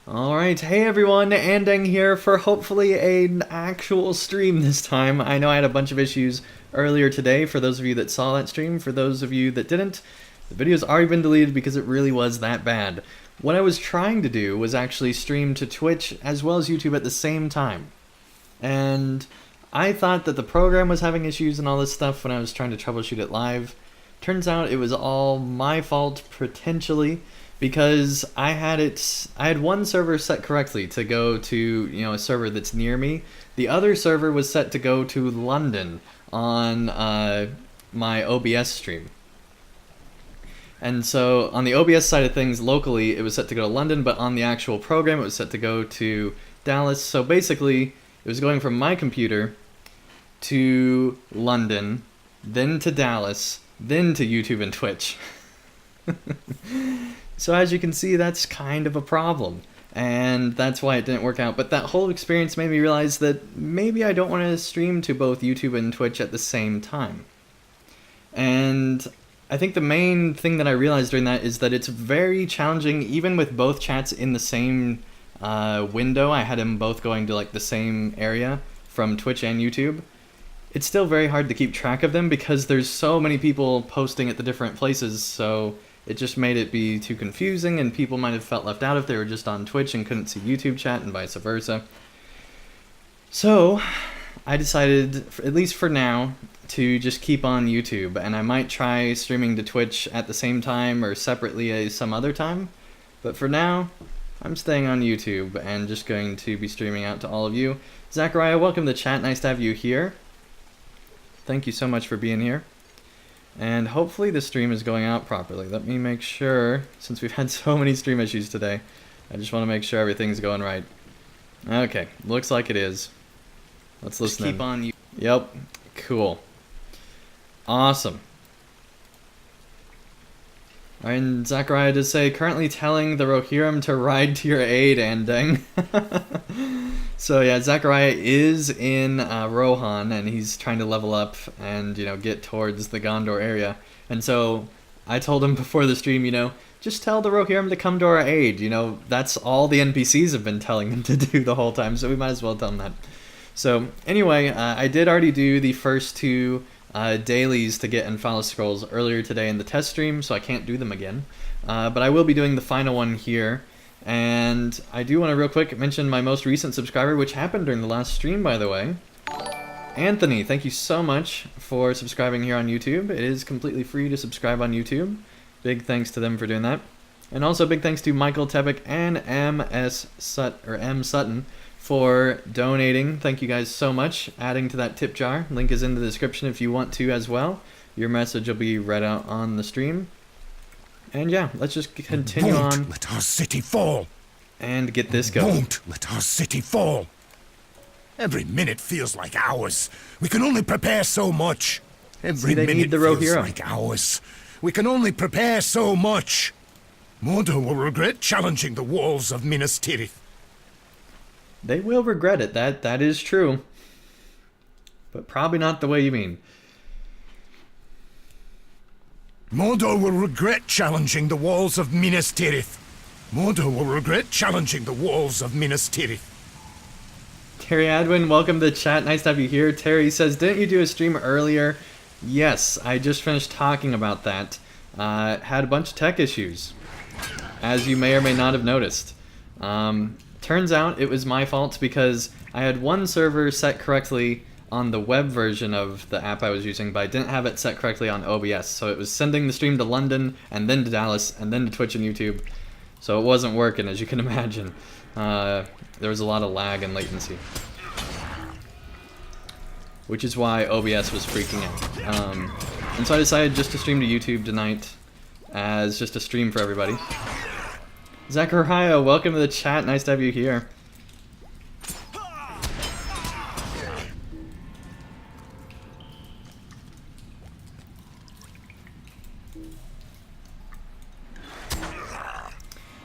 Alright, hey everyone, Andang here for hopefully an actual stream this time. I know I had a bunch of issues earlier today for those of you that saw that stream. For those of you that didn't, the video's already been deleted because it really was that bad. What I was trying to do was actually stream to Twitch as well as YouTube at the same time. And I thought that the program was having issues and all this stuff when I was trying to troubleshoot it live. Turns out it was all my fault, potentially, because I had one server set correctly to go to, a server that's near me. The other server was set to go to London on my OBS stream. And so on the OBS side of things, locally, it was set to go to London, but on the actual program, it was set to go to Dallas. So basically, it was going from my computer to London, then to Dallas, then to YouTube and Twitch. So as you can see, that's kind of a problem, and that's why it didn't work out. But that whole experience made me realize that maybe I don't want to stream to both YouTube and Twitch at the same time. And I think the main thing that I realized during that is that it's very challenging, even with both chats in the same window. I had them both going to like the same area from Twitch and YouTube. It's still very hard to keep track of them because there's so many people posting at the different places, so it just made it be too confusing, and people might have felt left out if they were just on Twitch and couldn't see YouTube chat, and vice versa. So I decided, at least for now, to just keep on YouTube, and I might try streaming to Twitch at the same time or separately some other time. But for now, I'm staying on YouTube and just going to be streaming out to all of you. Zachariah, welcome to the chat. Nice to have you here. Thank you so much for being here. And hopefully the stream is going out properly. Let me make sure, since we've had so many stream issues today, I just want to make sure everything's going right. Okay, looks like it is. Let's listen in. Keep on. Yep, cool. Awesome. Alright, and Zachariah does say, currently telling the Rohirrim to ride to your aid, Andang. So yeah, Zachariah is in Rohan, and he's trying to level up and, get towards the Gondor area. And so I told him before the stream, just tell the Rohirrim to come to our aid. That's all the NPCs have been telling him to do the whole time, so we might as well tell him that. So anyway, I did already do the first two dailies to get Anfalas scrolls earlier today in the test stream, so I can't do them again. But I will be doing the final one here. And I do want to real quick mention my most recent subscriber, which happened during the last stream, by the way. Anthony, thank you so much for subscribing here on YouTube. It is completely free to subscribe on YouTube. Big thanks to them for doing that. And also big thanks to Michael Tebick and M Sutton for donating. Thank you guys so much. Adding to that tip jar. Link is in the description if you want to as well. Your message will be read out on the stream. And yeah, let's just continue on. Won't let our city fall. And get this going. Won't let our city fall. Every minute feels like hours. We can only prepare so much. Every minute feels like hours. We can only prepare so much. Mordor will regret challenging the walls of Minas Tirith. They will regret it, that is true. But probably not the way you mean. Mordor will regret challenging the walls of Minas Tirith. Mordor will regret challenging the walls of Minas Tirith. Terry Adwin, welcome to the chat. Nice to have you here. Terry says, didn't you do a stream earlier? Yes, I just finished talking about that. Had a bunch of tech issues, as you may or may not have noticed. Turns out it was my fault because I had one server set correctly on the web version of the app I was using, but I didn't have it set correctly on OBS. So it was sending the stream to London, and then to Dallas, and then to Twitch and YouTube. So it wasn't working, as you can imagine. There was a lot of lag and latency. Which is why OBS was freaking out. And so I decided just to stream to YouTube tonight as just a stream for everybody. Zachariah, welcome to the chat. Nice to have you here.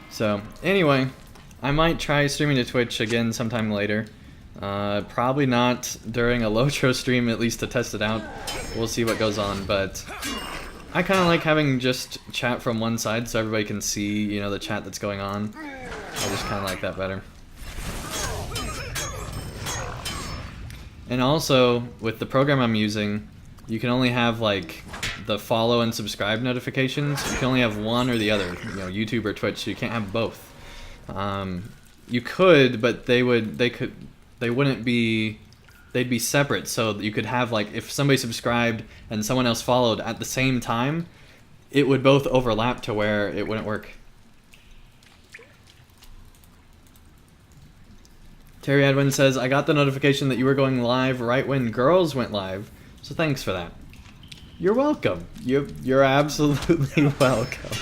So, anyway, I might try streaming to Twitch again sometime later. Probably not during a LOTRO stream, at least to test it out. We'll see what goes on, but I kind of like having just chat from one side so everybody can see, the chat that's going on. I just kind of like that better. And also, with the program I'm using, you can only have like the follow and subscribe notifications. You can only have one or the other, you know, YouTube or Twitch. So you can't have both. You could, but they'd be separate. So you could have like if somebody subscribed and someone else followed at the same time, it would both overlap to where it wouldn't work. Terry Edwin says, I got the notification that you were going live right when Girls went live, so thanks for that. You're welcome. You're absolutely welcome.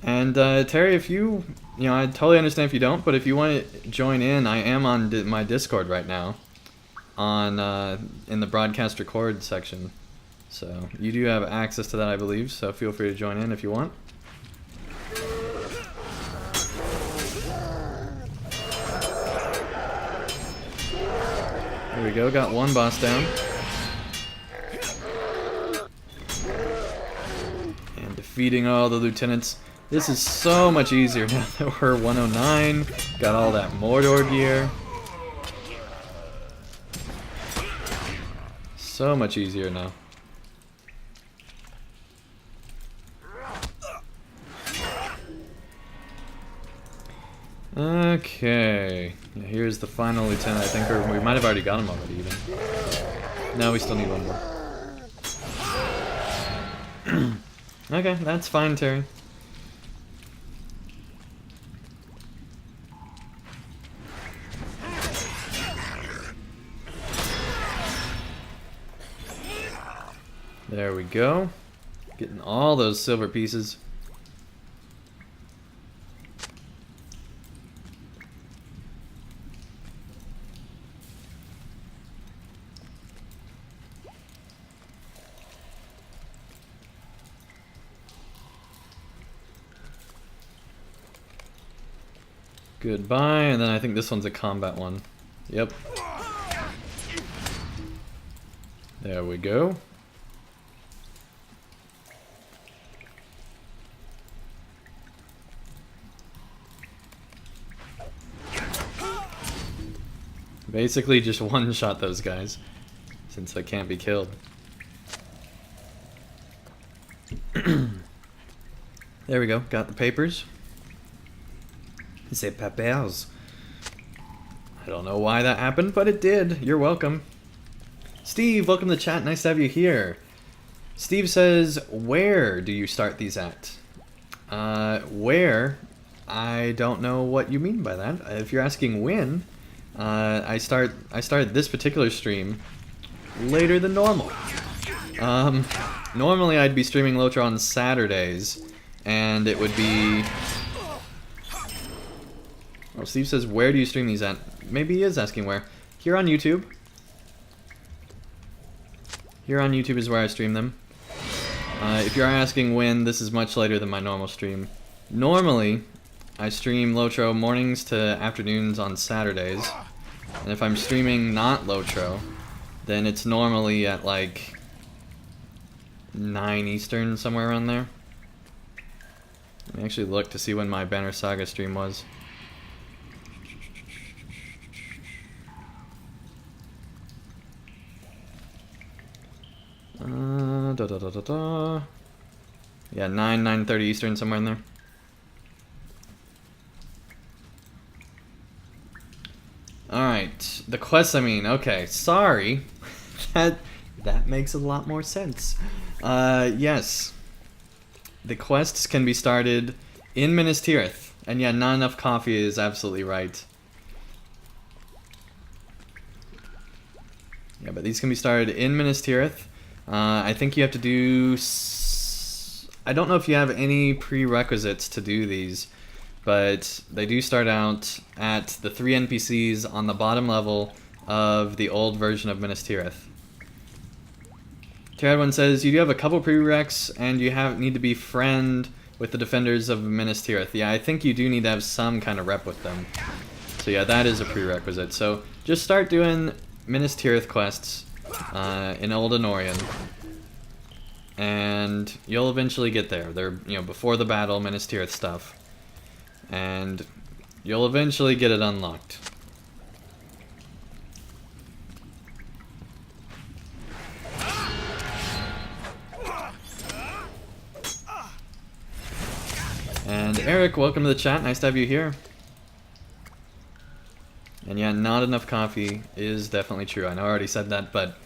And Terry, if you know, I totally understand if you don't, but if you want to join in, I am on my Discord right now, on in the broadcast record section. So you do have access to that, I believe. So feel free to join in if you want. There we go, got one boss down. And defeating all the lieutenants. This is so much easier now that we're 109. Got all that Mordor gear. So much easier now. Okay, yeah, here's the final lieutenant, I think, or we might have already got him already, even. No, we still need one more. Okay, that's fine, Terry. There we go. Getting all those silver pieces. Goodbye, and then I think this one's a combat one. Yep. There we go. Basically just one-shot those guys, since they can't be killed. There we go, got the papers. Say papers. I don't know why that happened, but it did. You're welcome. Steve, welcome to the chat. Nice to have you here. Steve says, where do you start these at? Where? I don't know what you mean by that. If you're asking when, I started this particular stream later than normal. Normally I'd be streaming LOTRO on Saturdays, and it would be... Oh, Steve says, where do you stream these at? Maybe he is asking where. Here on YouTube. Here on YouTube is where I stream them. If you're asking when, this is much later than my normal stream. Normally, I stream LOTRO mornings to afternoons on Saturdays. And if I'm streaming not LOTRO, then it's normally at like 9 Eastern, somewhere around there. Let me actually look to see when my Banner Saga stream was. Yeah, 9:30 Eastern, somewhere in there. Alright, the quests, I mean, okay, sorry. that makes a lot more sense. Yes. The quests can be started in Minas Tirith. And yeah, not enough coffee is absolutely right. Yeah, but these can be started in Minas Tirith. I think you have to do... I don't know if you have any prerequisites to do these, but they do start out at the 3 NPCs on the bottom level of the old version of Minas Tirith. Terradone says, you do have a couple prereqs, and you need to be friend with the defenders of Minas Tirith. Yeah, I think you do need to have some kind of rep with them. So yeah, that is a prerequisite. So just start doing Minas Tirith quests in Old Anorian. and you'll eventually get there. They're, before the battle, Minas Tirith stuff. And you'll eventually get it unlocked. And Eric, welcome to the chat. Nice to have you here. And yeah, not enough coffee is definitely true. I know I already said that, but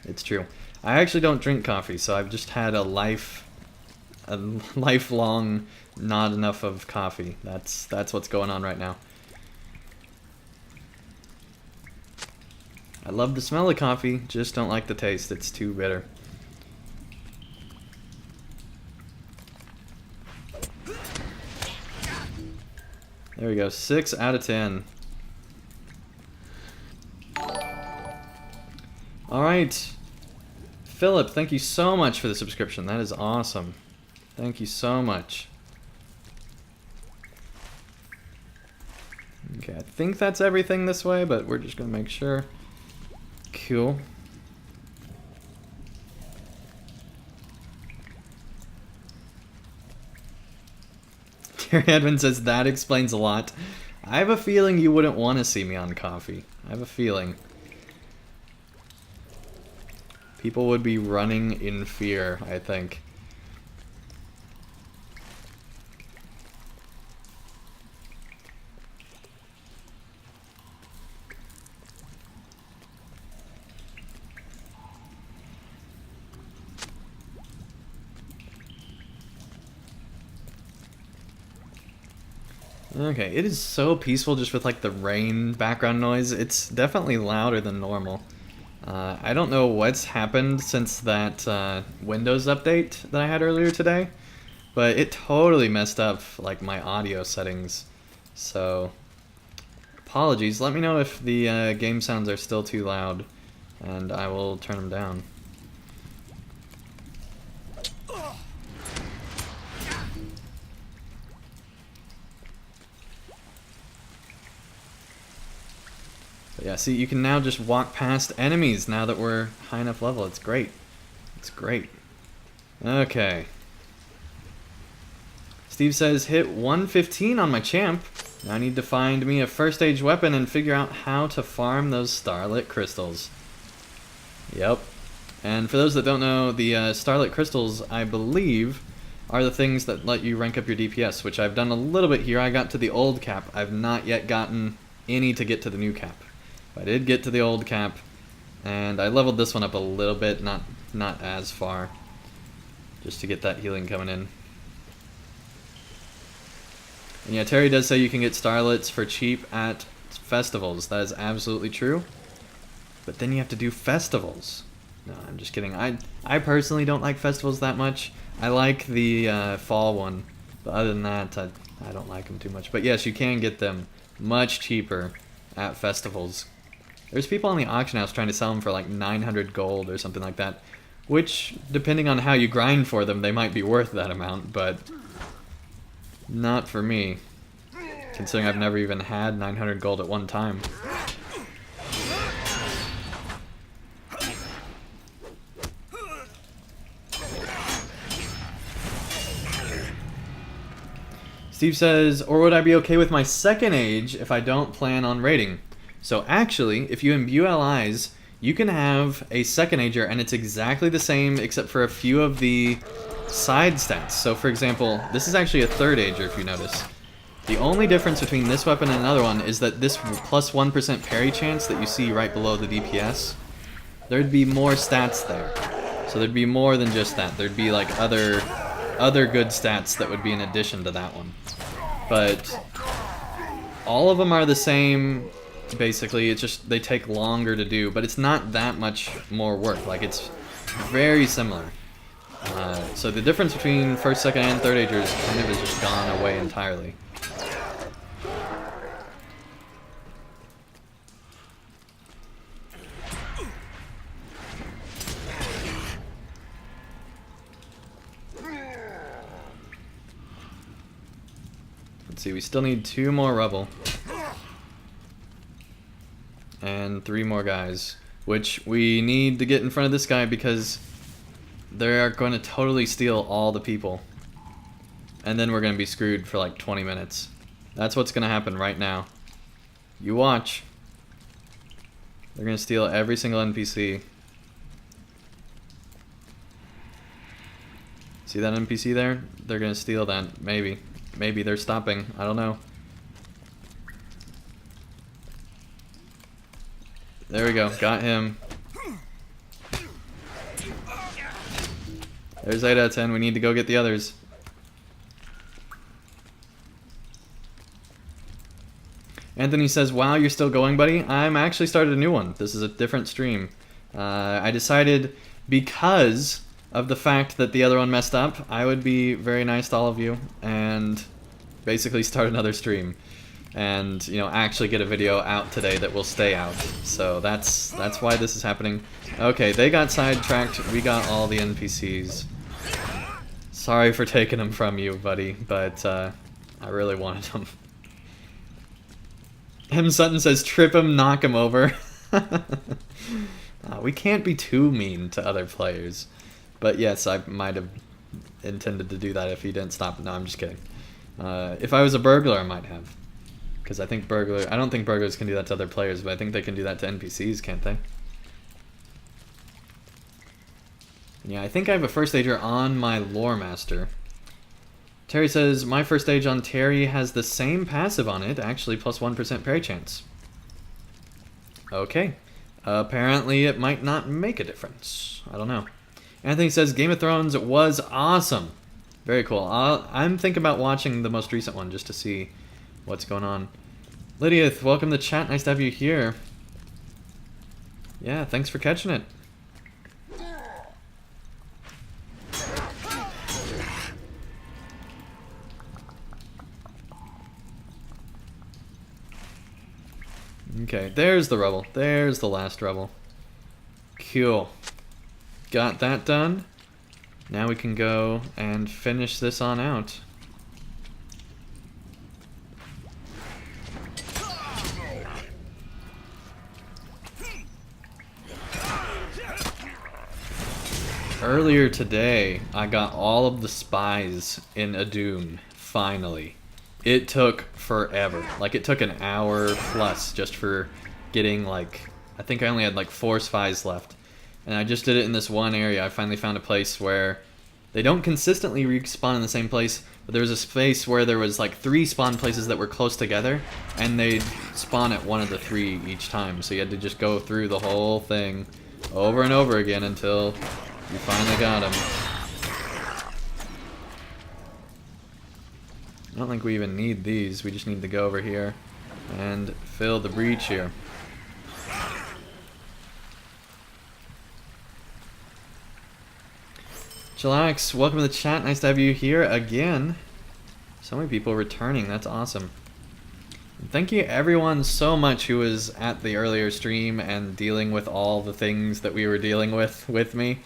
it's true. I actually don't drink coffee, so I've just had a lifelong not enough of coffee. That's what's going on right now. I love the smell of coffee, just don't like the taste. It's too bitter. There we go, 6 out of 10. Alright. Philip, thank you so much for the subscription. That is awesome. Thank you so much. Okay, I think that's everything this way, but we're just gonna make sure. Cool. Terry Edmund says that explains a lot. I have a feeling you wouldn't want to see me on coffee. I have a feeling. People would be running in fear, I think. Okay, it is so peaceful just with like the rain background noise. It's definitely louder than normal. I don't know what's happened since that Windows update that I had earlier today, but it totally messed up like my audio settings. So apologies. Let me know if the game sounds are still too loud, and I will turn them down. Yeah, see, you can now just walk past enemies now that we're high enough level. It's great. It's great. Okay. Steve says, hit 115 on my champ. Now I need to find me a first stage weapon and figure out how to farm those starlit crystals. Yep. And for those that don't know, the starlit crystals, I believe, are the things that let you rank up your DPS, which I've done a little bit here. I got to the old cap. I've not yet gotten any to get to the new cap. I did get to the old cap, and I leveled this one up a little bit, not as far, just to get that healing coming in. And yeah, Terry does say you can get starlets for cheap at festivals. That is absolutely true. But then you have to do festivals. No, I'm just kidding. I personally don't like festivals that much. I like the fall one, but other than that, I don't like them too much. But yes, you can get them much cheaper at festivals. There's people on the auction house trying to sell them for like 900 gold or something like that, which, depending on how you grind for them, they might be worth that amount, but not for me, considering I've never even had 900 gold at one time. Steve says, or would I be okay with my second age if I don't plan on raiding? So actually, if you imbue allies, you can have a second ager and it's exactly the same except for a few of the side stats. So for example, this is actually a third ager if you notice. The only difference between this weapon and another one is that this plus 1% parry chance that you see right below the DPS, there'd be more stats there. So there'd be more than just that. There'd be like other good stats that would be in addition to that one. But all of them are the same. Basically, it's just they take longer to do, but it's not that much more work. Like, it's very similar. So the difference between first, second, and third agers kind of has just gone away entirely. Let's see, we still need 2 more rubble. And 3 more guys, which we need to get in front of this guy because They're going to totally steal all the people. And then we're going to be screwed for like 20 minutes. That's what's going to happen right now. You watch. They're going to steal every single NPC. See that NPC there? They're going to steal that. Maybe. Maybe they're stopping. I don't know. There we go. Got him. There's 8 out of 10. We need to go get the others. Anthony says, wow, you're still going, buddy? I'm actually started a new one. This is a different stream. I decided because of the fact that the other one messed up, I would be very nice to all of you and basically start another stream. And, you know, actually get a video out today that will stay out. So that's why this is happening. Okay, they got sidetracked. We got all the NPCs. Sorry for taking them from you, buddy, but I really wanted them. M. Sutton says, trip him, knock him over. We can't be too mean to other players. But yes, I might have intended to do that if he didn't stop. No, I'm just kidding. If I was a burglar, I might have. Because I don't think burglars can do that to other players, but I think they can do that to NPCs, can't they? Yeah, I think I have a first stager on my lore master. Terry says, my first stage on Terry has the same passive on it, actually plus 1% parry chance. Okay. Apparently it might not make a difference. I don't know. Anthony says, Game of Thrones was awesome. Very cool. I'm thinking about watching the most recent one just to see what's going on. Lydia, welcome to chat. Nice to have you here. Yeah, thanks for catching it. Okay, there's the rebel. There's the last rebel. Cool. Got that done. Now we can go and finish this on out. Earlier today, I got all of the spies in Adun, finally. It took forever. Like, it took an hour plus just for getting, like, I think I only had like 4 spies left. And I just did it in this one area. I finally found a place where they don't consistently respawn in the same place, but there was a space where there was like 3 spawn places that were close together, and they'd spawn at one of the 3 each time. So you had to just go through the whole thing over and over again until you finally got them. I don't think we even need these. We just need to go over here and fill the breach here. Chillax, welcome to the chat. Nice to have you here again. So many people returning. That's awesome. And thank you everyone so much who was at the earlier stream and dealing with all the things that we were dealing with me.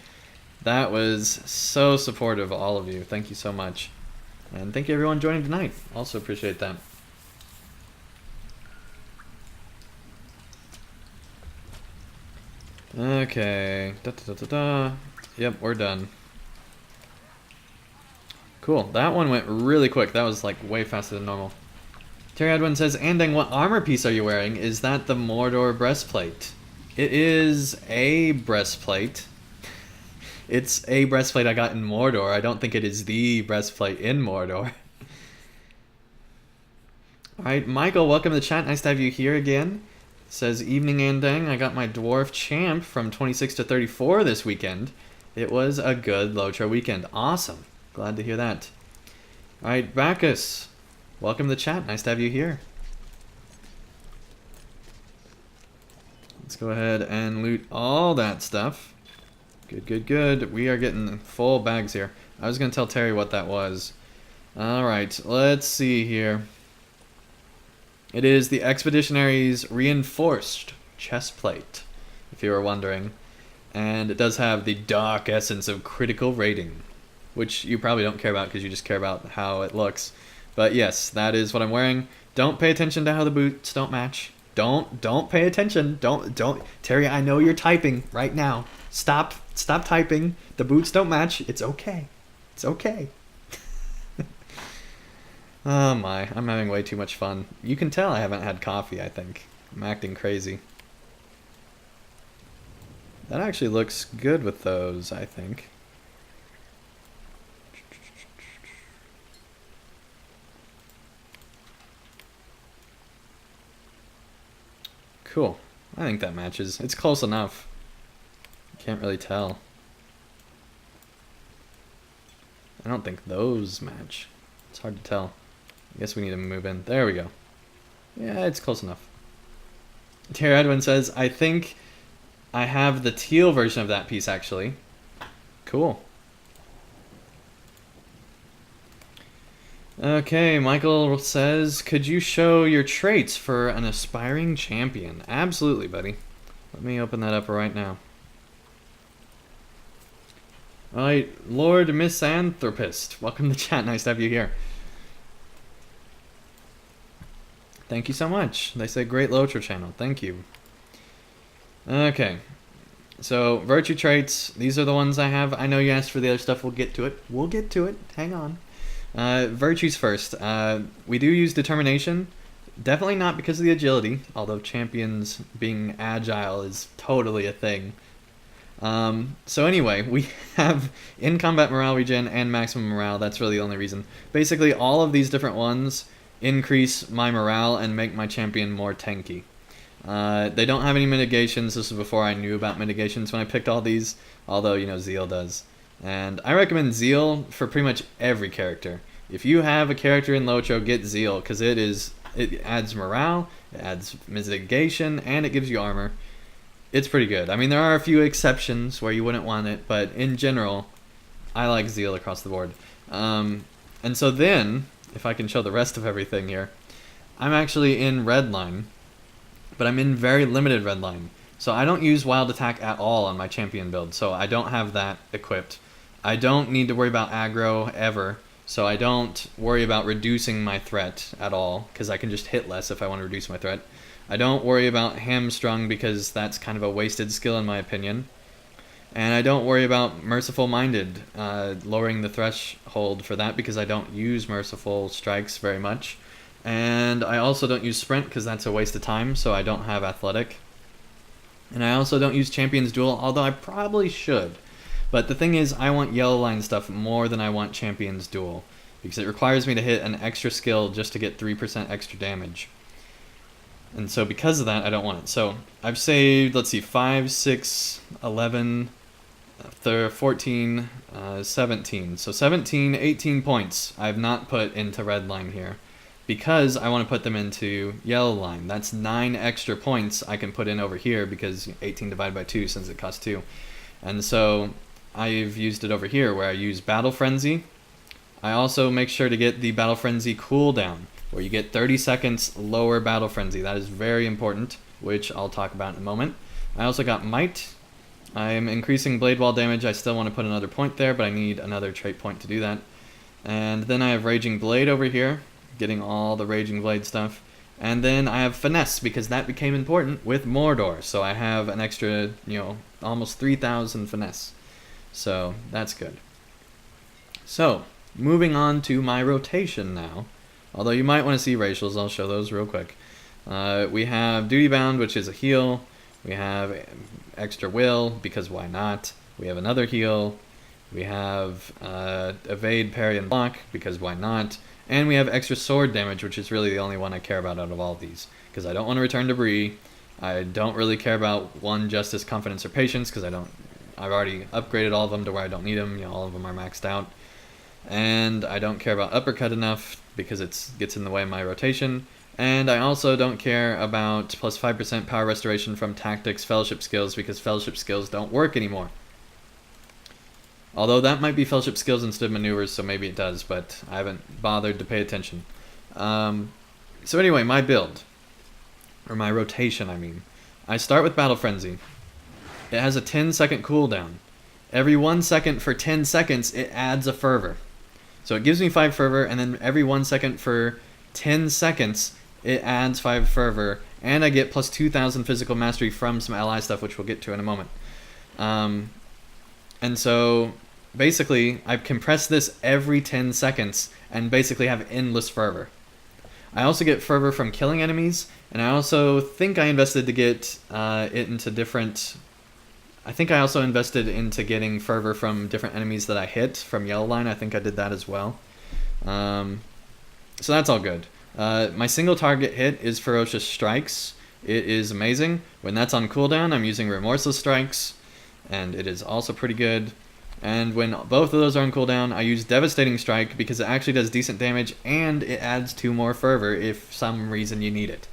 That was so supportive, all of you. Thank you so much. And thank you everyone joining tonight. Also appreciate that. Okay. Yep, we're done. Cool. That one went really quick. That was like way faster than normal. Terry Edwin says, Andang, what armor piece are you wearing? Is that the Mordor breastplate? It is a breastplate. It's a breastplate I got in Mordor. I don't think it is the breastplate in Mordor. Alright, Michael, welcome to the chat. Nice to have you here again. Says, evening Andang. I got my dwarf champ from 26 to 34 this weekend. It was a good LOTRO weekend. Awesome. Glad to hear that. Alright, Bacchus, welcome to the chat. Nice to have you here. Let's go ahead and loot all that stuff. Good, good, good. We are getting full bags here. I was going to tell Terry what that was. Alright, let's see here. It is the Expeditionary's Reinforced Chestplate, if you were wondering. And it does have the Dark Essence of Critical Rating, which you probably don't care about because you just care about how it looks. But yes, that is what I'm wearing. Don't pay attention to how the boots don't match. Don't pay attention. Don't. Terry, I know you're typing right now. Stop Stop typing. The boots don't match. It's okay. It's okay. Oh my, I'm having way too much fun. You can tell I haven't had coffee, I think. I'm acting crazy. That actually looks good with those, I think. Cool. I think that matches. It's close enough. Can't really tell. I don't think those match. It's hard to tell. I guess we need to move in. There we go. Yeah, it's close enough. Terry Edwin says, I think I have the teal version of that piece, actually. Cool. Okay, Michael says, could you show your traits for an aspiring champion? Absolutely, buddy. Let me open that up right now. Alright, Lord Misanthropist. Welcome to chat. Nice to have you here. Thank you so much. They say great LOTRO channel. Thank you. Okay. So, virtue traits. These are the ones I have. I know you asked for the other stuff. We'll get to it. We'll get to it. Hang on. Virtues first. We do use determination. Definitely not because of the agility, although champions being agile is totally a thing. So anyway, we have in combat morale regen and maximum morale. That's really the only reason. Basically, all of these different ones increase my morale and make my champion more tanky. They don't have any mitigations. This was before I knew about mitigations when I picked all these, although, you know, Zeal does. And I recommend Zeal for pretty much every character. If you have a character in LOTRO, get Zeal, because it adds morale, it adds mitigation, and it gives you armor. It's pretty good. I mean, there are a few exceptions where you wouldn't want it, but in general, I like Zeal across the board. And so then, if I can show the rest of everything here, I'm actually in Redline, but I'm in very limited Redline. So I don't use Wild Attack at all on my champion build, so I don't have that equipped. I don't need to worry about aggro ever, so I don't worry about reducing my threat at all, because I can just hit less if I want to reduce my threat. I don't worry about Hamstrung because that's kind of a wasted skill in my opinion. And I don't worry about Merciful Minded, lowering the threshold for that because I don't use Merciful Strikes very much. And I also don't use Sprint because that's a waste of time, so I don't have Athletic. And I also don't use Champion's Duel, although I probably should. But the thing is, I want Yellow Line stuff more than I want Champion's Duel, because it requires me to hit an extra skill just to get 3% extra damage. And so because of that, I don't want it. So I've saved, let's see, 5, 6, 11, 14, 17. So 17, 18 points I've not put into red line here because I want to put them into yellow line. That's 9 extra points I can put in over here because 18 divided by 2 since it costs 2. And so I've used it over here where I use Battle Frenzy. I also make sure to get the Battle Frenzy cooldown, where you get 30 seconds lower Battle Frenzy. That is very important, which I'll talk about in a moment. I also got Might. I am increasing Blade Wall damage. I still want to put another point there, but I need another trait point to do that. And then I have Raging Blade over here, getting all the Raging Blade stuff. And then I have Finesse, because that became important with Mordor. So I have an extra, almost 3,000 Finesse. So that's good. So, moving on to my rotation now. Although you might want to see racials, I'll show those real quick. We have Duty Bound, which is a heal. We have Extra Will, because why not? We have another heal. We have Evade, Parry, and Block, because why not? And we have Extra Sword Damage, which is really the only one I care about out of all of these. Because I don't want to return Debris. I don't really care about 1 Justice, Confidence, or Patience, because I've already upgraded all of them to where I don't need them. All of them are maxed out. And I don't care about Uppercut enough because it gets in the way of my rotation. And I also don't care about plus 5% power restoration from Tactics Fellowship skills because Fellowship skills don't work anymore. Although that might be Fellowship skills instead of maneuvers, so maybe it does, but I haven't bothered to pay attention. So anyway, my build, or my rotation I mean. I start with Battle Frenzy. It has a 10-second cooldown. Every 1 second for 10 seconds, it adds a fervor. So it gives me 5 fervor, and then every 1 second for 10 seconds, it adds 5 fervor, and I get plus 2,000 physical mastery from some ally stuff, which we'll get to in a moment. And so basically I compress this every 10 seconds and basically have endless fervor. I also get fervor from killing enemies, and I also think I invested to get it into different... I think I also invested into getting fervor from different enemies that I hit from yellow line. I think I did that as well. So that's all good. My single target hit is Ferocious Strikes. It is amazing. When that's on cooldown, I'm using Remorseless Strikes, and it is also pretty good. And when both of those are on cooldown, I use Devastating Strike because it actually does decent damage, and it adds 2 more fervor if some reason you need it.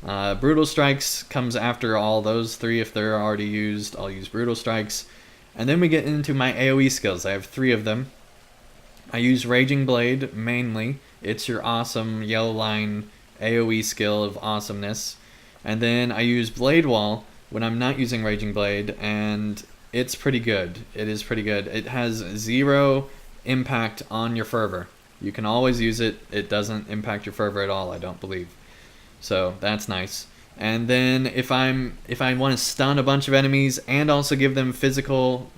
Brutal Strikes comes after all those 3. If they're already used, I'll use Brutal Strikes. And then we get into my AoE skills. I have 3 of them. I use Raging Blade mainly. It's your awesome yellow line AoE skill of awesomeness. And then I use Blade Wall when I'm not using Raging Blade, and it's pretty good. It is pretty good. It has 0 impact on your fervor. You can always use it. It doesn't impact your fervor at all, I don't believe. So that's nice. And then if I want to stun a bunch of enemies and also give them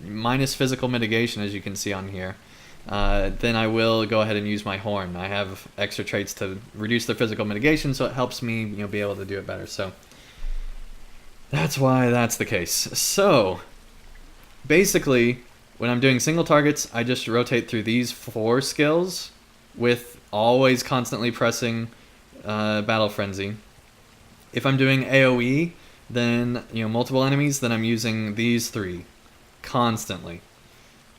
minus physical mitigation, as you can see on here, then I will go ahead and use my horn. I have extra traits to reduce their physical mitigation, so it helps me, be able to do it better. So that's why that's the case. So basically, when I'm doing single targets, I just rotate through these 4 skills with always constantly pressing Battle Frenzy. If I'm doing AoE, then multiple enemies, then I'm using these 3 constantly.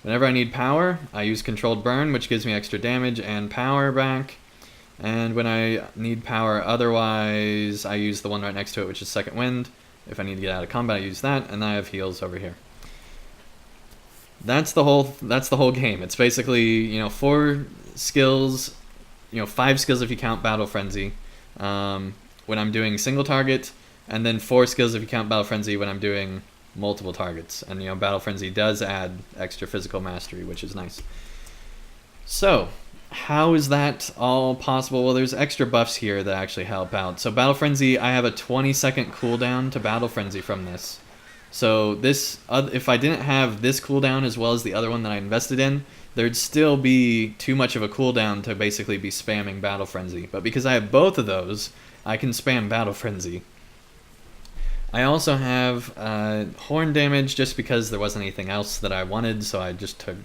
Whenever I need power, I use Controlled Burn, which gives me extra damage and power back. And when I need power otherwise, I use the one right next to it, which is Second Wind. If I need to get out of combat, I use that, and I have heals over here. That's the whole game. It's basically 4 skills, 5 skills if you count Battle Frenzy when I'm doing single target, and then 4 skills if you count Battle Frenzy when I'm doing multiple targets. And Battle Frenzy does add extra physical mastery, which is nice. So how is that all possible? Well, there's extra buffs here that actually help out. So Battle Frenzy, I have a 20-second cooldown to Battle Frenzy from this. So this, if I didn't have this cooldown as well as the other one that I invested in, there'd still be too much of a cooldown to basically be spamming Battle Frenzy. But because I have both of those, I can spam Battle Frenzy. I also have horn damage just because there wasn't anything else that I wanted, so I just took,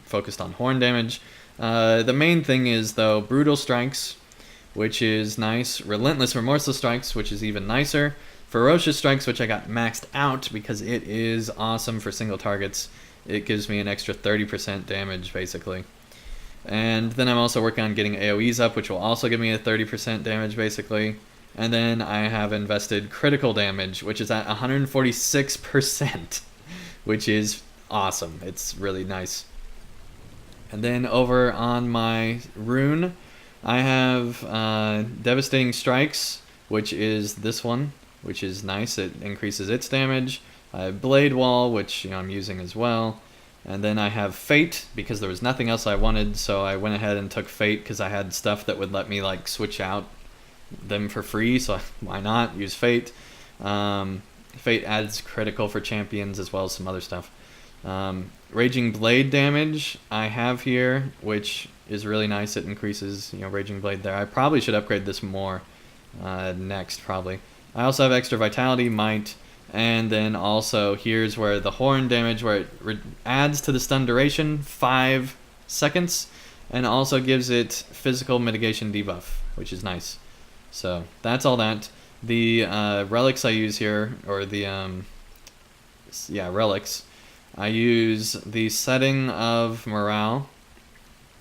focused on horn damage. The main thing is, though, Brutal Strikes, which is nice. Relentless Remorseless Strikes, which is even nicer. Ferocious Strikes, which I got maxed out because it is awesome for single targets. It gives me an extra 30% damage, basically. And then I'm also working on getting AoEs up, which will also give me a 30% damage, basically. And then I have invested Critical Damage, which is at 146%, which is awesome. It's really nice. And then over on my rune, I have Devastating Strikes, which is this one, which is nice. It increases its damage. I have Blade Wall, which I'm using as well. And then I have Fate, because there was nothing else I wanted, so I went ahead and took Fate because I had stuff that would let me switch out them for free, so why not use Fate. Fate adds critical for champions as well as some other stuff. Raging Blade damage I have here, which is really nice. It increases Raging Blade there. I probably should upgrade this more next, probably. I also have extra Vitality, Might, and then also here's where the horn damage, where it adds to the stun duration 5 seconds, and also gives it physical mitigation debuff, which is nice. So that's all that. The relics I use here, or the relics, I use the setting of morale,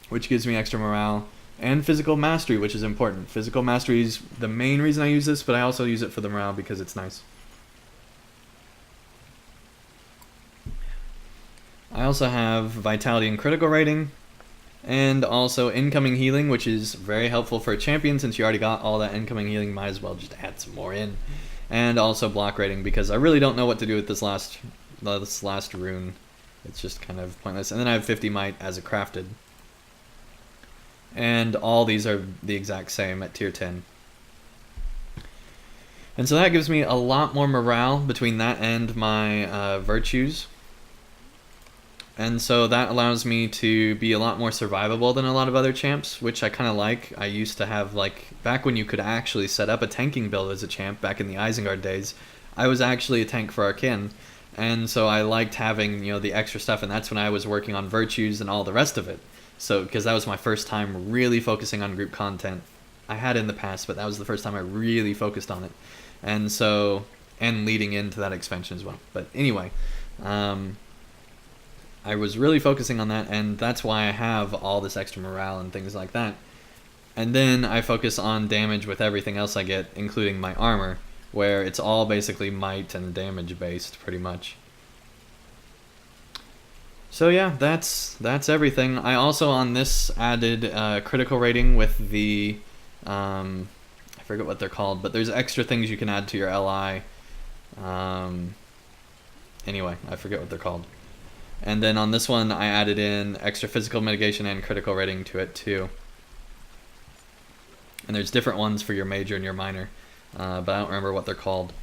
which gives me extra morale, and physical mastery, which is important. Physical mastery is the main reason I use this, but I also use it for the morale because it's nice. I also have vitality and critical rating, and also incoming healing, which is very helpful for a champion. Since you already got all that incoming healing, might as well just add some more in. And also block rating, because I really don't know what to do with this last rune. It's just kind of pointless. And then I have 50 might as a crafted. And all these are the exact same at tier 10. And so that gives me a lot more morale between that and my virtues. And so that allows me to be a lot more survivable than a lot of other champs, which I kind of like. I used to have, like, back when you could actually set up a tanking build as a champ, back in the Isengard days, I was actually a tank for Arkin. And so I liked having, you know, the extra stuff, and that's when I was working on virtues and all the rest of it. So, because that was my first time really focusing on group content. I had in the past, but that was the first time I really focused on it. And so, and leading into that expansion as well. But anyway, I was really focusing on that, and that's why I have all this extra morale and things like that. And then I focus on damage with everything else I get, including my armor, where it's all basically might and damage based, pretty much. So yeah, that's everything. I also on this added critical rating with the, I forget what they're called, but there's extra things you can add to your LI. Anyway, I forget what they're called. And then on this one, I added in extra physical mitigation and critical rating to it too. And there's different ones for your major and your minor, but I don't remember what they're called.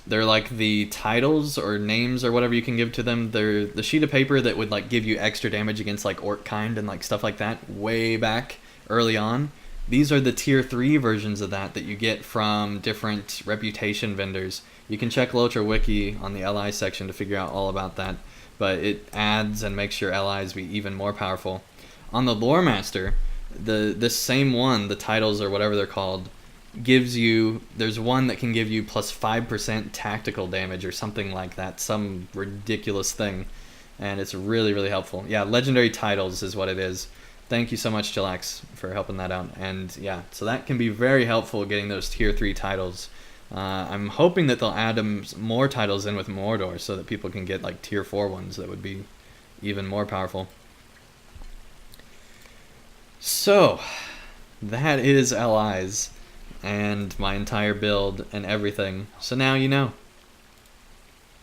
They're like the titles or names or whatever you can give to them. They're the sheet of paper that would like give you extra damage against like orc kind and like stuff like that way back early on. These are the tier 3 versions of that you get from different reputation vendors. You can check LOTRO wiki on the LI section to figure out all about that, but it adds and makes your LIs be even more powerful. On the Lore Master, this same one, the titles or whatever they're called, gives you, there's one that can give you plus 5% tactical damage or something like that, some ridiculous thing, and it's really, really helpful. Yeah, legendary titles is what it is. Thank you so much, Chillax, for helping that out. And yeah, so that can be very helpful getting those tier 3 titles. I'm hoping that they'll add more titles in with Mordor so that people can get like tier 4 ones that would be even more powerful. So, that is LIs and my entire build and everything. So now you know.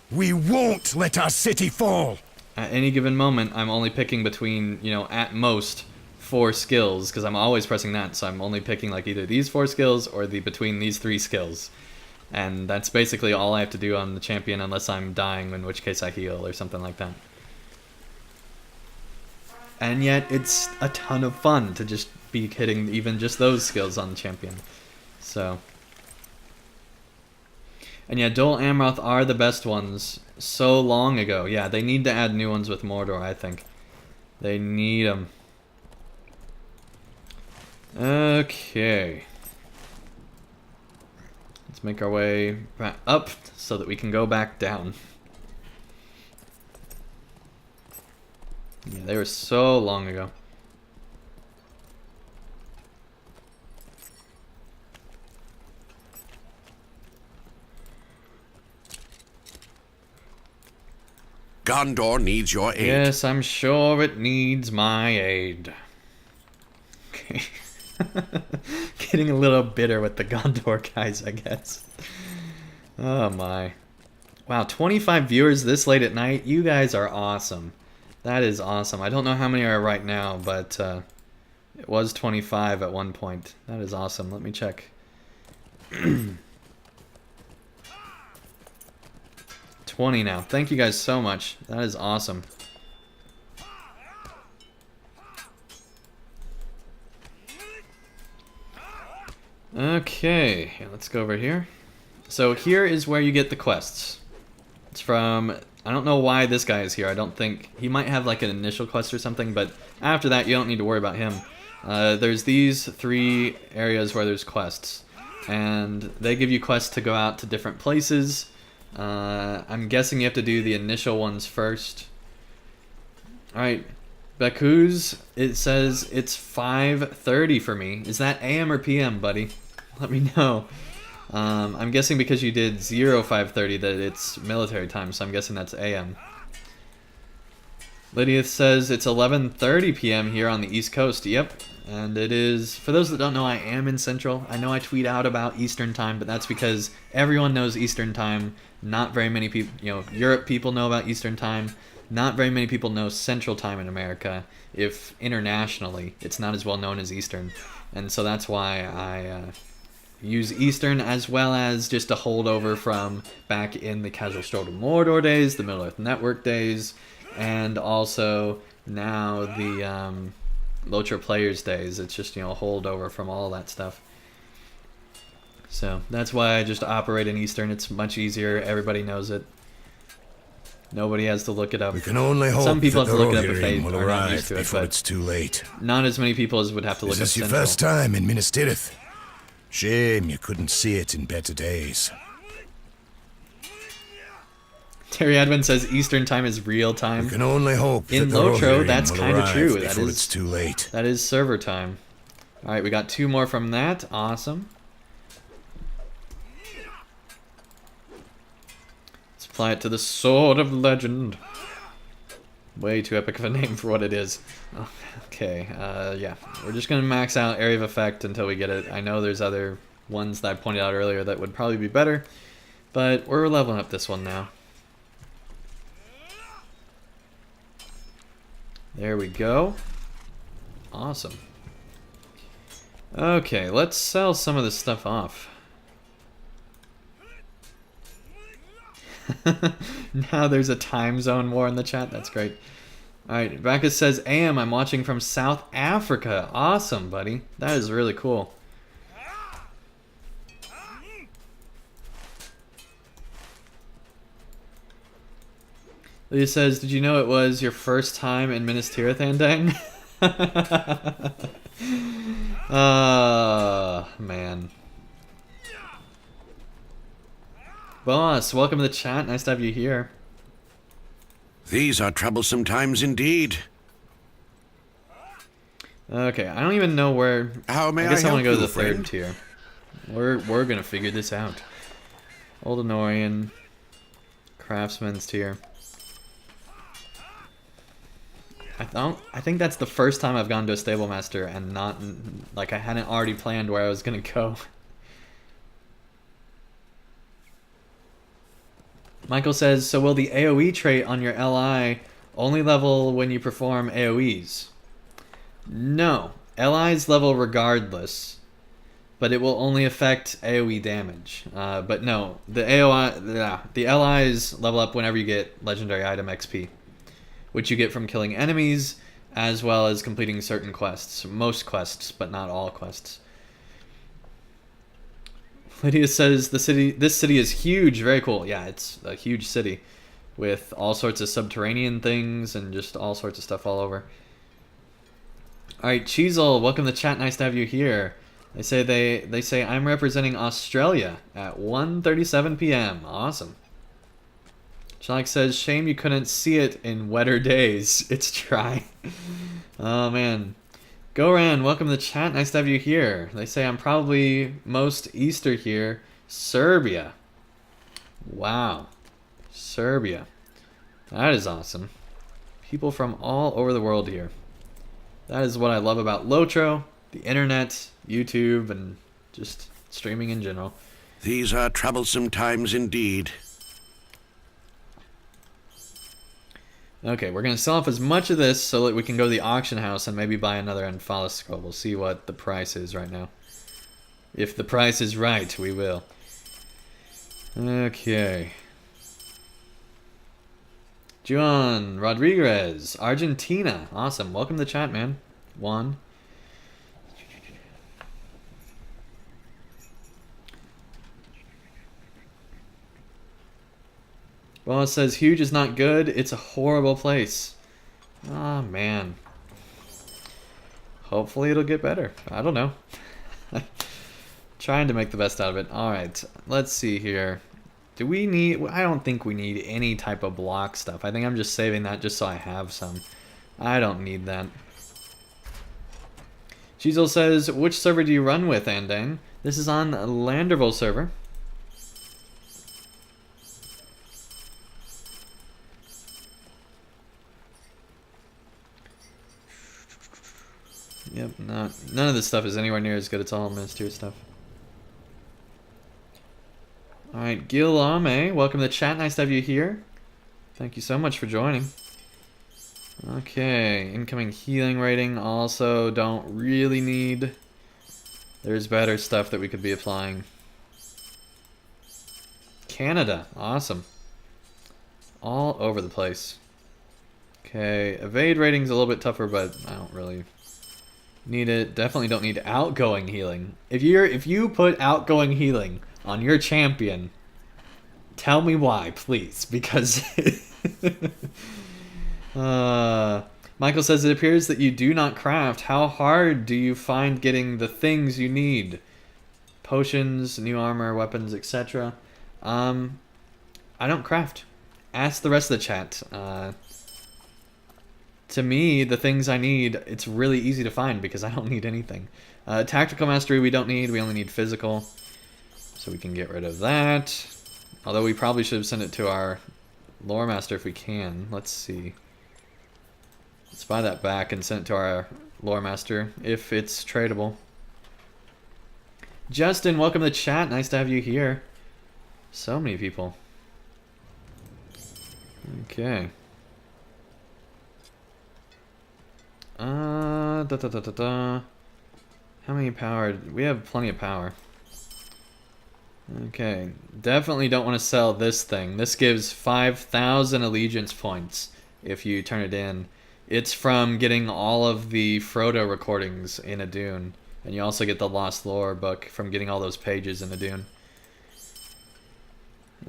We won't let our city fall! At any given moment, I'm only picking between, you know, at most 4 skills, because I'm always pressing that, so I'm only picking like either these 4 skills or between these 3 skills. And that's basically all I have to do on the champion unless I'm dying, in which case I heal or something like that. And yet it's a ton of fun to just be hitting even just those skills on the champion. So. And yeah, Dol Amroth are the best ones so long ago. Yeah, they need to add new ones with Mordor, I think. They need them. Okay. Let's make our way back up so that we can go back down. Yeah, they were so long ago. Gondor needs your aid. Yes, I'm sure it needs my aid. Okay. Getting a little bitter with the Gondor guys, I guess. Oh my. Wow, 25 viewers this late at night. You guys are awesome. That is awesome. I don't know how many are right now, but it was 25 at one point. That is awesome. Let me check. 20 now. Thank you guys so much. That is awesome. Okay, let's go over here. So here is where you get the quests. It's from, I don't know why this guy is here. I don't think, he might have like an initial quest or something, but after that you don't need to worry about him. There's these 3 areas where there's quests, and they give you quests to go out to different places. I'm guessing you have to do the initial ones first. Alright, Bakuz, it says it's 5:30 for me. Is that AM or PM, buddy? Let me know. I'm guessing because you did 05:30 that it's military time, so I'm guessing that's AM. Lydia says it's 11:30 PM here on the East Coast. Yep, and it is, for those that don't know, I am in Central. I know I tweet out about Eastern time, but that's because everyone knows Eastern time. Not very many people, you know, Europe people know about Eastern time. Not very many people know Central time in America. If internationally, it's not as well known as Eastern. And so that's why I use Eastern, as well as just a holdover from back in the Casual Stroll to Mordor days, the Middle-earth Network days, and also now the LOTRO Players Days. It's just, you know, a holdover from all that stuff. So that's why I just operate in Eastern. It's much easier. Everybody knows it. Nobody has to look it up. We can only hope some people that have to look it up if the they Rohirrim will are not arrive used to it, before but it's too late. not as many people as would have to look Is up this your Central. first time in Minas Tirith? Shame you couldn't see it in better days. Terry Edwin says Eastern time is real time. We can only hope In that the LOTRO, Rohirrim that's will kind of arrive true. before it's too late. That is server time. Alright, we got 2 more from that. Awesome. Let's apply it to the Sword of Legend. Way too epic of a name for what it is. Oh, okay, yeah. We're just going to max out Area of Effect until we get it. I know there's other ones that I pointed out earlier that would probably be better, but we're leveling up this one now. There we go. Awesome. Okay, let's sell some of this stuff off. Now there's a time zone war in the chat. That's great. Alright, Bacchus says, AM, I'm watching from South Africa. Awesome, buddy. That is really cool. Leah says, did you know it was your first time in Minas Tirith, Andang? Man. Boss, welcome to the chat. Nice to have you here. These are troublesome times indeed. Okay, I don't even know where... How may I guess I want to go to the friend? third tier. We're gonna figure this out. Old Honorian, Craftsman's tier. I think that's the first time I've gone to a stable master and not like I hadn't already planned where I was gonna go. Michael says, so will the AoE trait on your LI only level when you perform AoEs? No. LIs level regardless, but it will only affect AoE damage. But no, the the LIs level up whenever you get legendary item XP, which you get from killing enemies as well as completing certain quests. Most quests, but not all quests. Lydia says this city is huge. Very cool. Yeah, it's a huge city with all sorts of subterranean things and just all sorts of stuff all over. Alright, Cheezel, welcome to the chat. Nice to have you here. They say I'm representing Australia at 1:37 p.m. Awesome. Shalak says, shame you couldn't see it in wetter days. It's dry. Oh man. Goran, welcome to the chat. Nice to have you here. They say I'm probably most Easter here. Serbia. Wow. Serbia. That is awesome. People from all over the world here. That is what I love about LOTRO, the internet, YouTube, and just streaming in general. These are troublesome times indeed. Okay, we're going to sell off as much of this so that we can go to the auction house and maybe buy another Anfalas scroll. We'll see what the price is right now. If the price is right, we will. Okay. Juan Rodriguez, Argentina. Awesome. Welcome to the chat, man. Juan. Well, it says huge is not good. It's a horrible place. Oh, man. Hopefully it'll get better. I don't know. Trying to make the best out of it. Alright, let's see here. Do we need... I don't think we need any type of block stuff. I think I'm just saving that just so I have some. I don't need that. Cheezel says, which server do you run with, Andang? This is on Landerville server. Yep, none of this stuff is anywhere near as good. It's all Minister stuff. Alright, Gil Ame, welcome to the chat. Nice to have you here. Thank you so much for joining. Okay, incoming healing rating also don't really need. There's better stuff that we could be applying. Canada, awesome. All over the place. Okay, evade rating's a little bit tougher, but I don't really need it. Definitely don't need outgoing healing. If you put outgoing healing on your champion, tell me why, please, because Michael says it appears that you do not craft. How hard do you find getting the things you need? Potions, new armor, weapons, etc. I don't craft. Ask the rest of the chat. To me, the things I need, it's really easy to find because I don't need anything. Tactical mastery we don't need, we only need physical. So we can get rid of that. Although we probably should have sent it to our lore master if we can. Let's see. Let's buy that back and send it to our lore master if it's tradable. Justin, welcome to the chat. Nice to have you here. So many people. Okay. How many power? We have plenty of power. Okay, definitely don't want to sell this thing. This gives 5,000 allegiance points if you turn it in. It's from getting all of the Frodo recordings in a Dune. And you also get the Lost Lore book from getting all those pages in a Dune.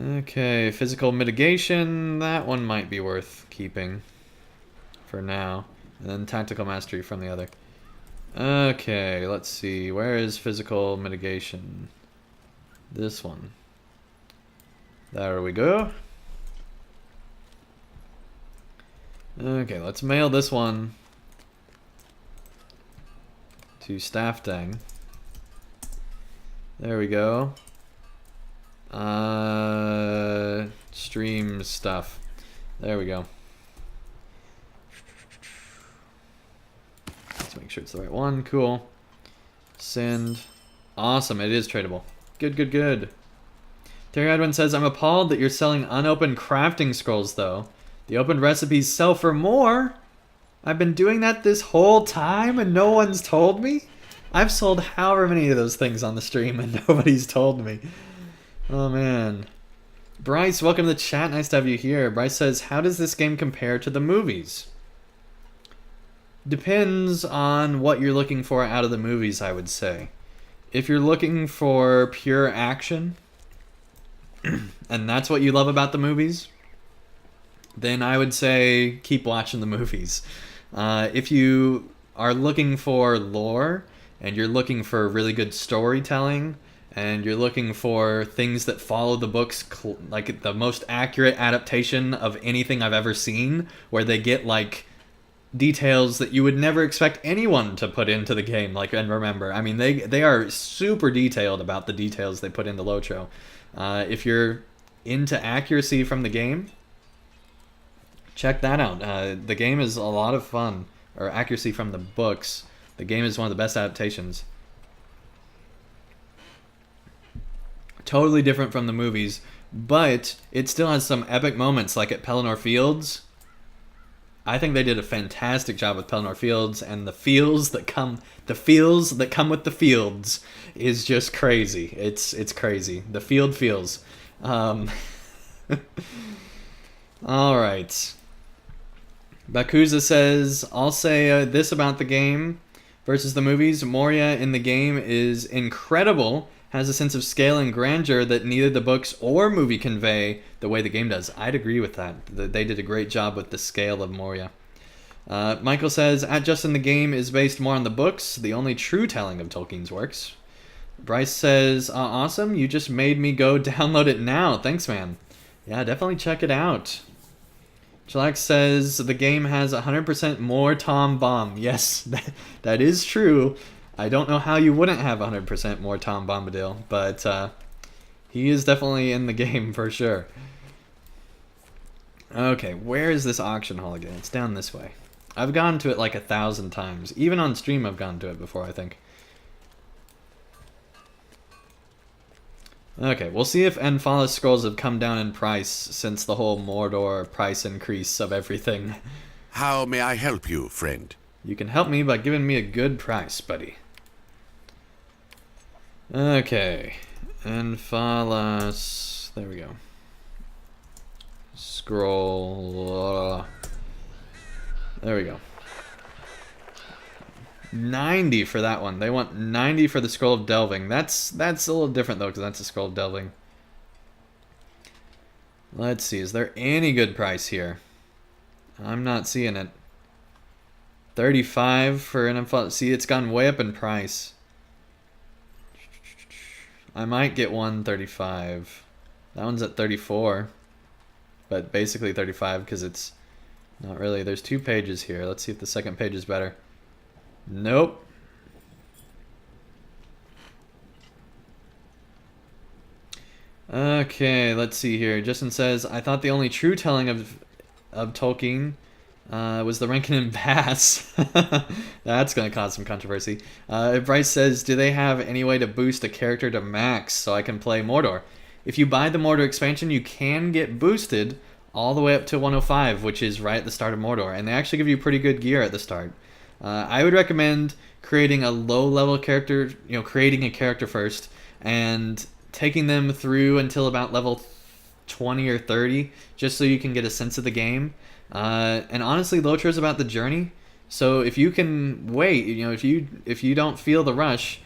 Okay, physical mitigation. That one might be worth keeping for now. And then tactical mastery from the other. Okay, let's see. Where is physical mitigation? This one. There we go. Okay, let's mail this one to Andang. There we go. Stream stuff. There we go. Let's make sure it's the right one. Cool. Send. Awesome, it is tradable. Good, good, good. Terry Edwin says, I'm appalled that you're selling unopened crafting scrolls, though. The opened recipes sell for more. I've been doing that this whole time and no one's told me? I've sold however many of those things on the stream and nobody's told me. Oh, man. Bryce, welcome to the chat. Nice to have you here. Bryce says, how does this game compare to the movies? Depends on what you're looking for out of the movies, I would say. If you're looking for pure action, and that's what you love about the movies, then I would say keep watching the movies. If you are looking for lore, and you're looking for really good storytelling, and you're looking for things that follow the books, like the most accurate adaptation of anything I've ever seen, where they get like details that you would never expect anyone to put into the game, like, and remember, I mean, they are super detailed about the details they put into LOTRO. If you're into accuracy from the game, check that out. The game is a lot of fun. Or accuracy from the books. The game is one of the best adaptations. Totally different from the movies, but it still has some epic moments, like at Pelennor Fields. I think they did a fantastic job with Pelennor Fields, and the feels that come with the fields is just crazy. It's crazy. The field feels. All right. Bakuza says, I'll say this about the game versus the movies. Moria in the game is incredible, has a sense of scale and grandeur that neither the books or movie convey the way the game does. I'd agree with that. They did a great job with the scale of Moria. Michael says, at Justin, the game is based more on the books, the only true telling of Tolkien's works. Bryce says, awesome, you just made me go download it now. Thanks, man. Yeah, definitely check it out. Chillax says, the game has 100% more Tom Bomb. Yes, that is true. I don't know how you wouldn't have 100% more Tom Bombadil, but he is definitely in the game for sure. Okay, where is this auction hall again? It's down this way. I've gone to it like 1,000 times. Even on stream I've gone to it before, I think. Okay, we'll see if Anfalas scrolls have come down in price since the whole Mordor price increase of everything. How may I help you, friend? You can help me by giving me a good price, buddy. Okay, Anfalas. There we go. Scroll. There we go. 90 for that one. They want 90 for the Scroll of Delving. That's a little different though, because that's a Scroll of Delving. Let's see, is there any good price here? I'm not seeing it. 35 for an Anfalas. See, it's gone way up in price. I might get one 35. That one's at 34. But basically 35 because it's not really. There's 2 pages here. Let's see if the second page is better. Nope. Okay, let's see here. Justin says, I thought the only true telling of Tolkien was the Rankin and Bass. That's going to cause some controversy. Bryce says, do they have any way to boost a character to max so I can play Mordor? If you buy the Mordor expansion, you can get boosted all the way up to 105, which is right at the start of Mordor. And they actually give you pretty good gear at the start. I would recommend creating a low-level character, creating a character first, and taking them through until about level 20 or 30, just so you can get a sense of the game. And honestly, LOTRO is about the journey. So if you can wait, if you don't feel the rush,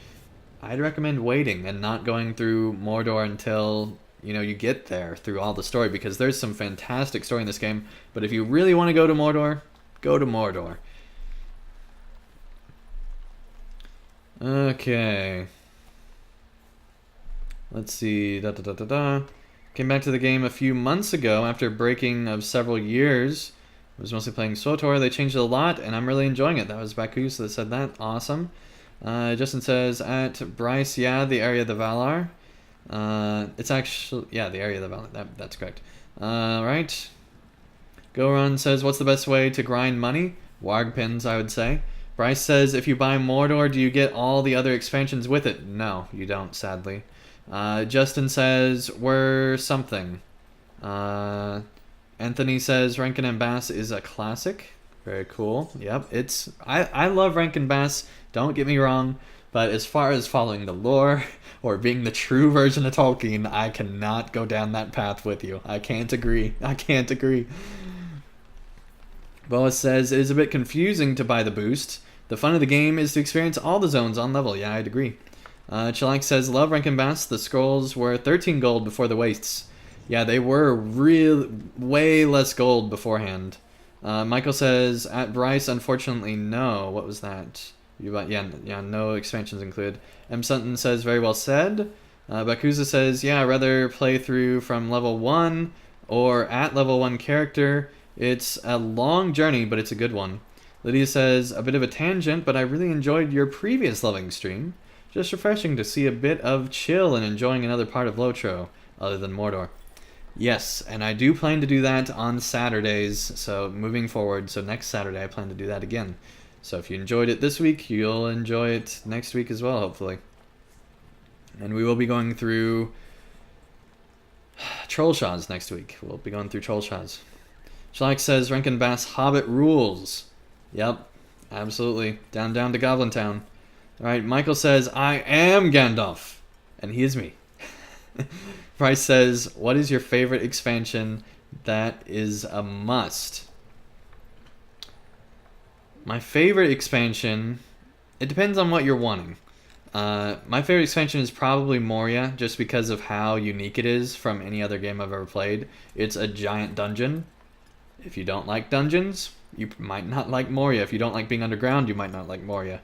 I'd recommend waiting and not going through Mordor until you get there through all the story, because there's some fantastic story in this game. But if you really want to go to Mordor, go to Mordor. Okay. Let's see. Came back to the game a few months ago after a breaking of several years. I was mostly playing SWTOR. They changed it a lot, and I'm really enjoying it. That was Bakus that said that. Awesome. Justin says, at Bryce, yeah, the area of the Valar. It's actually, yeah, the area of the Valar. That's correct. Right. Goron says, what's the best way to grind money? Warg pins, I would say. Bryce says, if you buy Mordor, do you get all the other expansions with it? No, you don't, sadly. Justin says, we're something. Anthony says, Rankin and Bass is a classic. Very cool. Yep, I love Rankin Bass, don't get me wrong, but as far as following the lore or being the true version of Tolkien, I cannot go down that path with you. I can't agree. Boas says, it is a bit confusing to buy the boost. The fun of the game is to experience all the zones on level. Yeah, I'd agree. Chalak says, love Rankin Bass. The scrolls were 13 gold before the wastes. Yeah, they were way less gold beforehand. Michael says, at Bryce, unfortunately, no. What was that? Yeah, no expansions included. M. Sutton says, very well said. Bakuza says, yeah, I'd rather play through from level 1 or at level 1 character. It's a long journey, but it's a good one. Lydia says, a bit of a tangent, but I really enjoyed your previous loving stream. Just refreshing to see a bit of chill and enjoying another part of LOTRO, other than Mordor. Yes, and I do plan to do that on Saturdays, so moving forward, so next Saturday I plan to do that again. So if you enjoyed it this week, you'll enjoy it next week as well, hopefully. And we will be going through Trollshaws next week. We'll be going through Trollshaws. Shalak says, Rankin Bass Hobbit rules. Yep, absolutely. Down to Goblin Town. Alright, Michael says, I am Gandalf. And he is me. Bryce says, what is your favorite expansion that is a must? My favorite expansion, it depends on what you're wanting. My favorite expansion is probably Moria, just because of how unique it is from any other game I've ever played. It's a giant dungeon. If you don't like dungeons, you might not like Moria. If you don't like being underground, you might not like Moria.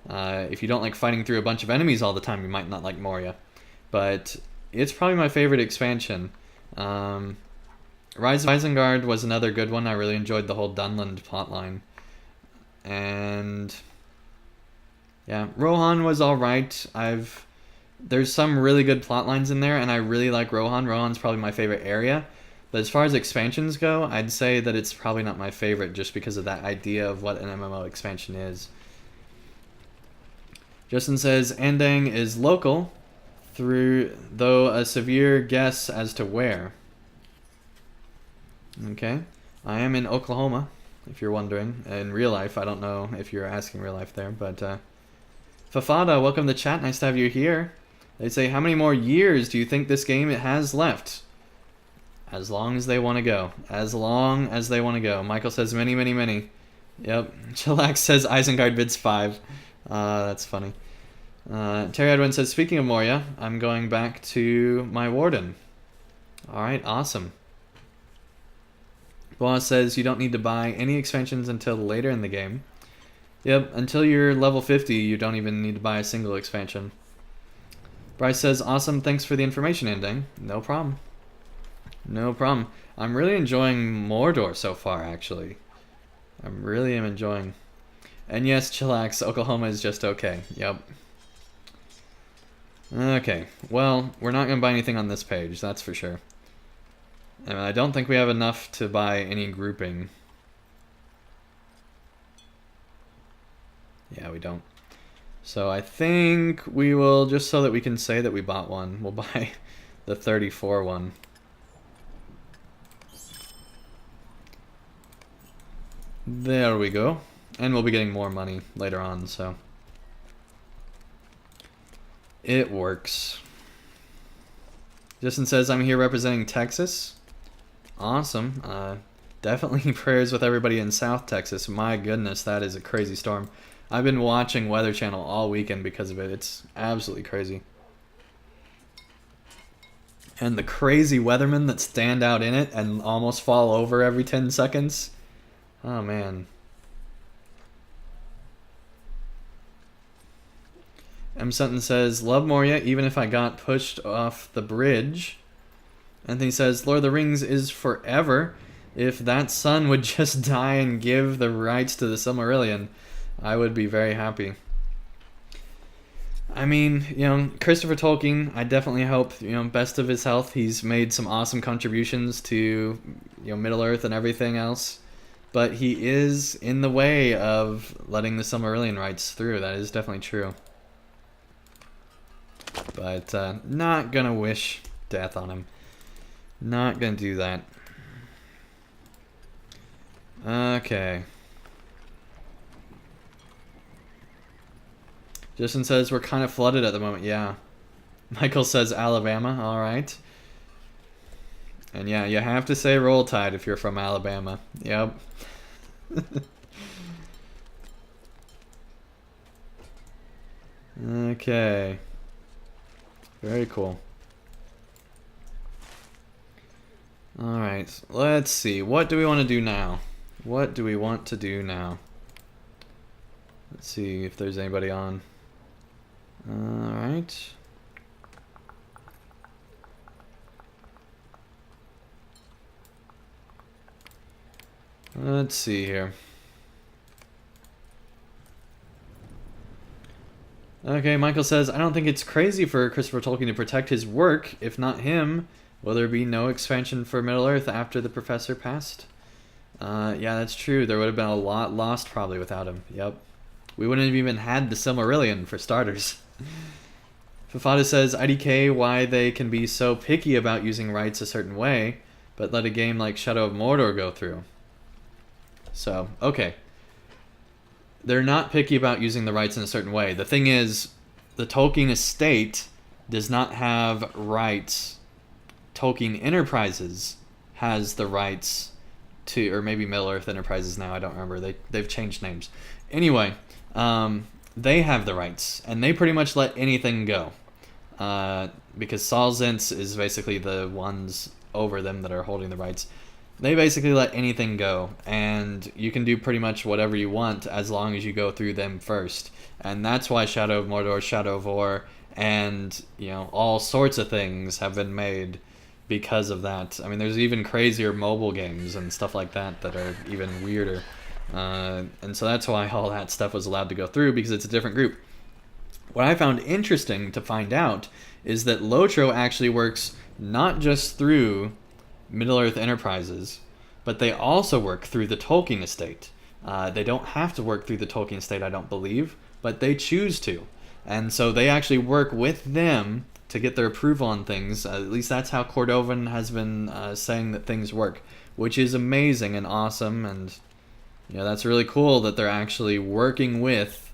If you don't like fighting through a bunch of enemies all the time, you might not like Moria. But it's probably my favorite expansion. Rise of Isengard was another good one. I really enjoyed the whole Dunland plotline. And yeah, Rohan was alright. There's some really good plotlines in there, and I really like Rohan. Rohan's probably my favorite area. But as far as expansions go, I'd say that it's probably not my favorite just because of that idea of what an MMO expansion is. Justin says, Andang is local, though a severe guess as to where. Okay. I am in Oklahoma, if you're wondering. In real life, I don't know if you're asking real life there, but Fafada, welcome to chat. Nice to have you here. They say, how many more years do you think this game has left? As long as they want to go. As long as they want to go. Michael says, many, many, many. Yep. Chillax says Isengard bids 5. That's funny. Terry Edwin says, speaking of Moria, I'm going back to my warden. Alright, awesome. Boaz says you don't need to buy any expansions until later in the game. Yep, until you're level 50, you don't even need to buy a single expansion. Bryce says, awesome, thanks for the information, Andang. No problem. No problem. I'm really enjoying Mordor so far, actually. I really am enjoying. And yes, chillax, Oklahoma is just okay. Yep. Okay, well, we're not going to buy anything on this page, that's for sure. And I don't think we have enough to buy any grouping. Yeah, we don't. So I think we will, just so that we can say that we bought one, we'll buy the 34 one. There we go. And we'll be getting more money later on, so it works. Justin says, I'm here representing Texas. Awesome. Definitely prayers with everybody in South Texas. My goodness, that is a crazy storm. I've been watching Weather Channel all weekend because of it. It's absolutely crazy. And the crazy weathermen that stand out in it and almost fall over every 10 seconds. Oh, man. M. Sutton says, love Moria even if I got pushed off the bridge. Anthony says, Lord of the Rings is forever. If that son would just die and give the rights to the Silmarillion, I would be very happy. I mean, you know, Christopher Tolkien, I definitely hope, you know, best of his health. He's made some awesome contributions to, you know, Middle-earth and everything else. But he is in the way of letting the Silmarillion rights through. That is definitely true. But not gonna wish death on him. Not gonna do that. Okay. Justin says we're kind of flooded at the moment. Yeah. Michael says Alabama. All right. And yeah, you have to say Roll Tide if you're from Alabama. Yep. Okay. Very cool. Alright, let's see. What do we want to do now? What do we want to do now? Let's see if there's anybody on. Alright. Let's see here. Okay, Michael says, I don't think it's crazy for Christopher Tolkien to protect his work. If not him, will there be no expansion for Middle-earth after the professor passed? Yeah, that's true. There would have been a lot lost probably without him. Yep. We wouldn't have even had the Silmarillion, for starters. Fafada says, IDK why they can be so picky about using rights a certain way, but let a game like Shadow of Mordor go through. So, okay. They're not picky about using the rights in a certain way. The thing is, the Tolkien estate does not have rights. Tolkien Enterprises has the rights to, or maybe Middle-earth Enterprises now, I don't remember. They've changed names. Anyway, they have the rights, and they pretty much let anything go. Because Solzentz is basically the ones over them that are holding the rights. They basically let anything go, and you can do pretty much whatever you want as long as you go through them first. And that's why Shadow of Mordor, Shadow of War, and, you know, all sorts of things have been made because of that. I mean, there's even crazier mobile games and stuff like that that are even weirder. And so that's why all that stuff was allowed to go through, because it's a different group. What I found interesting to find out is that LOTRO actually works not just through Middle-earth Enterprises, but they also work through the Tolkien estate. They don't have to work through the Tolkien estate, I don't believe, but they choose to. And so they actually work with them to get their approval on things. At least that's how Cordovan has been saying that things work, which is amazing and awesome. And you know, that's really cool that they're actually working with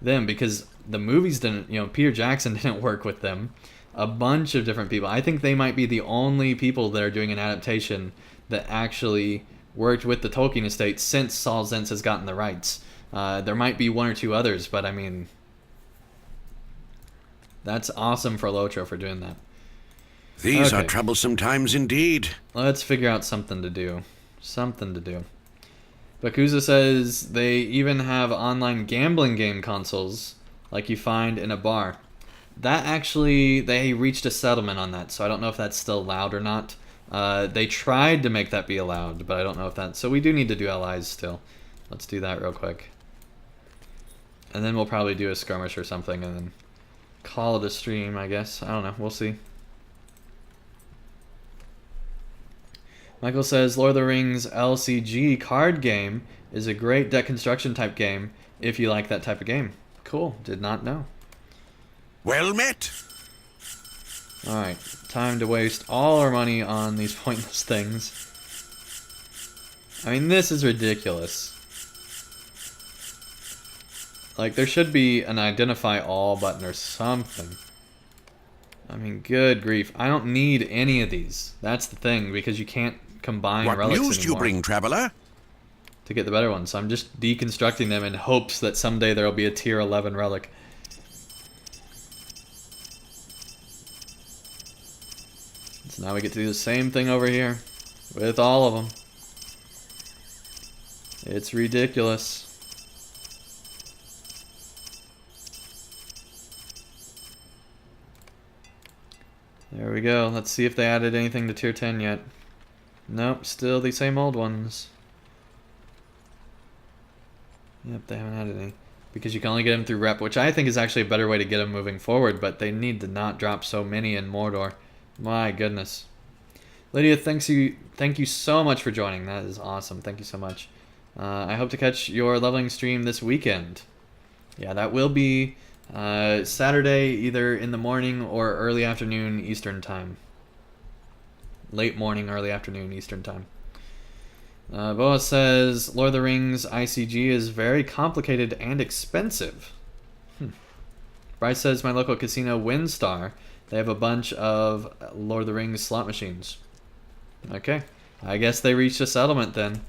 them, because the movies didn't, you know, Peter Jackson didn't work with them. A bunch of different people. I think they might be the only people that are doing an adaptation that actually worked with the Tolkien estate since Saul Zentz has gotten the rights. There might be one or two others, but I mean, that's awesome for LOTRO for doing that. These are troublesome times indeed. Let's figure out something to do. Bakuza says they even have online gambling game consoles like you find in a bar. That actually, they reached a settlement on that, so I don't know if that's still allowed or not. They tried to make that be allowed, but I don't know if that... So we do need to do allies still. Let's do that real quick. And then we'll probably do a skirmish or something and then call it a stream, I guess. I don't know. We'll see. Michael says, Lord of the Rings LCG card game is a great deck construction type game if you like that type of game. Cool. Did not know. Well met. Alright. Time to waste all our money on these pointless things. I mean, this is ridiculous. Like, there should be an identify all button or something. I mean, good grief. I don't need any of these. That's the thing, because you can't combine relics anymore. What news do you bring, traveler? To get the better ones. So I'm just deconstructing them in hopes that someday there'll be a tier 11 relic. So now we get to do the same thing over here with all of them. It's ridiculous. There we go. Let's see if they added anything to tier 10 yet. Nope, still the same old ones. Yep, they haven't added any. Because you can only get them through rep, which I think is actually a better way to get them moving forward, but they need to not drop so many in Mordor. My goodness. Lydia, thank you so much for joining. That is awesome. Thank you so much. I hope to catch your leveling stream this weekend. Yeah, that will be Saturday, either in the morning or early afternoon Eastern time. Late morning, early afternoon Eastern time. Boa says, Lord of the Rings ICG is very complicated and expensive. Bryce says, my local casino, Windstar, they have a bunch of Lord of the Rings slot machines. Okay. I guess they reached a settlement then.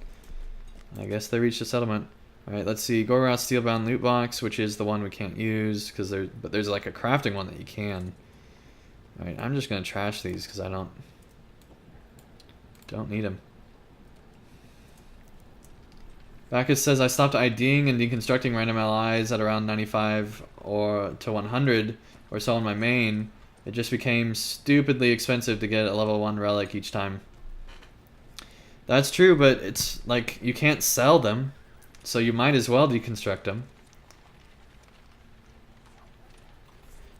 Alright, let's see. Gorgoroth Steelbound Loot Box, which is the one we can't use, but there's like a crafting one that you can. Alright, I'm just going to trash these because I don't need them. Bacchus says, I stopped IDing and deconstructing random allies at around 95 or to 100 or so on my main. It just became stupidly expensive to get a level 1 relic each time. That's true, but it's like you can't sell them, so you might as well deconstruct them.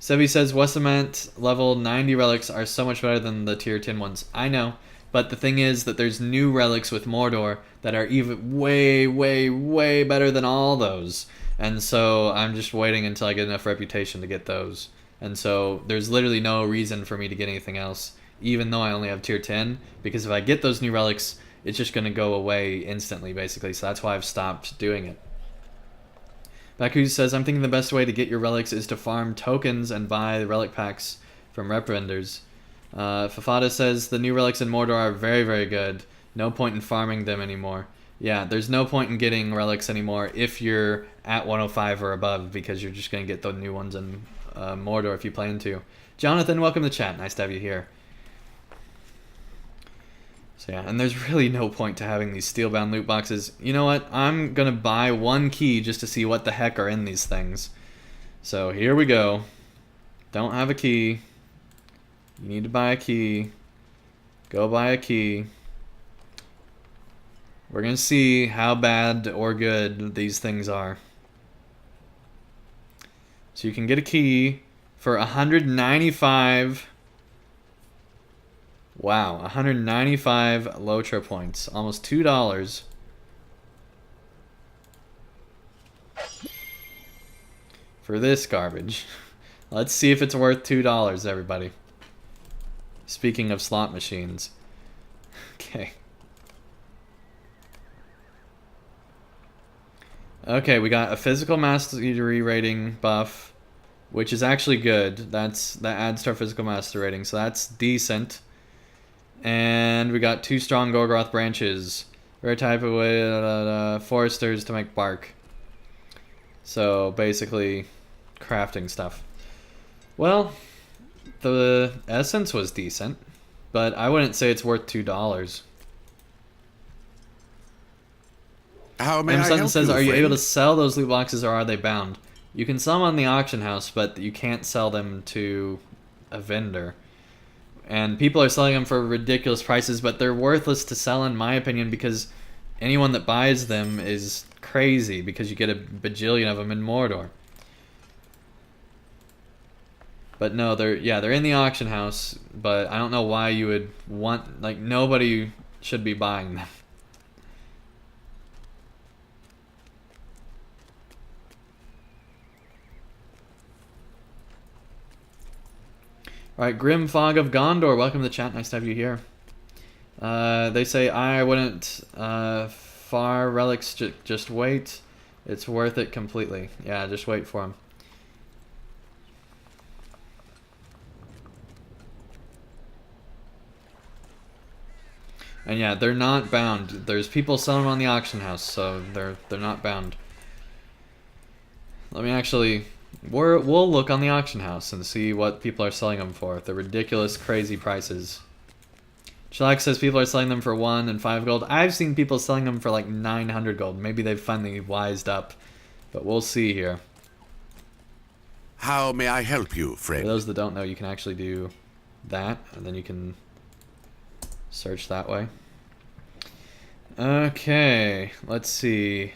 Sebi says, Westament level 90 relics are so much better than the tier 10 ones. I know, but the thing is that there's new relics with Mordor that are even way, way, way better than all those. And so I'm just waiting until I get enough reputation to get those. And so there's literally no reason for me to get anything else, even though I only have tier 10, because if I get those new relics, it's just going to go away instantly, basically. So that's why I've stopped doing it. Baku says, I'm thinking the best way to get your relics is to farm tokens and buy the relic packs from rep vendors. Fafada says, the new relics in Mordor are very, very good. No point in farming them anymore. Yeah, there's no point in getting relics anymore if you're at 105 or above, because you're just going to get the new ones in Mordor if you plan to. Jonathan, welcome to chat. Nice to have you here. So yeah, and there's really no point to having these steelbound loot boxes. You know what? I'm going to buy one key just to see what the heck are in these things. So here we go. Don't have a key. You need to buy a key. Go buy a key. We're going to see how bad or good these things are. So you can get a key for 195. Wow, 195 LOTRO points. Almost $2. For this garbage. Let's see if it's worth $2, everybody. Speaking of slot machines. Okay. Okay, we got a physical mastery rating buff, which is actually good. That adds to our physical mastery rating, so that's decent. And we got 2 strong Gorgoroth branches. Rare type of way, foresters to make bark. So basically, crafting stuff. Well, the essence was decent, but I wouldn't say it's worth $2. How may I Sutton help says, you, are you friend? able to sell those loot boxes or are they bound? You can sell them on the auction house, but you can't sell them to a vendor. And people are selling them for ridiculous prices, but they're worthless to sell in my opinion because anyone that buys them is crazy because you get a bajillion of them in Mordor. But no, they're in the auction house, but I don't know why you would want, like, nobody should be buying them. Alright, Grim Fog of Gondor, welcome to the chat, nice to have you here. They say, I wouldn't, far relics, just wait. It's worth it completely. Yeah, just wait for them. And yeah, they're not bound. There's people selling them on the auction house, so they're not bound. Let me actually... We'll look on the auction house and see what people are selling them for. The ridiculous, crazy prices. Shellac says people are selling them for 1 and 5 gold. I've seen people selling them for like 900 gold. Maybe they've finally wised up. But we'll see here. How may I help you, For friend? those that don't know, you can actually do that. And then you can search that way. Okay. Let's see.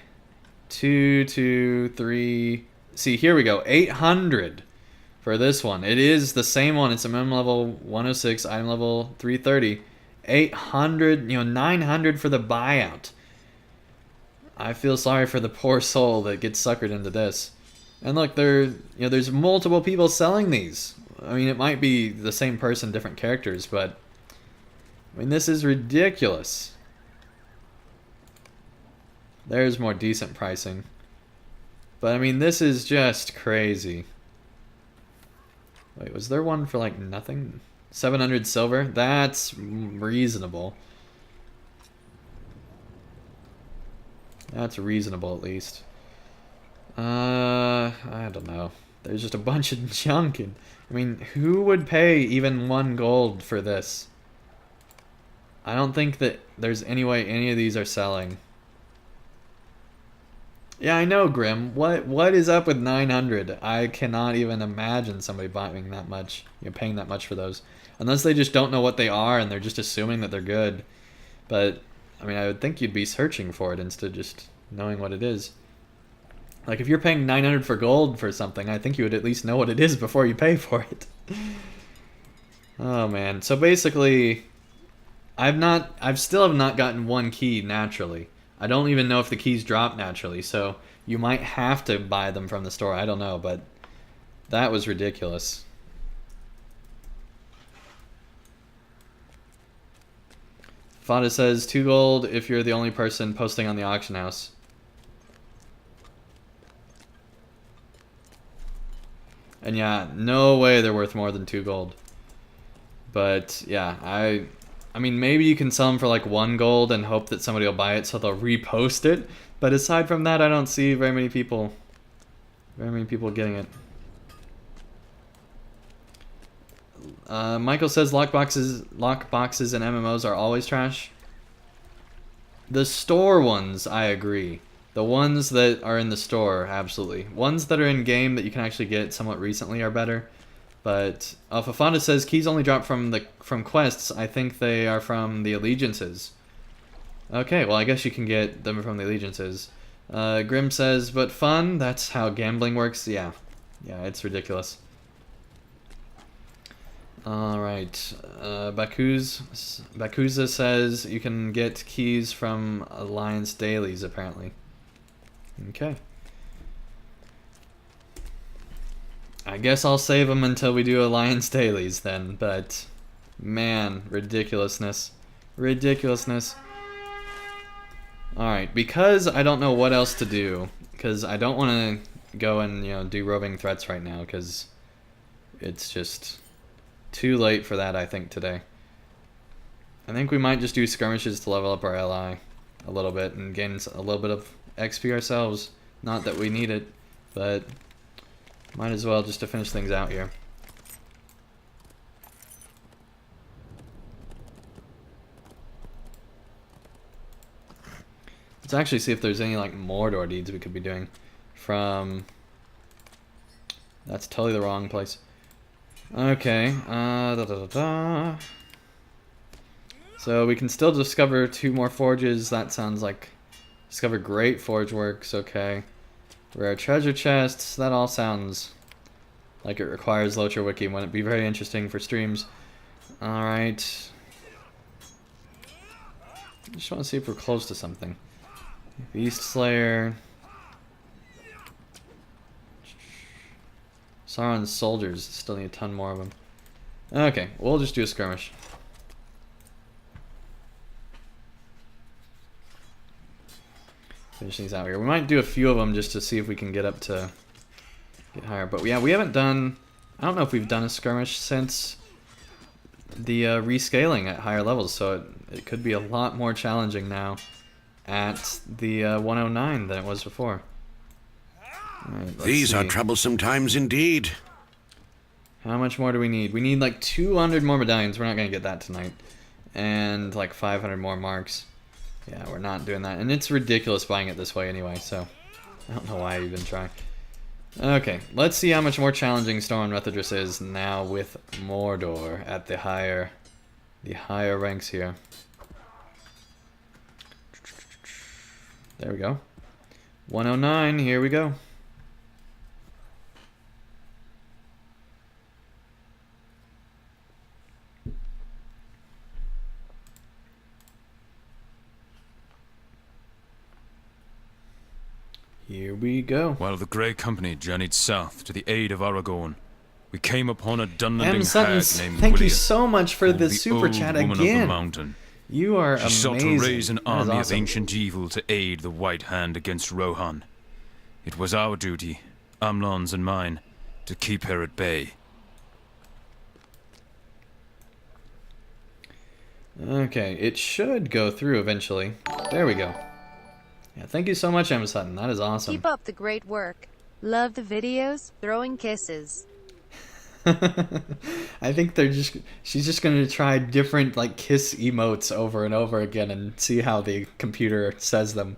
2, 2, 3... See, here we go. 800 for this one. It is the same one. It's a minimum level 106, item level 330. 800, 900 for the buyout. I feel sorry for the poor soul that gets suckered into this. And look, there's multiple people selling these. I mean, it might be the same person, different characters, but I mean, this is ridiculous. There's more decent pricing. But I mean, this is just crazy. Wait, was there one for like nothing? 700 silver? That's reasonable. That's reasonable at least. I don't know. There's just a bunch of junk. I mean, who would pay even 1 gold for this? I don't think that there's any way any of these are selling. Yeah, I know, Grim. What is up with 900? I cannot even imagine somebody buying that much, paying that much for those. Unless they just don't know what they are and they're just assuming that they're good. But, I mean, I would think you'd be searching for it instead of just knowing what it is. Like, if you're paying 900 for gold for something, I think you would at least know what it is before you pay for it. Oh, man. So basically, I've still have not gotten 1 key naturally. I don't even know if the keys drop naturally, so you might have to buy them from the store. I don't know, but that was ridiculous. Fada says 2 gold if you're the only person posting on the auction house. And yeah, no way they're worth more than 2 gold. But yeah, I mean, maybe you can sell them for like 1 gold and hope that somebody will buy it so they'll repost it. But aside from that, I don't see very many people getting it. Michael says lockboxes and MMOs are always trash. The store ones, I agree. The ones that are in the store, absolutely. Ones that are in game that you can actually get somewhat recently are better. But Fafanda says keys only drop from quests. I think they are from the allegiances. Okay, well I guess you can get them from the allegiances. Grim says, but fun. That's how gambling works. Yeah, it's ridiculous. All right, Bakuza says you can get keys from Alliance dailies apparently. Okay. I guess I'll save them until we do Alliance dailies then, but man, ridiculousness. Ridiculousness. Alright, because I don't know what else to do, because I don't want to go and, do roving threats right now, because it's just too late for that, I think, today. I think we might just do skirmishes to level up our LI. a little bit and gain a little bit of XP ourselves. Not that we need it, but might as well just to finish things out here. Let's actually see if there's any like Mordor deeds we could be doing from... That's totally the wrong place. Okay, So we can still discover 2 more forges. That sounds like... Discover great forge works, okay. Rare treasure chests, that all sounds like it requires LOTRO wiki. Wouldn't it be very interesting for streams? Alright. I just want to see if we're close to something. Beast Slayer. Sauron's soldiers. Still need a ton more of them. Okay, we'll just do a skirmish. Finish these out here. We might do a few of them just to see if we can get up to... Get higher. But yeah, we haven't done... I don't know if we've done a skirmish since the rescaling at higher levels. So it could be a lot more challenging now at the 109 than it was before. Right, These are troublesome times indeed. How much more do we need? We need like 200 more medallions. We're not going to get that tonight. And like 500 more marks. Yeah, we're not doing that. And it's ridiculous buying it this way anyway, so I don't know why I even try. Okay, let's see how much more challenging Storm Rethydris is now with Mordor at the higher ranks here. There we go. 109, here we go. Here we go. While the Grey Company journeyed south to the aid of Aragorn, we came upon a Dunlending hag named thank you Gwylia, so much for the the super old chat woman of the again. mountain. You are She amazing. sought to raise an That is army of awesome. ancient evil to aid the White Hand against Rohan. It was our duty, Amlon's and mine, to keep her at bay. Okay, it should go through eventually. There we go. Yeah, thank you so much, Emma Sutton. That is awesome. Keep up the great work. Love the videos. Throwing kisses. I think she's just gonna try different like kiss emotes over and over again and see how the computer says them.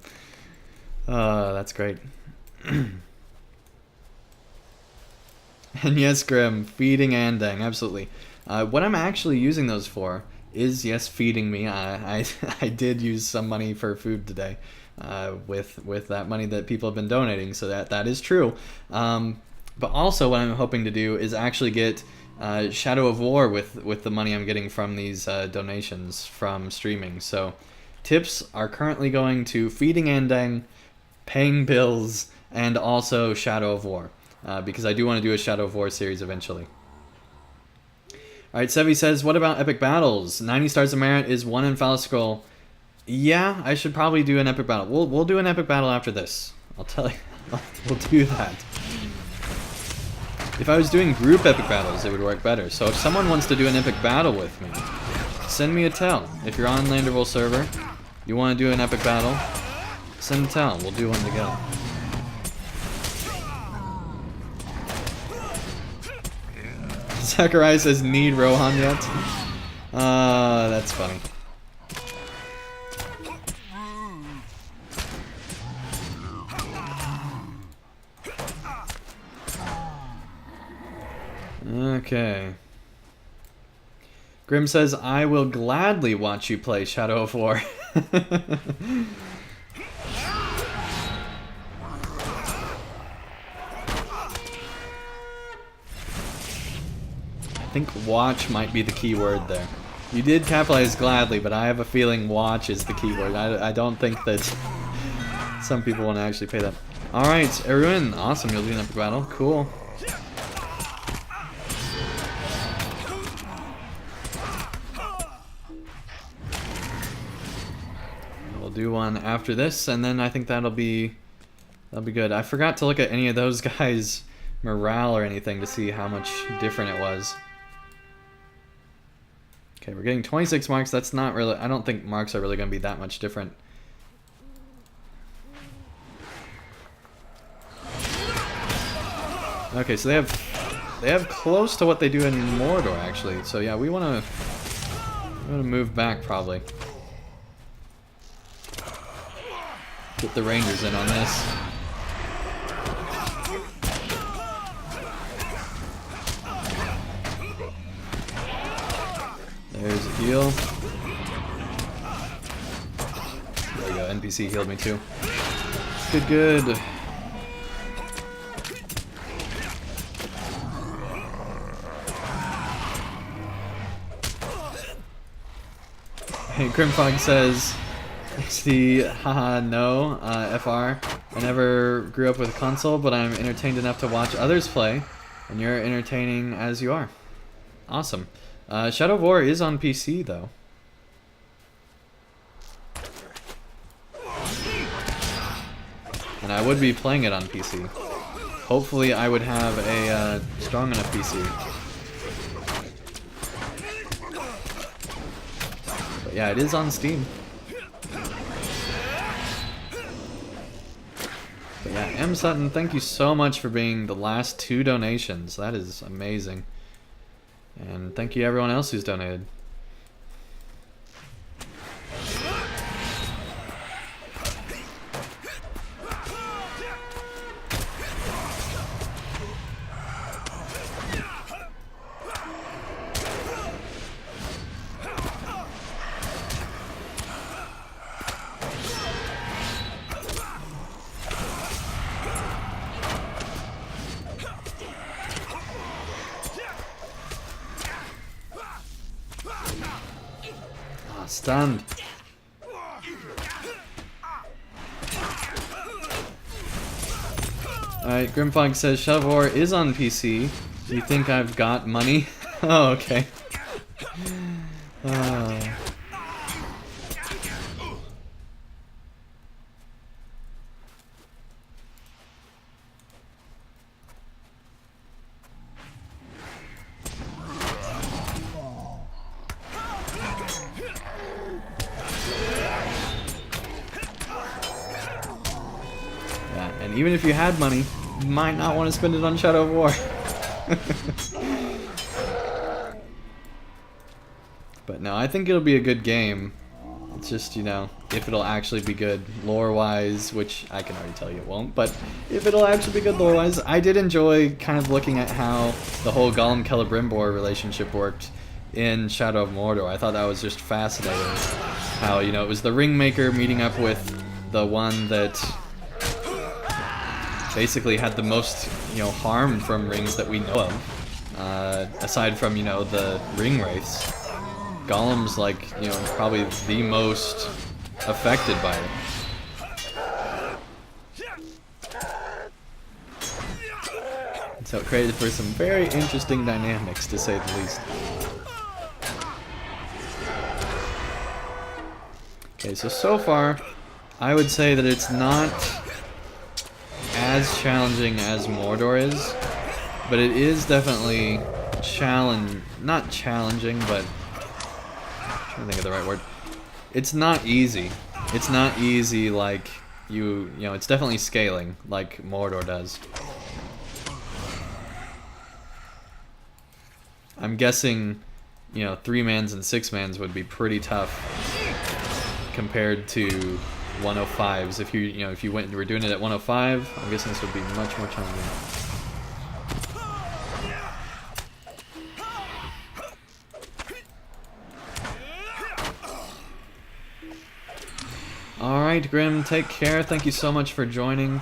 That's great. And yes, Grim, feeding Andang, absolutely. What I'm actually using those for is, yes, feeding me. I did use some money for food today, with that money that people have been donating, so that is true. But also what I'm hoping to do is actually get Shadow of War with the money I'm getting from these donations from streaming. So tips are currently going to feeding Andang, paying bills, and also Shadow of War, because I do want to do a Shadow of War series eventually. Alright, Sevi says, what about epic battles? 90 stars of merit is 1 Anfalas scroll. Yeah, I should probably do an epic battle. We'll do an epic battle after this. I'll tell you. We'll do that. If I was doing group epic battles, it would work better. So if someone wants to do an epic battle with me, send me a tell. If you're on Landerville server, you want to do an epic battle, send a tell. We'll do one together. Zachariah says, need Rohan yet? That's funny. Okay. Grim says, I will gladly watch you play Shadow of War. I think watch might be the key word there. You did capitalize gladly, but I have a feeling watch is the key word. I don't think that some people want to actually pay that. Alright, everyone. Awesome, you'll do an epic battle. Cool. We'll do one after this, and then I think that'll be good. I forgot to look at any of those guys' morale or anything to see how much different it was. Okay, we're getting 26 marks. That's not really... I don't think marks are really going to be that much different Okay, so they have close to what they do in Mordor, actually. So yeah, we wanna move back probably. Get the Rangers in on this. There's a heal. There we go, NPC healed me too. Good, good. Hey, Grimfog says, XD, haha, no, FR. I never grew up with a console, but I'm entertained enough to watch others play, and you're entertaining as you are. Awesome. Shadow of War is on PC, though. And I would be playing it on PC. Hopefully I would have a strong enough PC. But yeah, it is on Steam. But yeah, M. Sutton, thank you so much for being the last 2 donations. That is amazing. And thank you to everyone else who's donated. Stunned. Alright, Grimfog says Shadow of War is on PC. Do you think I've got money? Oh, okay. Even if you had money, you might not want to spend it on Shadow of War. But no, I think it'll be a good game. It's just, you know, if it'll actually be good lore-wise, which I can already tell you it won't, but if it'll actually be good lore-wise, I did enjoy kind of looking at how the whole Gollum-Celebrimbor relationship worked in Shadow of Mordor. I thought that was just fascinating. How, you know, it was the Ringmaker meeting up with the one that basically had the most, you know, harm from rings that we know of, aside from, you know, the ring wraiths. Gollum's like, you know, probably the most affected by it. And so it created for some very interesting dynamics, to say the least. Okay, so far, I would say that it's not as challenging as Mordor is, but it is definitely not challenging, but I'm trying to think of the right word. It's not easy. It's not easy like you know, it's definitely scaling like Mordor does. I'm guessing, you know, 3-mans and 6-mans would be pretty tough compared to 105s. If you were doing it at 105, I'm guessing this would be much more challenging. Alright, Grim, take care. Thank you so much for joining.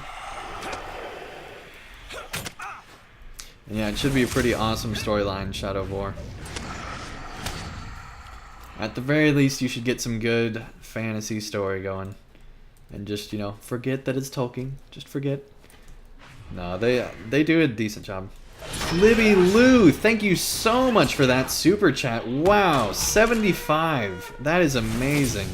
And yeah, it should be a pretty awesome storyline, Shadow of War. At the very least, you should get some good fantasy story going. And just, you know, forget that it's Tolkien. Just forget. No, they do a decent job. Libby Lou, thank you so much for that super chat. Wow, 75. That is amazing.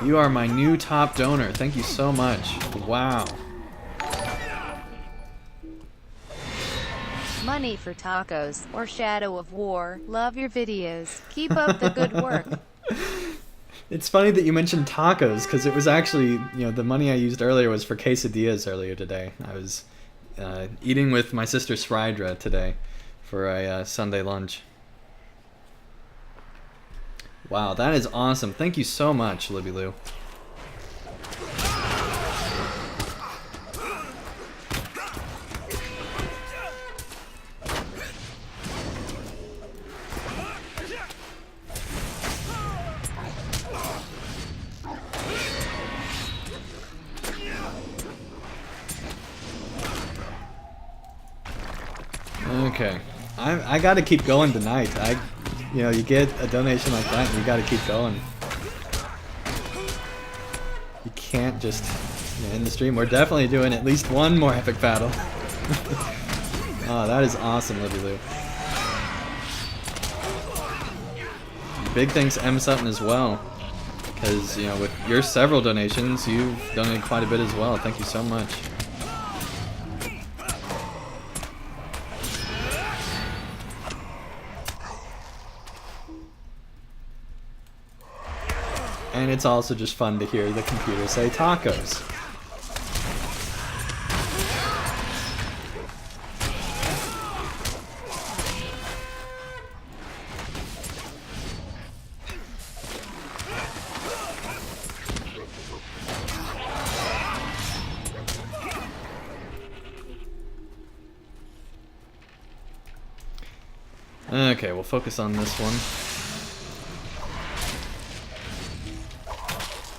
You are my new top donor. Thank you so much. Wow. Money for tacos or Shadow of War. Love your videos. Keep up the good work. It's funny that you mentioned tacos, because it was actually, you know, the money I used earlier was for quesadillas earlier today. I was eating with my sister Srydra today for a Sunday lunch. Wow, that is awesome. Thank you so much, Libby Lou. Okay, I gotta keep going tonight. You know, you get a donation like that and you gotta keep going. You can't just end the stream. We're definitely doing at least one more epic battle. Oh, that is awesome, Libby Lou. Big thanks to M Sutton as well, because, you know, with your several donations, you've donated quite a bit as well. Thank you so much. And it's also just fun to hear the computer say tacos. Okay, we'll focus on this one.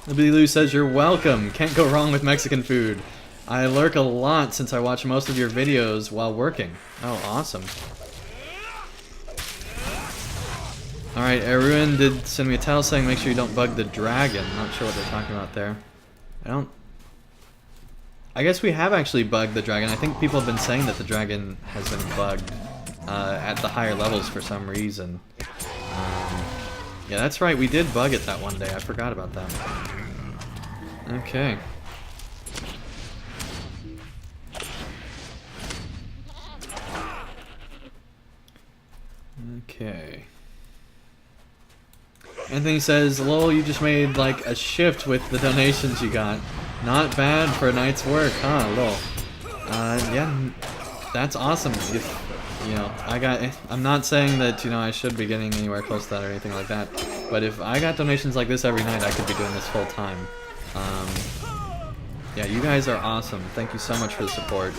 Libby Lou says you're welcome. Can't go wrong with Mexican food. I lurk a lot since I watch most of your videos while working. Oh, awesome. Alright, Erwin did send me a tell saying make sure you don't bug the dragon. Not sure what they're talking about there. I guess we have actually bugged the dragon. I think people have been saying that the dragon has been bugged at the higher levels for some reason. Yeah, that's right. We did bug it that one day. I forgot about that. Okay. Okay. Anthony says, lol, you just made like a shift with the donations you got. Not bad for a night's work, huh, lol. Yeah, that's awesome. You know, I'm not saying that, you know, I should be getting anywhere close to that or anything like that, but if I got donations like this every night, I could be doing this full time. Yeah, you guys are awesome. Thank you so much for the support.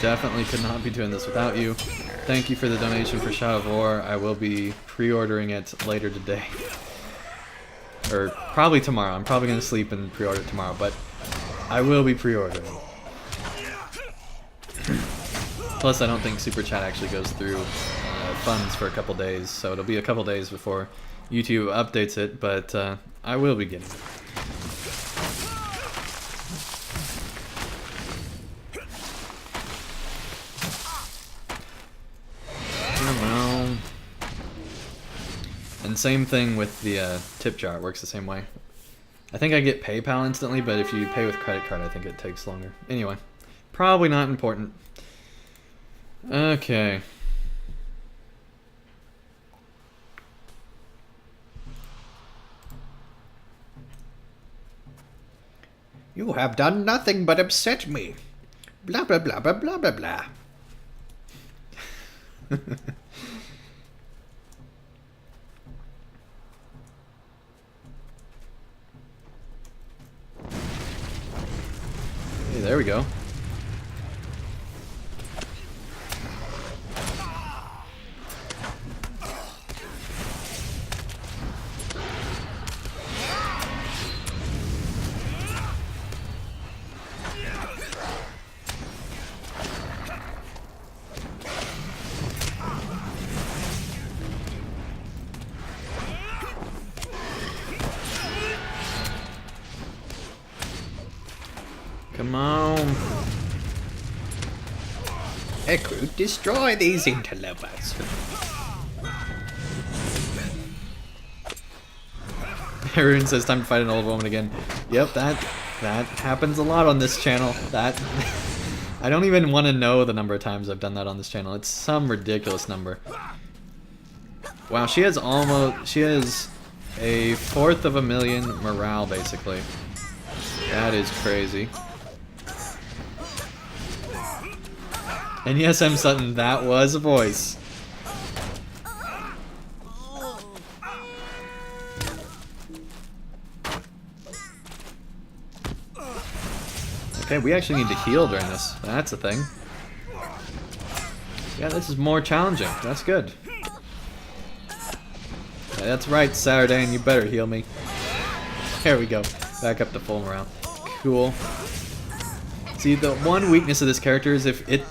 Definitely could not be doing this without you. Thank you for the donation for Shadow of War. I will be pre-ordering it later today. Or probably tomorrow. I'm probably going to sleep and pre-order it tomorrow, but I will be pre-ordering. Plus, I don't think Super Chat actually goes through funds for a couple days, so it'll be a couple days before YouTube updates it, but I will be getting it. Well, and same thing with the tip jar. It works the same way. I think I get PayPal instantly, but if you pay with credit card, I think it takes longer. Anyway, probably not important. Okay. You have done nothing but upset me. Blah blah blah blah blah blah blah. Hey, there we go. Come on. Echo, destroy these interlopers. Arun says time to fight an old woman again. Yep, that happens a lot on this channel. That I don't even want to know the number of times I've done that on this channel. It's some ridiculous number. Wow, she has a fourth of a million morale basically. That is crazy. And yes, M. Sutton, that was a voice. Okay, we actually need to heal during this. That's a thing. Yeah, this is more challenging. That's good. Yeah, that's right, Saturday, and you better heal me. There we go. Back up to full morale. Cool. See, the one weakness of this character is if it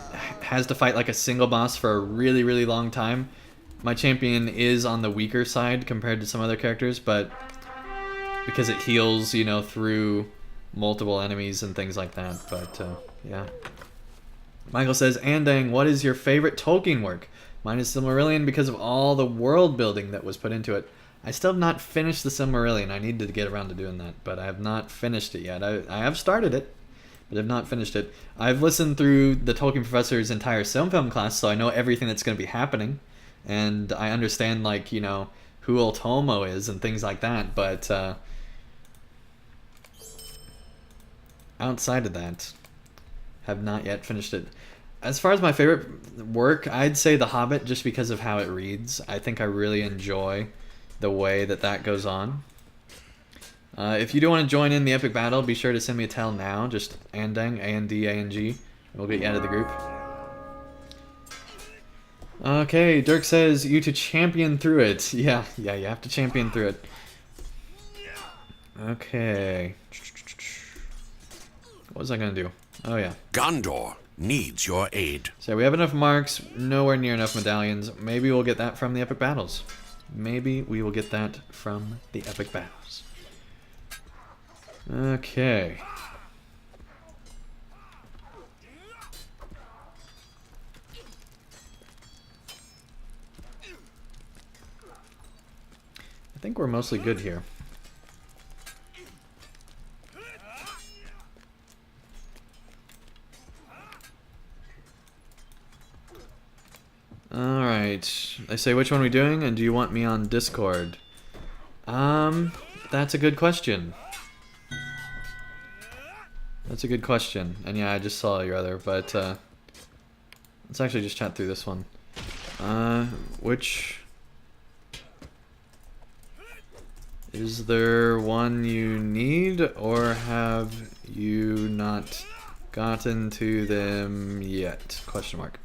has to fight like a single boss for a really, really long time, my champion is on the weaker side compared to some other characters, but because it heals, you know, through multiple enemies and things like that. But yeah. Michael says, Andang, what is your favorite Tolkien work? Mine is Silmarillion because of all the world building that was put into it. I still have not finished the Silmarillion. I need to get around to doing that, but I have not finished it yet. I have started it, but have not finished it. I've listened through the Tolkien professor's entire film class, so I know everything that's going to be happening, and I understand, like, you know, who Ultomo is and things like that, but outside of that, have not yet finished it. As far as my favorite work, I'd say The Hobbit, just because of how it reads. I think I really enjoy the way that that goes on. If you do want to join in the epic battle, be sure to send me a tell now. Just Andang, A-N-D-A-N-G. And we'll get you out of the group. Okay, Dirk says you to champion through it. Yeah, you have to champion through it. Okay. What was I going to do? Oh, yeah. Gondor needs your aid. So we have enough marks, nowhere near enough medallions. Maybe we'll get that from the epic battles. Maybe we will get that from the epic battles. Okay. I think we're mostly good here. Alright. They say, which one are we doing, and do you want me on Discord? That's a good question. That's a good question. And yeah, I just saw your other, but let's actually just chat through this one. Which... Is there one you need, or have you not gotten to them yet? Question mark.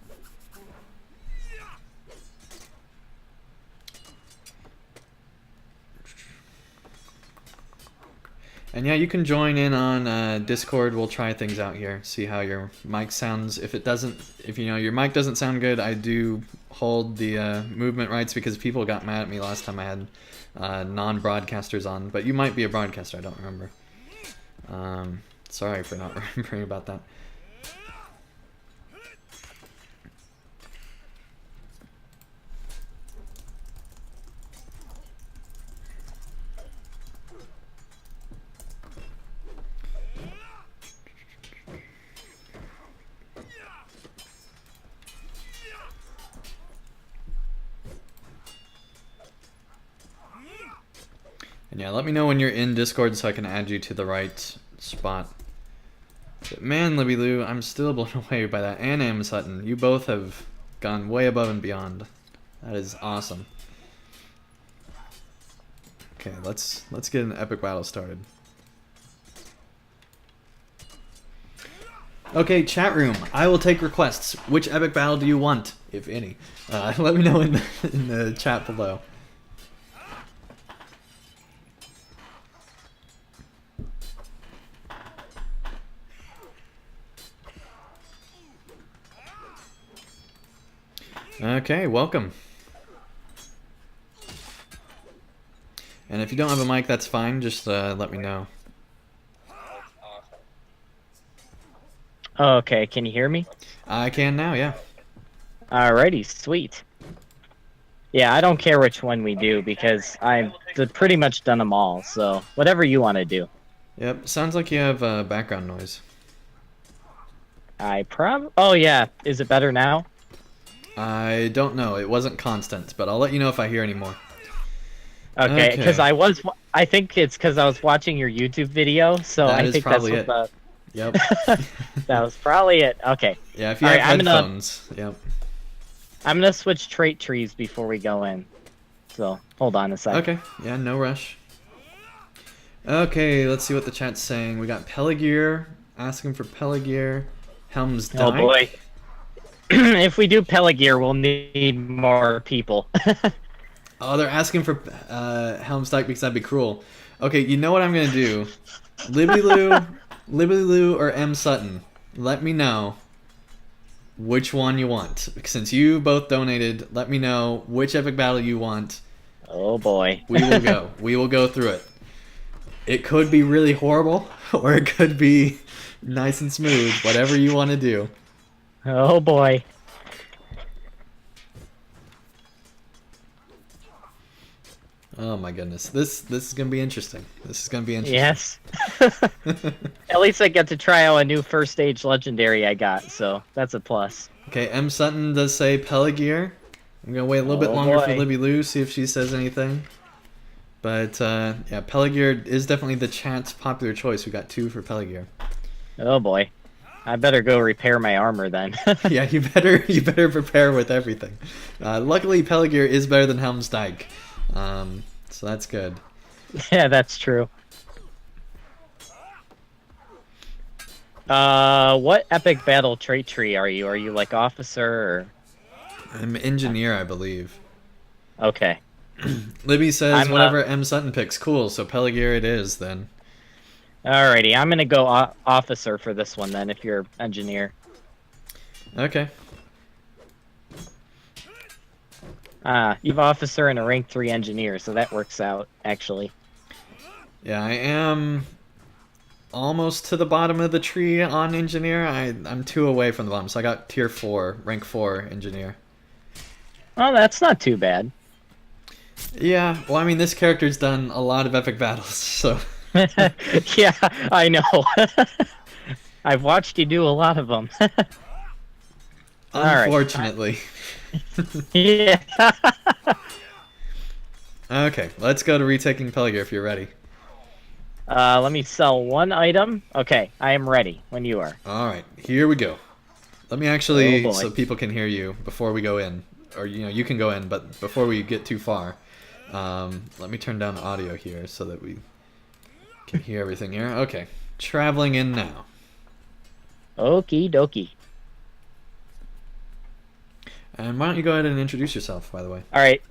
And yeah, you can join in on Discord. We'll try things out here. See how your mic sounds. If you know your mic doesn't sound good, I do hold the movement rights because people got mad at me last time I had non-broadcasters on. But you might be a broadcaster. I don't remember. Sorry for not remembering about that. And yeah, let me know when you're in Discord so I can add you to the right spot. But man, Libby Lou, I'm still blown away by that. And Am Sutton, you both have gone way above and beyond. That is awesome. Okay, let's get an epic battle started. Okay, chat room. I will take requests. Which epic battle do you want, if any? Let me know in the chat below. Okay, welcome. And if you don't have a mic, that's fine. Just let me know. Okay, can you hear me? I can now, yeah. Alrighty, sweet. Yeah, I don't care which one we do because I've pretty much done them all, so whatever you want to do. Yep, sounds like you have background noise. Oh yeah, is it better now? I don't know. It wasn't constant, but I'll let you know if I hear any more. Okay, because I think it's because I was watching your YouTube video, so That I is think probably that's what Yep. That was probably it. Okay. Yeah, if you All have right, headphones. Yep. I'm gonna switch trait trees before we go in. So hold on a sec. Okay. Yeah, no rush. Okay, let's see what the chat's saying. We got Pelagear asking for Pelagear. Helm's Oh Dyke. boy. If we do Pelagear, we'll need more people. Oh, they're asking for Helm's Dyke because that'd be cruel. Okay, you know what I'm gonna do? Libby Lou, or M Sutton. Let me know which one you want. Since you both donated, let me know which epic battle you want. Oh boy. We will go. We will go through it. It could be really horrible, or it could be nice and smooth. Whatever you want to do. Oh boy. Oh my goodness. This is gonna be interesting. This is gonna be interesting. Yes. At least I get to try out a new first stage legendary I got, so that's a plus. Okay, M Sutton does say Pelagear. I'm gonna wait a little bit Oh, longer for boy. Libby Lou, see if she says anything. But yeah, Pelagear is definitely the chat's popular choice. We got 2 for Pelagear. Oh boy. I better go repair my armor then. Yeah, you better prepare with everything. Luckily, Pelagear is better than Helm's Dyke, so that's good. Yeah, that's true. What epic battle trait tree are you? Are you like officer or? I'm engineer, I believe. Okay. Libby says I'm, whatever M Sutton picks. Cool. So Pelagear it is then. Alrighty, I'm gonna go officer for this one then. If you're engineer. Okay. You have officer and a rank 3 engineer, so that works out actually. Yeah, I am almost to the bottom of the tree on engineer. I'm 2 away from the bottom, so I got tier 4, rank 4 engineer. Oh, that's not too bad. Yeah, well, I mean, this character's done a lot of epic battles, so. Yeah, I know. I've watched you do a lot of them. Unfortunately. Yeah. Okay, let's go to retaking Pelagear if you're ready. Let me sell 1 item. Okay, I am ready when you are. Alright, here we go. Let me actually, Oh, boy. so people can hear you before we go in. Or, you can go in, but before we get too far. Let me turn down the audio here so that we can hear everything here. Okay, traveling in now. Okie dokie. And why don't you go ahead and introduce yourself, by the way? All right,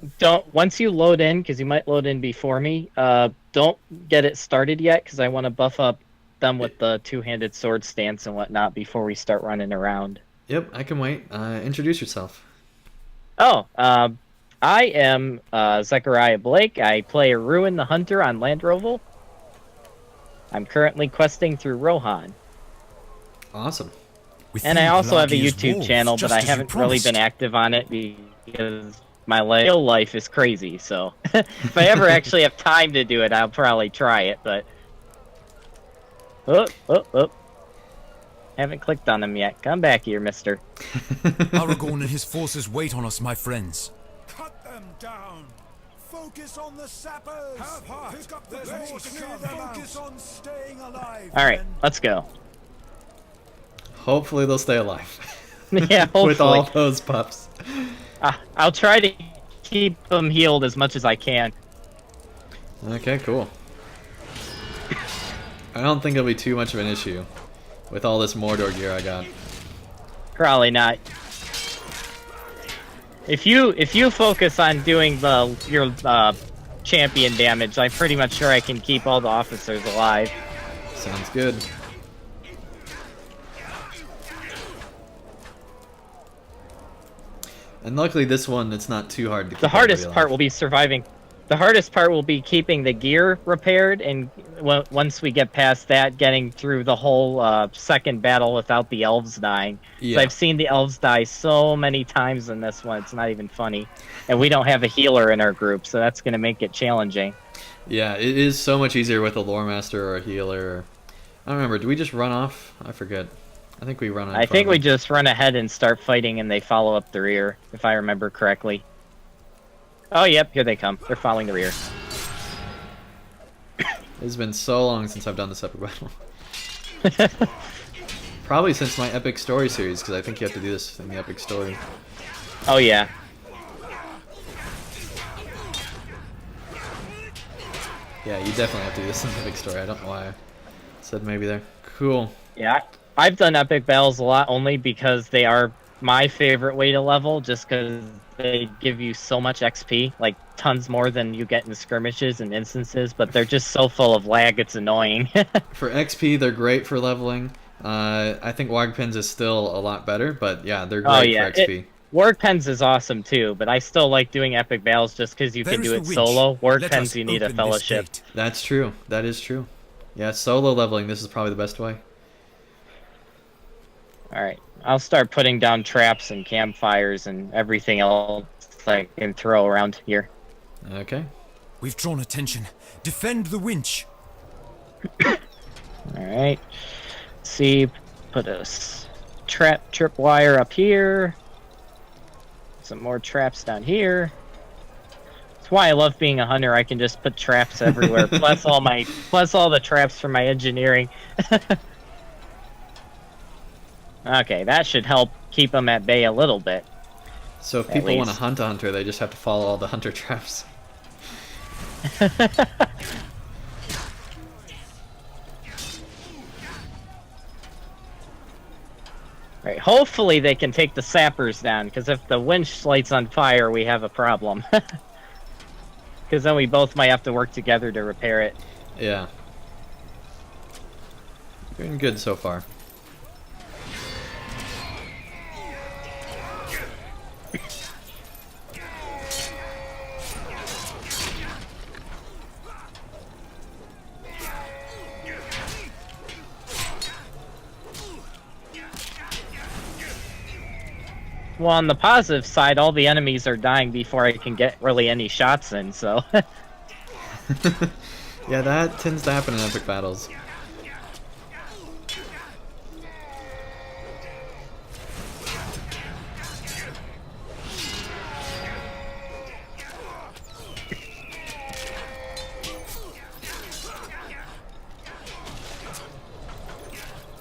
once you load in, because you might load in before me. Don't get it started yet, because I want to buff up them with the 2-handed sword stance and whatnot before we start running around. Yep, I can wait. Introduce yourself. Oh, I am Zechariah Blake. I play Ruin the Hunter on Landroval. I'm currently questing through Rohan. Awesome. And I also have a Largy's YouTube wolves, channel, but just I as you haven't really promised. been active on it because my real life is crazy. So if I ever actually have time to do it, I'll probably try it. But oh, haven't clicked on them yet. Come back here, mister. Aragorn and his forces wait on us, my friends. Cut them down. Focus on the sappers. Have heart. Pick up the pace. Focus on staying alive. All right, let's go. Hopefully they'll stay alive. Yeah, hopefully. With all those pups. I'll try to keep them healed as much as I can. Okay, cool. I don't think it'll be too much of an issue with all this Mordor gear I got. Probably not. If you focus on doing your champion damage, I'm pretty much sure I can keep all the officers alive. Sounds good. And luckily this one, it's not too hard to keep The hardest everybody part alive. will be surviving. The hardest part will be keeping the gear repaired, and once we get past that, getting through the whole second battle without the elves dying. Yeah. So I've seen the elves die so many times in this one, it's not even funny. And we don't have a healer in our group, so that's going to make it challenging. Yeah, it is so much easier with a lore master or a healer. I don't remember, do we just run off? I forget. I think we run on. I think we just run ahead and start fighting, and they follow up the rear, if I remember correctly. Oh, yep, here they come. They're following the rear. It's been so long since I've done this epic battle. Probably since my Epic Story series, because I think you have to do this in the Epic Story. Oh yeah. Yeah, you definitely have to do this in the Epic Story. I don't know why I said maybe there. Cool. Yeah, I've done epic battles a lot only because they are my favorite way to level, just because they give you so much XP, like tons more than you get in skirmishes and instances, but they're just so full of lag, it's annoying. For XP, they're great for leveling. I think Wagpins is still a lot better, but yeah, they're great for XP. Work Pens is awesome too, but I still like doing epic battles just because you can do it solo. Work Let Pens, us you need a open this fellowship. gate. That's true. That is true. Yeah, solo leveling, this is probably the best way. Alright, I'll start putting down traps and campfires and everything else I can throw around here. Okay. We've drawn attention. Defend the winch. Alright. See, put a tripwire up here. Some more traps down here. That's why I love being a hunter. I can just put traps everywhere. plus all the traps for my engineering. Okay, that should help keep them at bay a little bit. So if people want to hunt a hunter, they just have to follow all the hunter traps. Right, hopefully they can take the sappers down, because if the winch lights on fire, we have a problem. Because then we both might have to work together to repair it. Yeah. Doing good so far. Well, on the positive side, all the enemies are dying before I can get really any shots in, so... Yeah, that tends to happen in epic battles.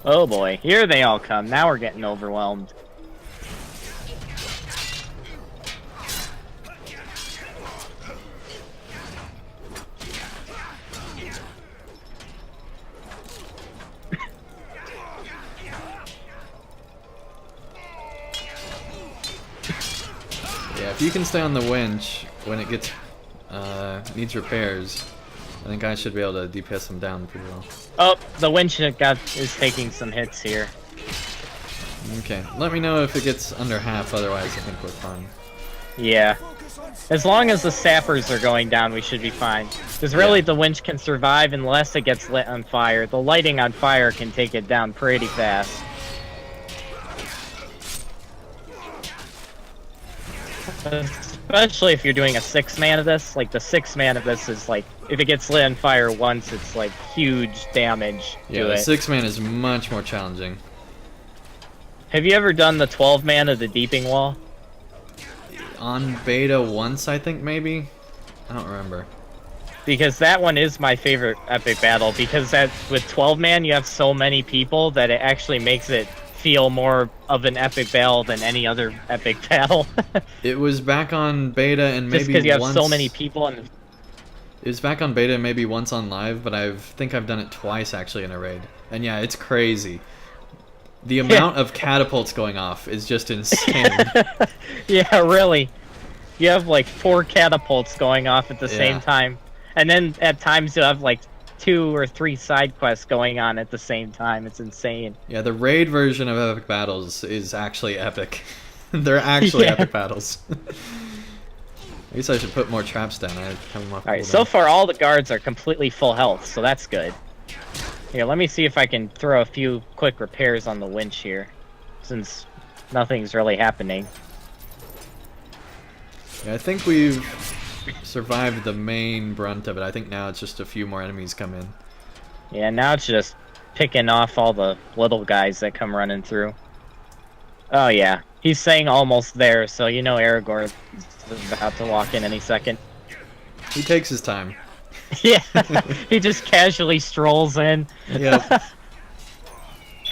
Oh boy, here they all come. Now we're getting overwhelmed. Yeah, if you can stay on the winch when it gets needs repairs, I think I should be able to DPS them down pretty well. Oh, the winch is taking some hits here. Okay, let me know if it gets under half, otherwise I think we're fine. Yeah. As long as the sappers are going down, we should be fine. Because really, the winch can survive unless it gets lit on fire. The lighting on fire can take it down pretty fast. Especially if you're doing a 6-man of this. Like, the 6-man of this is like, if it gets lit on fire once, it's like huge damage Yeah, to the it. 6-man is much more challenging. Have you ever done the 12-man of the Deeping Wall? On beta once, I think, maybe? I don't remember. Because that one is my favorite epic battle, because with 12-man you have so many people that it actually makes it feel more of an epic battle than any other epic battle. It was back on beta and maybe just because you have once... so many people. And It was back on beta and maybe once on live, but I think I've done it twice actually in a raid. And yeah, it's crazy. The amount of catapults going off is just insane. Yeah, really. You have like 4 catapults going off at the same time. And then at times you have like 2 or 3 side quests going on at the same time. It's insane. Yeah, the raid version of epic battles is actually epic. They're actually epic battles. I guess I should put more traps down. I have them off. Alright, so far all the guards are completely full health, so that's good. Here, let me see if I can throw a few quick repairs on the winch here, since nothing's really happening. Yeah, I think we've survived the main brunt of it. I think now it's just a few more enemies come in. Yeah, now it's just picking off all the little guys that come running through. Oh yeah, he's saying almost there, so you know Aragorn is about to walk in any second. He takes his time. Yeah, he just casually strolls in. Yep.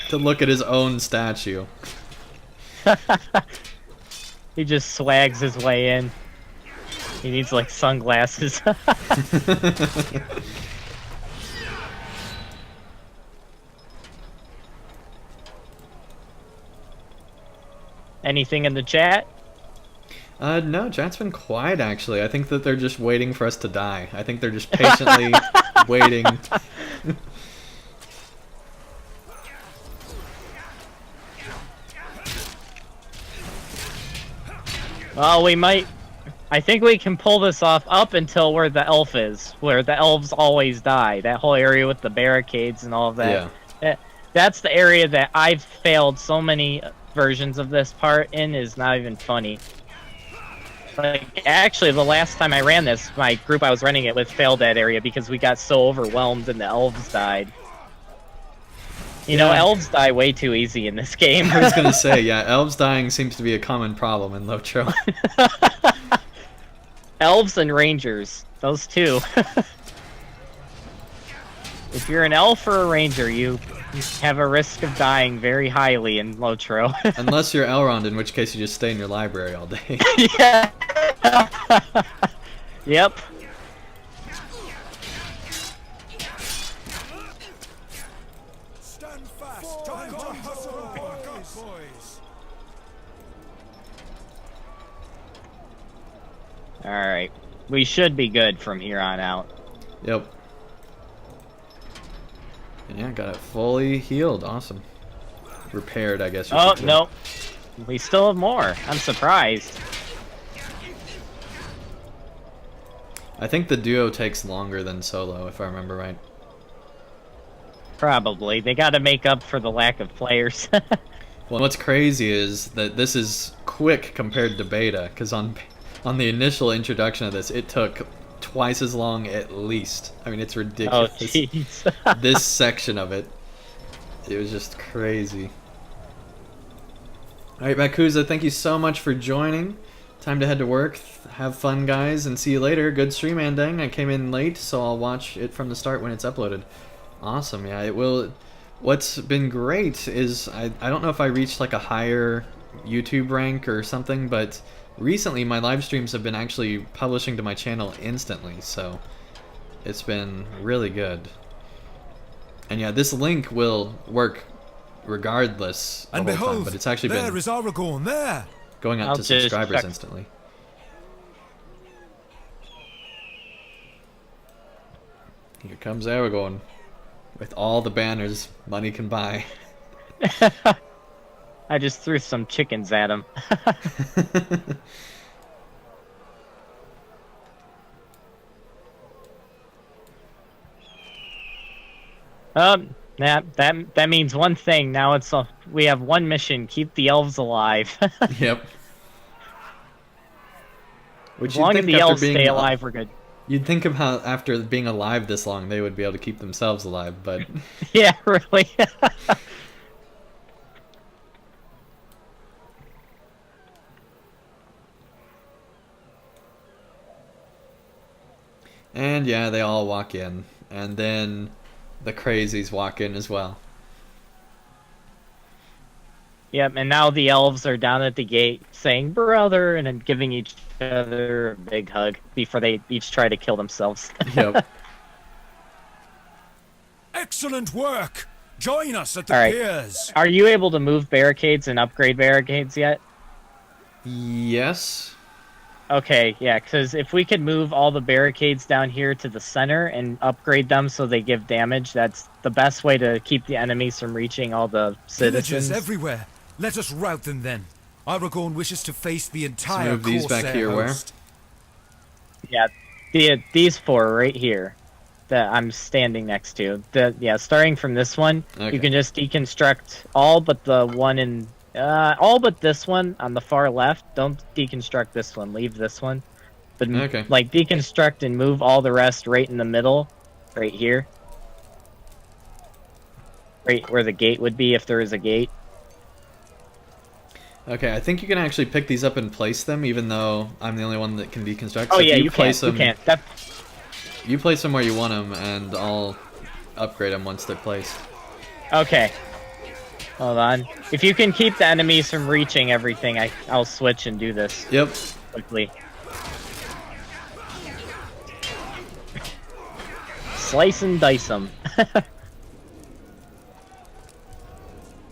to look at his own statue. He just swags his way in. He needs like sunglasses. Anything in the chat? No, chat's been quiet actually. I think that they're just waiting for us to die. I think they're just patiently waiting. Well, we might... I think we can pull this off up until where the elf is, where the elves always die. That whole area with the barricades and all of that. Yeah. That's the area that I've failed so many versions of this part in, is not even funny. Like, actually, the last time I ran this, my group I was running it with failed that area because we got so overwhelmed and the elves died. You know, elves die way too easy in this game. I was gonna say, yeah, elves dying seems to be a common problem in LOTRO. Elves and rangers, those two. If you're an elf or a ranger, you have a risk of dying very highly in LOTRO. Unless you're Elrond, in which case you just stay in your library all day. Yeah. Yep. Stand fast. Time to hustle, boys. Alright. We should be good from here on out. Yep. And yeah, got it fully healed. Awesome. Repaired, I guess. Oh, no. We still have more. I'm surprised. I think the duo takes longer than solo, if I remember right. Probably. They gotta make up for the lack of players. Well, what's crazy is that this is quick compared to beta, because on the initial introduction of this, it took twice as long at least. I mean, it's ridiculous. Oh, jeez. This section of it, it was just crazy. Alright, Bakuza, thank you so much for joining. Time to head to work. Have fun, guys, and see you later. Good stream, Andang. I came in late, so I'll watch it from the start when it's uploaded. Awesome, yeah, it will. What's been great is, I don't know if I reached like a higher YouTube rank or something, but recently my live streams have been actually publishing to my channel instantly, so it's been really good. And yeah, this link will work regardless the And whole behold, time, but it's actually there been is Aragorn, there! going up I'll to just subscribers check. instantly. Here comes Aragorn with all the banners money can buy. I just threw some chickens at him. That means one thing. Now it's we have one mission: keep the elves alive. Yep. Which As long as the elves stay alive, we're good. You'd think of how after being alive this long, they would be able to keep themselves alive, but Yeah, really. and yeah, they all walk in, and then the crazies walk in as well. Yep, and now the elves are down at the gate saying "brother" and then giving each other a big hug before they each try to kill themselves. Yep. Excellent work! Join us at the All right. piers! Are you able to move barricades and upgrade barricades yet? Yes. Okay, yeah, because if we could move all the barricades down here to the center and upgrade them so they give damage, that's the best way to keep the enemies from reaching all the Villagers citizens. everywhere. Let us rout them then. Aragorn wishes to face the entire move these back Corsair here where? host. Yeah, these four right here that I'm standing next to. Starting from this one, Okay. you can just deconstruct all but the one in... all but this one on the far left. Don't deconstruct this one. Leave this one. But Okay. like deconstruct and move all the rest right in the middle, right here. Right where the gate would be if there is a gate. Okay, I think you can actually pick these up and place them, even though I'm the only one that can deconstruct. Oh So yeah, if you place can't. them, You can't. You place them where you want them, and I'll upgrade them once they're placed. Okay. Hold on. If you can keep the enemies from reaching everything, I'll switch and do this Yep. quickly. Slice and dice them.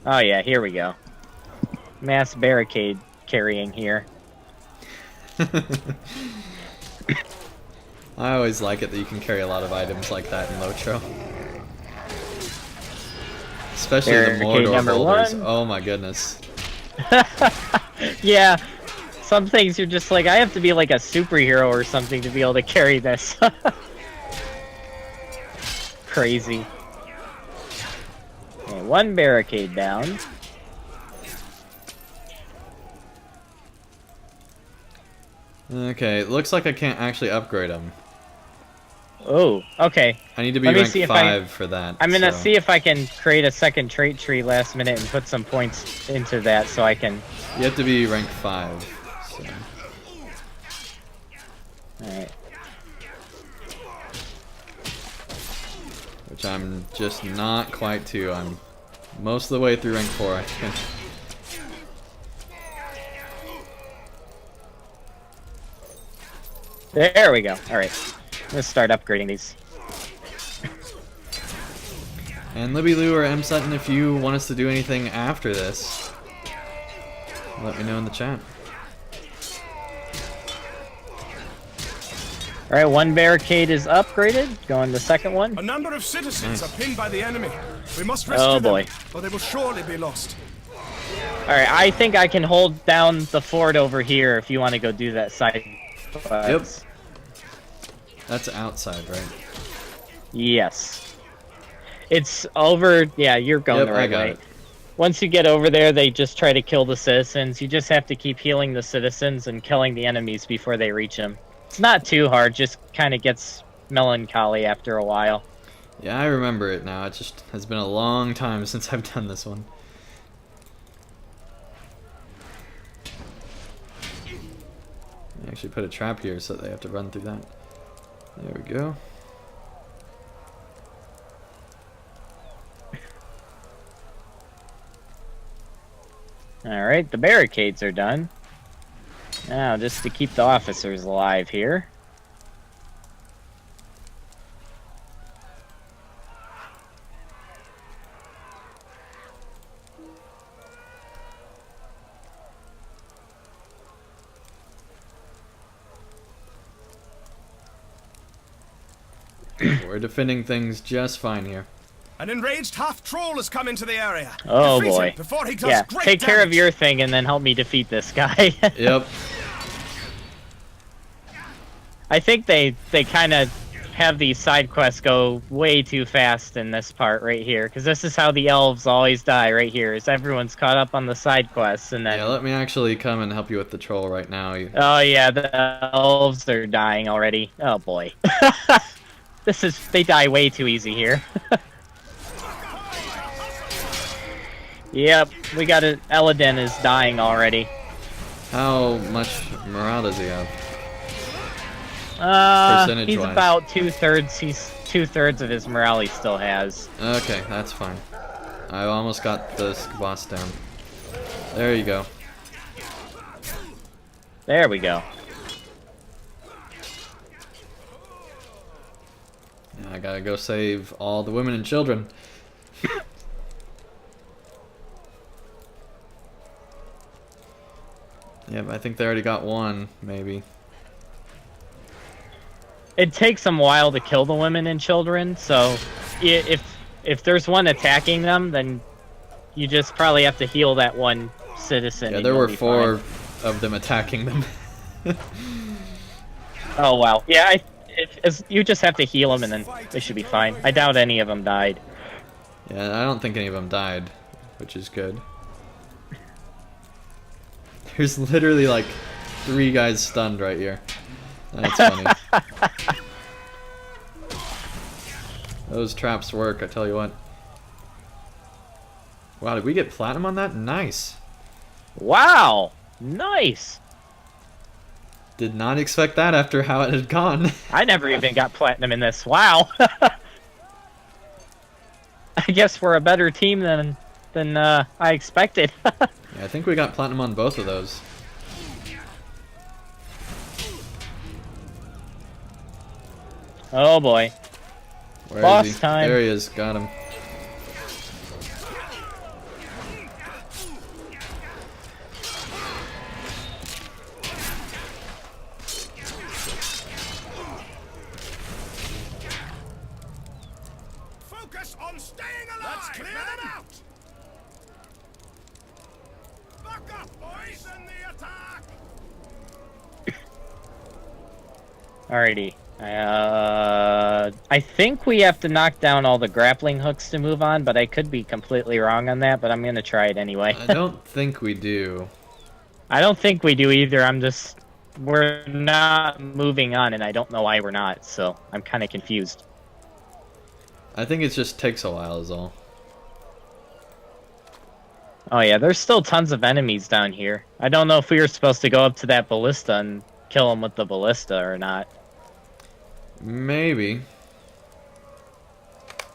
Oh yeah, here we go. Mass barricade carrying here. I always like it that you can carry a lot of items like that in LOTRO. Especially the Barricade Mordor number boulders. 1. Oh my goodness. Yeah, some things you're just like, I have to be like a superhero or something to be able to carry this. Crazy. Okay, 1 barricade down. Okay, it looks like I can't actually upgrade them. Oh, okay. I need to be Let me rank see if 5 for that. I'm gonna so. see if I can create a second trait tree last minute and put some points into that so I can... You have to be rank 5. So. Alright. Which I'm just not quite to. I'm most of the way through rank 4, I think. There we go. Alright. Let's start upgrading these. And Libby Lou or M Sutton, if you want us to do anything after this, let me know in the chat. Alright, 1 barricade is upgraded. Going to the second one. A number of citizens are pinned by the enemy. We must Oh boy. them, or they will surely be lost. Alright, I think I can hold down the fort over here if you want to go do that side. Yep. That's outside, right? Yes. It's over... Yeah, you're going Yep, the I right got way. it. Once you get over there, they just try to kill the citizens. You just have to keep healing the citizens and killing the enemies before they reach them. It's not too hard, just kind of gets melancholy after a while. Yeah, I remember it now. It just has been a long time since I've done this one. I actually put a trap here so they have to run through that. There we go. Alright, the barricades are done. Now, just to keep the officers alive here. We're defending things just fine here. An enraged half-troll has come into the area. Oh Defeat boy. him before he does Yeah, great take care of damage. your thing and then help me defeat this guy. Yep. I think they kind of have these side quests go way too fast in this part right here, because this is how the elves always die right here, is everyone's caught up on the side quests and then... Yeah, let me actually come and help you with the troll right now. Oh yeah, the elves are dying already. Oh boy. They die way too easy here. Yep, we got it. Eladin is dying already. How much morale does he have? He's Percentage-wise. about 2/3. He's 2/3 of his morale he still has. Okay, that's fine. I almost got the boss down. There you go. There we go. Now I gotta go save all the women and children. Yep, I think they already got one, maybe. It takes them a while to kill the women and children, so if there's one attacking them, then you just probably have to heal that one citizen. Yeah, and there you'll were be 4 fine. of them attacking them. Oh wow. Yeah, you just have to heal them and then they should be fine. I doubt any of them died. Yeah, I don't think any of them died, which is good. There's literally like 3 guys stunned right here. That's funny. Those traps work, I tell you what. Wow, did we get platinum on that? Nice. Wow! Nice! Did not expect that after how it had gone. I never even got platinum in this. Wow! I guess we're a better team than than I expected. Yeah, I think we got platinum on both of those. Oh boy. Where Boss is he? time. There he is. Got him. Focus on staying alive! Let's clear them out! Back up, boys, in the attack! Alrighty. I think we have to knock down all the grappling hooks to move on, but I could be completely wrong on that, but I'm gonna try it anyway. I don't think we do. I don't think we do either. We're not moving on, and I don't know why we're not, so I'm kind of confused. I think it just takes a while is all. Oh yeah, there's still tons of enemies down here. I don't know if we were supposed to go up to that ballista and kill them with the ballista or not. Maybe.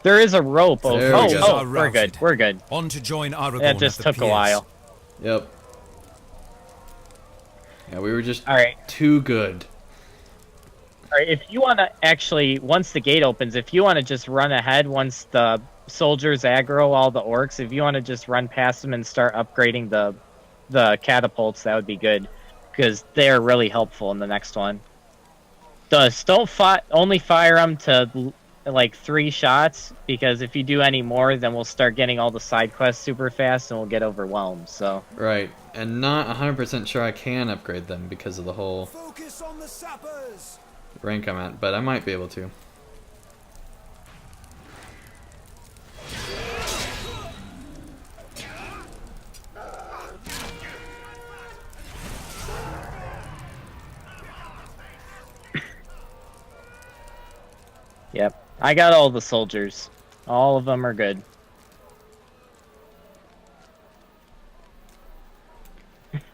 There is a rope. There we go. Oh, we're good. We're good. On to join Aragorn. That just at the took a piers. while. Yep. Yeah, we were just Alright. too good. Alright, if you want to actually, once the gate opens, if you want to just run ahead once the soldiers aggro all the orcs, if you want to just run past them and start upgrading the catapults, that would be good. Because they're really helpful in the next one. Don't only fire them to like 3 shots, because if you do any more, then we'll start getting all the side quests super fast and we'll get overwhelmed, so. Right, and not 100% sure I can upgrade them because of the whole Focus on the sappers. rank I'm at, but I might be able to. Yep. I got all the soldiers. All of them are good.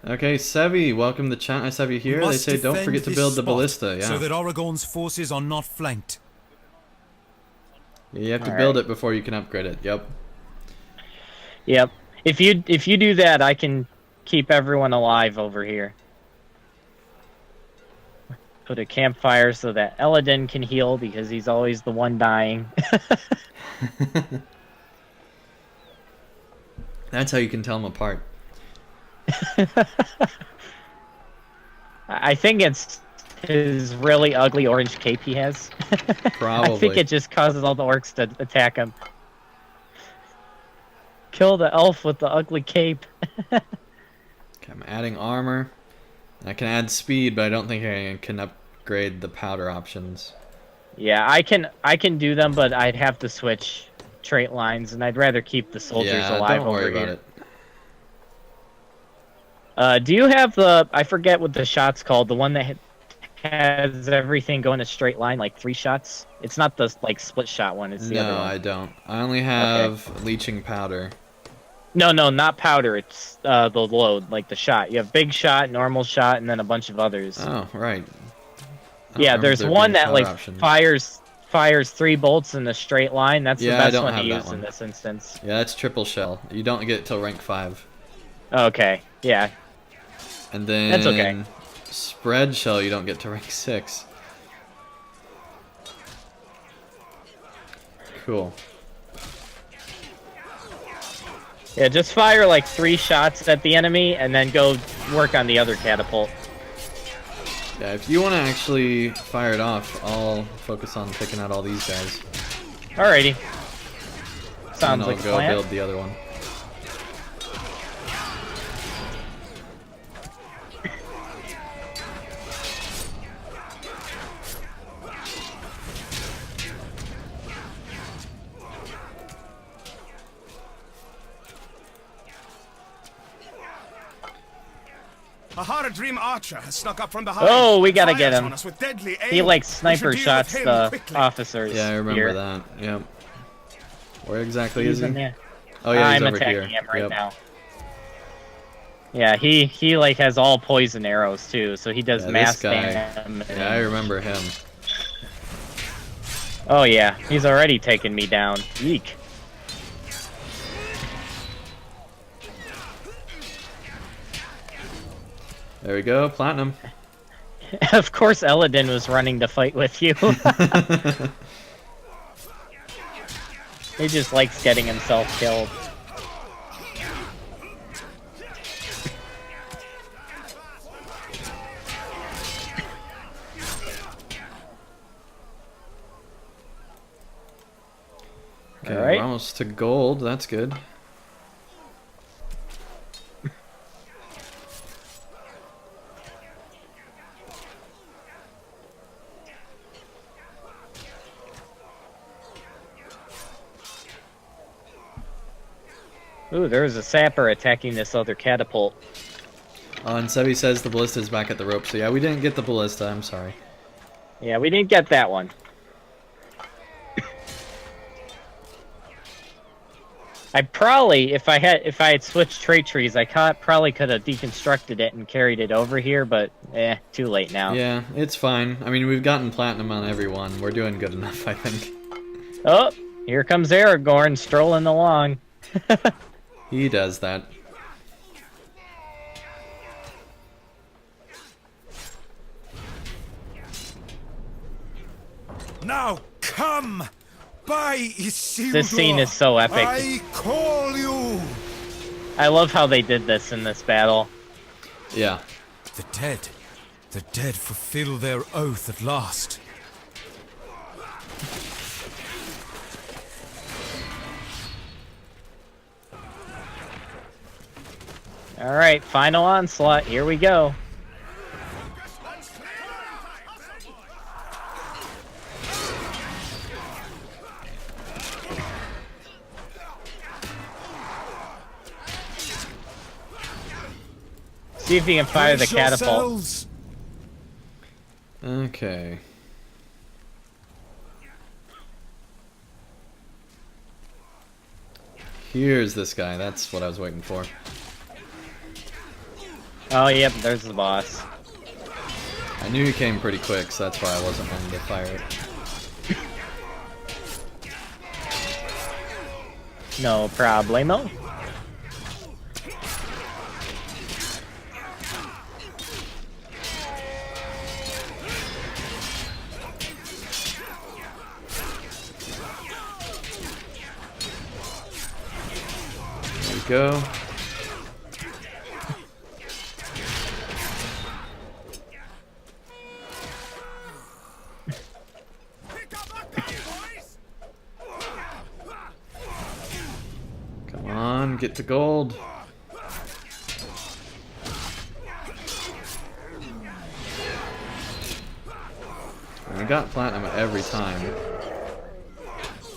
Okay, Sevi, welcome to chat. Nice to have you here. We They must say don't defend forget to this build the spot ballista. Yeah, so that Aragorn's forces are not flanked. yeah, you have to All build right. it before you can upgrade it. Yep. Yep. If you do that, I can keep everyone alive over here. Put a campfire so that Eladin can heal because he's always the one dying. That's how you can tell them apart. I think it's his really ugly orange cape he has. Probably. I think it just causes all the orcs to attack him. Kill the elf with the ugly cape. Okay, I'm adding armor. I can add speed, but I don't think I can upgrade the powder options. Yeah, I can do them, but I'd have to switch trait lines, and I'd rather keep the soldiers Yeah, alive don't over worry here. about it. Do you have I forget what the shot's called, the one that has everything go in a straight line, like 3 shots? It's not the, like, split shot one, it's the other No, one. I don't. I only have leeching powder. No, not powder, it's the load, like the shot. You have big shot, normal shot, and then a bunch of others. Oh, right. I don't Yeah, remember there's there one being that, powder like, option. fires 3 bolts in a straight line. That's Yeah, the I best don't one to have that use one. in this instance. Yeah, that's triple shell. You don't get it till rank 5. Okay, yeah. And then That's okay. spread shell you don't get to rank 6. Cool. Yeah, just fire like 3 shots at the enemy and then go work on the other catapult. Yeah, if you want to actually fire it off, I'll focus on picking out all these guys. Alrighty. And Sounds I'll like a go plan. build the other one. A Haradrim archer has snuck up from behind. Oh, we gotta Fires get him. on us with deadly aim. He like We sniper should deal shots with him the quickly. officers. Yeah, I remember here. that. Yep. Where exactly He's is he? in there. Oh yeah, he's I'm over attacking here. him right Yep. now. Yeah, he like has all poison arrows too, so he does Yeah, mass this guy. damage. Yeah, I remember him. Oh yeah, he's already taken me down. Eek. There we go, platinum. Of course Eladin was running to fight with you. He just likes getting himself killed. Okay, Alright. we're almost to gold, that's good. Ooh, there's a sapper attacking this other catapult. And Sebi says the ballista's back at the rope, so yeah, we didn't get the ballista, I'm sorry. Yeah, we didn't get that one. I probably, if I had switched trait trees, I probably could have deconstructed it and carried it over here, but too late now. Yeah, it's fine. I mean, we've gotten platinum on everyone. We're doing good enough, I think. Oh, here comes Aragorn strolling along. He does that. Now come! By Isildur! This scene is so epic. I call you! I love how they did this in this battle. Yeah. The dead fulfill their oath at last. Alright, final onslaught, here we go. See if you can fire the catapult. Okay. Here's this guy. That's what I was waiting for. Oh, yep, there's the boss. I knew he came pretty quick, so that's why I wasn't wanting to fire it. No problemo. There we go. Come on, get to gold. And we got platinum every time.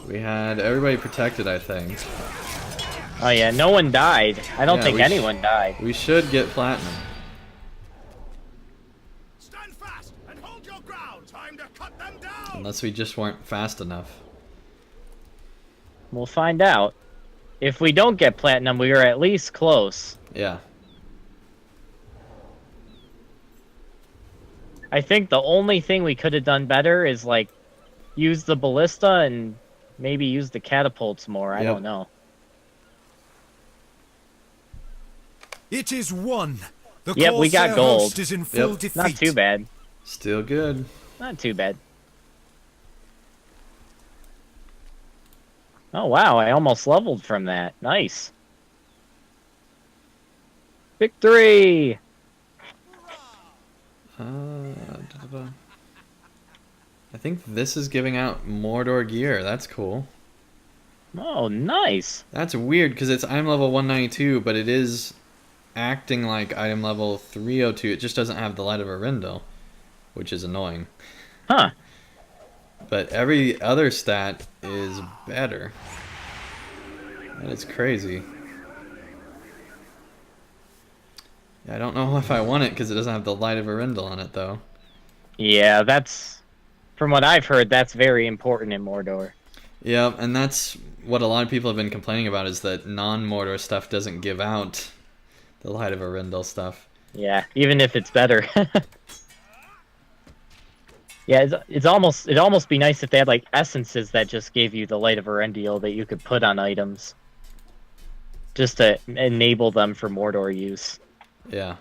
We had everybody protected, I think. Oh yeah, no one died. I don't think anyone died. We should get platinum. Stand fast and hold your ground. Time to cut them down. Unless we just weren't fast enough. We'll find out. If we don't get platinum, we are at least close. Yeah. I think the only thing we could have done better is, like, use the ballista and maybe use the catapults more. I don't know. It is won. The Yep, we got Corsair gold. host is in full defeat. Not too bad. Still good. Not too bad. Oh wow, I almost leveled from that. Nice. Victory! I think this is giving out Mordor gear. That's cool. Oh, nice. That's weird because it's item level 192, but it is acting like item level 302. It just doesn't have the Light of Arendelle, which is annoying. Huh. But every other stat is better. That is crazy. Yeah, I don't know if I want it because it doesn't have the Light of Arendelle on it, though. Yeah, that's... From what I've heard, that's very important in Mordor. Yeah, and that's what a lot of people have been complaining about, is that non-Mordor stuff doesn't give out the Light of Arendelle stuff. Yeah, even if it's better. Yeah, it'd almost be nice if they had, like, essences that just gave you the Light of Arendelle that you could put on items. Just to enable them for Mordor use. Yeah.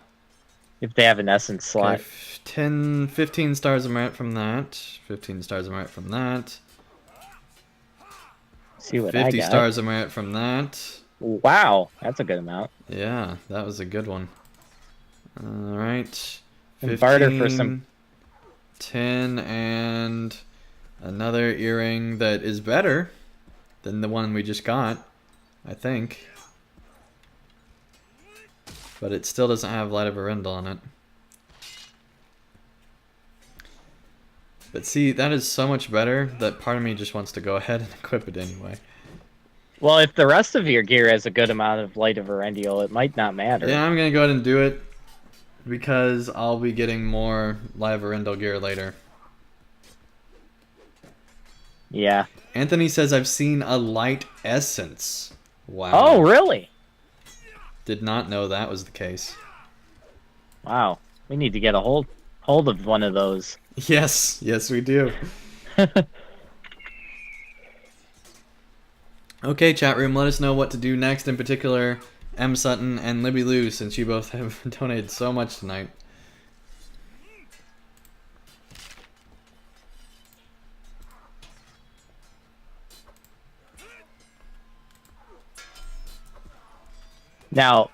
If they have an essence slot. Okay, 15 stars of merit from that. 15 stars of merit from that. See what 50 I got. stars of merit from that. Wow, that's a good amount. Yeah, that was a good one. Alright. And barter for some 10, and another earring that is better than the one we just got, I think. But it still doesn't have Light of Arendelle on it. But see, that is so much better that part of me just wants to go ahead and equip it anyway. Well, if the rest of your gear has a good amount of Light of Arendelle, it might not matter. Yeah, I'm gonna go ahead and do it because I'll be getting more Light of Arendelle gear later. Yeah. Anthony says I've seen a light essence. Wow. Oh, really? Did not know that was the case. Wow. We need to get a hold of one of those. Yes, yes we do. Okay, chat room, let us know what to do next, in particular M. Sutton and Libby Lou, since you both have donated so much tonight. Now,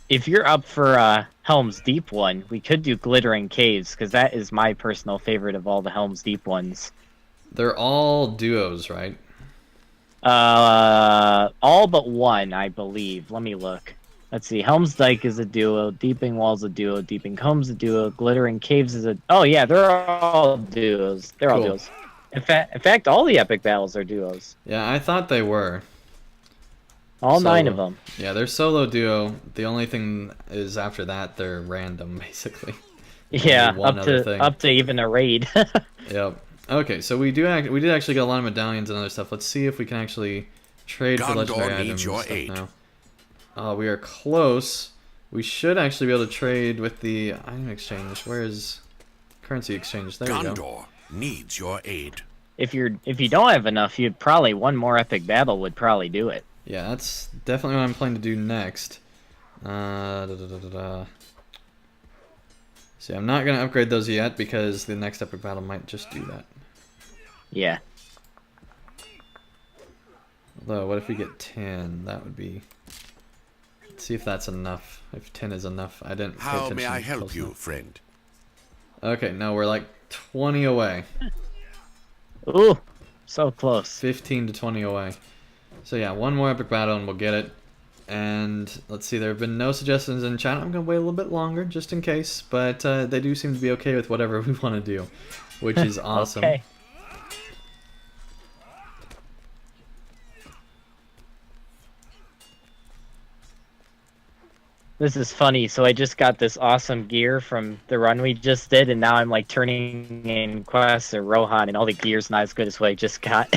if you're up for Helm's Deep one, we could do Glittering Caves, because that is my personal favorite of all the Helm's Deep ones. They're all duos, right? All but one, I believe. Let me look. Let's see. Helm's Dyke is a duo. Deeping Wall's a duo. Deeping Comb's a duo. Glittering Caves is a... Oh, yeah, they're all duos. They're all Cool. duos. In fact, all the epic battles are duos. Yeah, I thought they were. All Solo. 9 of them. Yeah, they're solo duo. The only thing is after that, they're random, basically. Yeah, Only one other thing. up to even a raid. Yep. Okay, so we did actually get a lot of medallions and other stuff. Let's see if we can actually trade for Gondor legendary items needs your and stuff aid. now. We are close. We should actually be able to trade with the item exchange. Where is currency exchange? There we go. Gondor needs your aid. If you don't have enough, you'd probably one more epic battle would probably do it. Yeah, that's definitely what I'm planning to do next. See, I'm not going to upgrade those yet because the next epic battle might just do that. Yeah. Although, what if we get 10? That would be... Let's see if that's enough. If 10 is enough. I didn't pay How attention may I close help you, enough. friend? Okay, no, we're like 20 away. Ooh, so close. 15 to 20 away. So yeah, one more epic battle and we'll get it. And let's see, there have been no suggestions in chat. I'm going to wait a little bit longer just in case. But they do seem to be okay with whatever we want to do, which is awesome. Okay. This is funny. So I just got this awesome gear from the run we just did, and now I'm like turning in quests or Rohan, and all the gear's not as good as what I just got.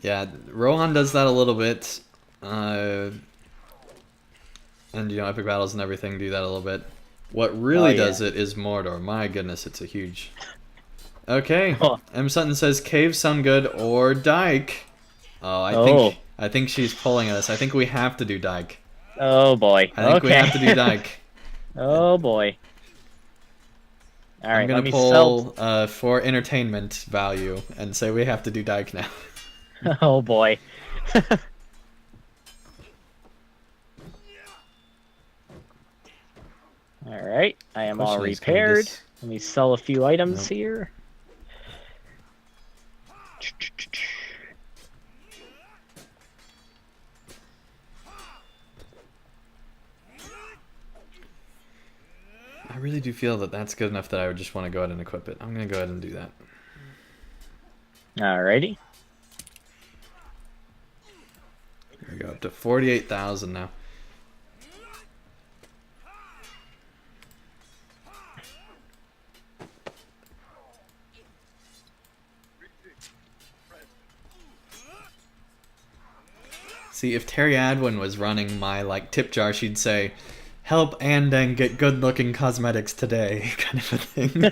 Yeah, Rohan does that a little bit. And, you know, epic battles and everything do that a little bit. What really does it is Mordor. My goodness, it's a huge... Okay, Oh. M. Sutton says caves sound good or Dyke. Oh, I think she's pulling us. I think we have to do Dyke. Oh boy. I think okay. we have to do Dyke. Oh boy. All right, I'm gonna let me pull for entertainment value and say we have to do Dyke now. Oh boy. All right, I am all Question is, can we repaired. just- Let me sell a few items Nope. here. I really do feel that that's good enough that I would just want to go ahead and equip it. I'm gonna go ahead and do that. Alrighty. There we go, up to 48,000 now. See, if Terry Adwin was running my like tip jar, she'd say, "Help Andang get good-looking cosmetics today," kind of a thing.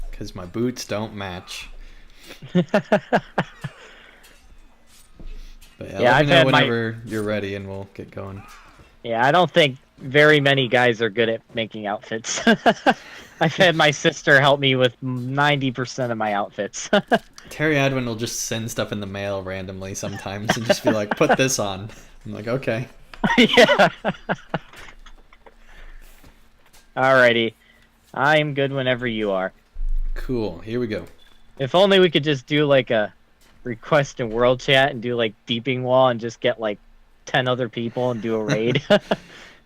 Because my boots don't match. But Yeah, let I've me know had whenever you're ready, and we'll get going. Yeah, I don't think very many guys are good at making outfits. I've had my sister help me with 90% of my outfits. Terry Adwin will just send stuff in the mail randomly sometimes and just be like, put this on. I'm like, okay. Yeah. Alrighty. I'm good whenever you are. Cool, here we go. If only we could just do like a request in world chat and do like Deeping Wall and just get like 10 other people and do a raid.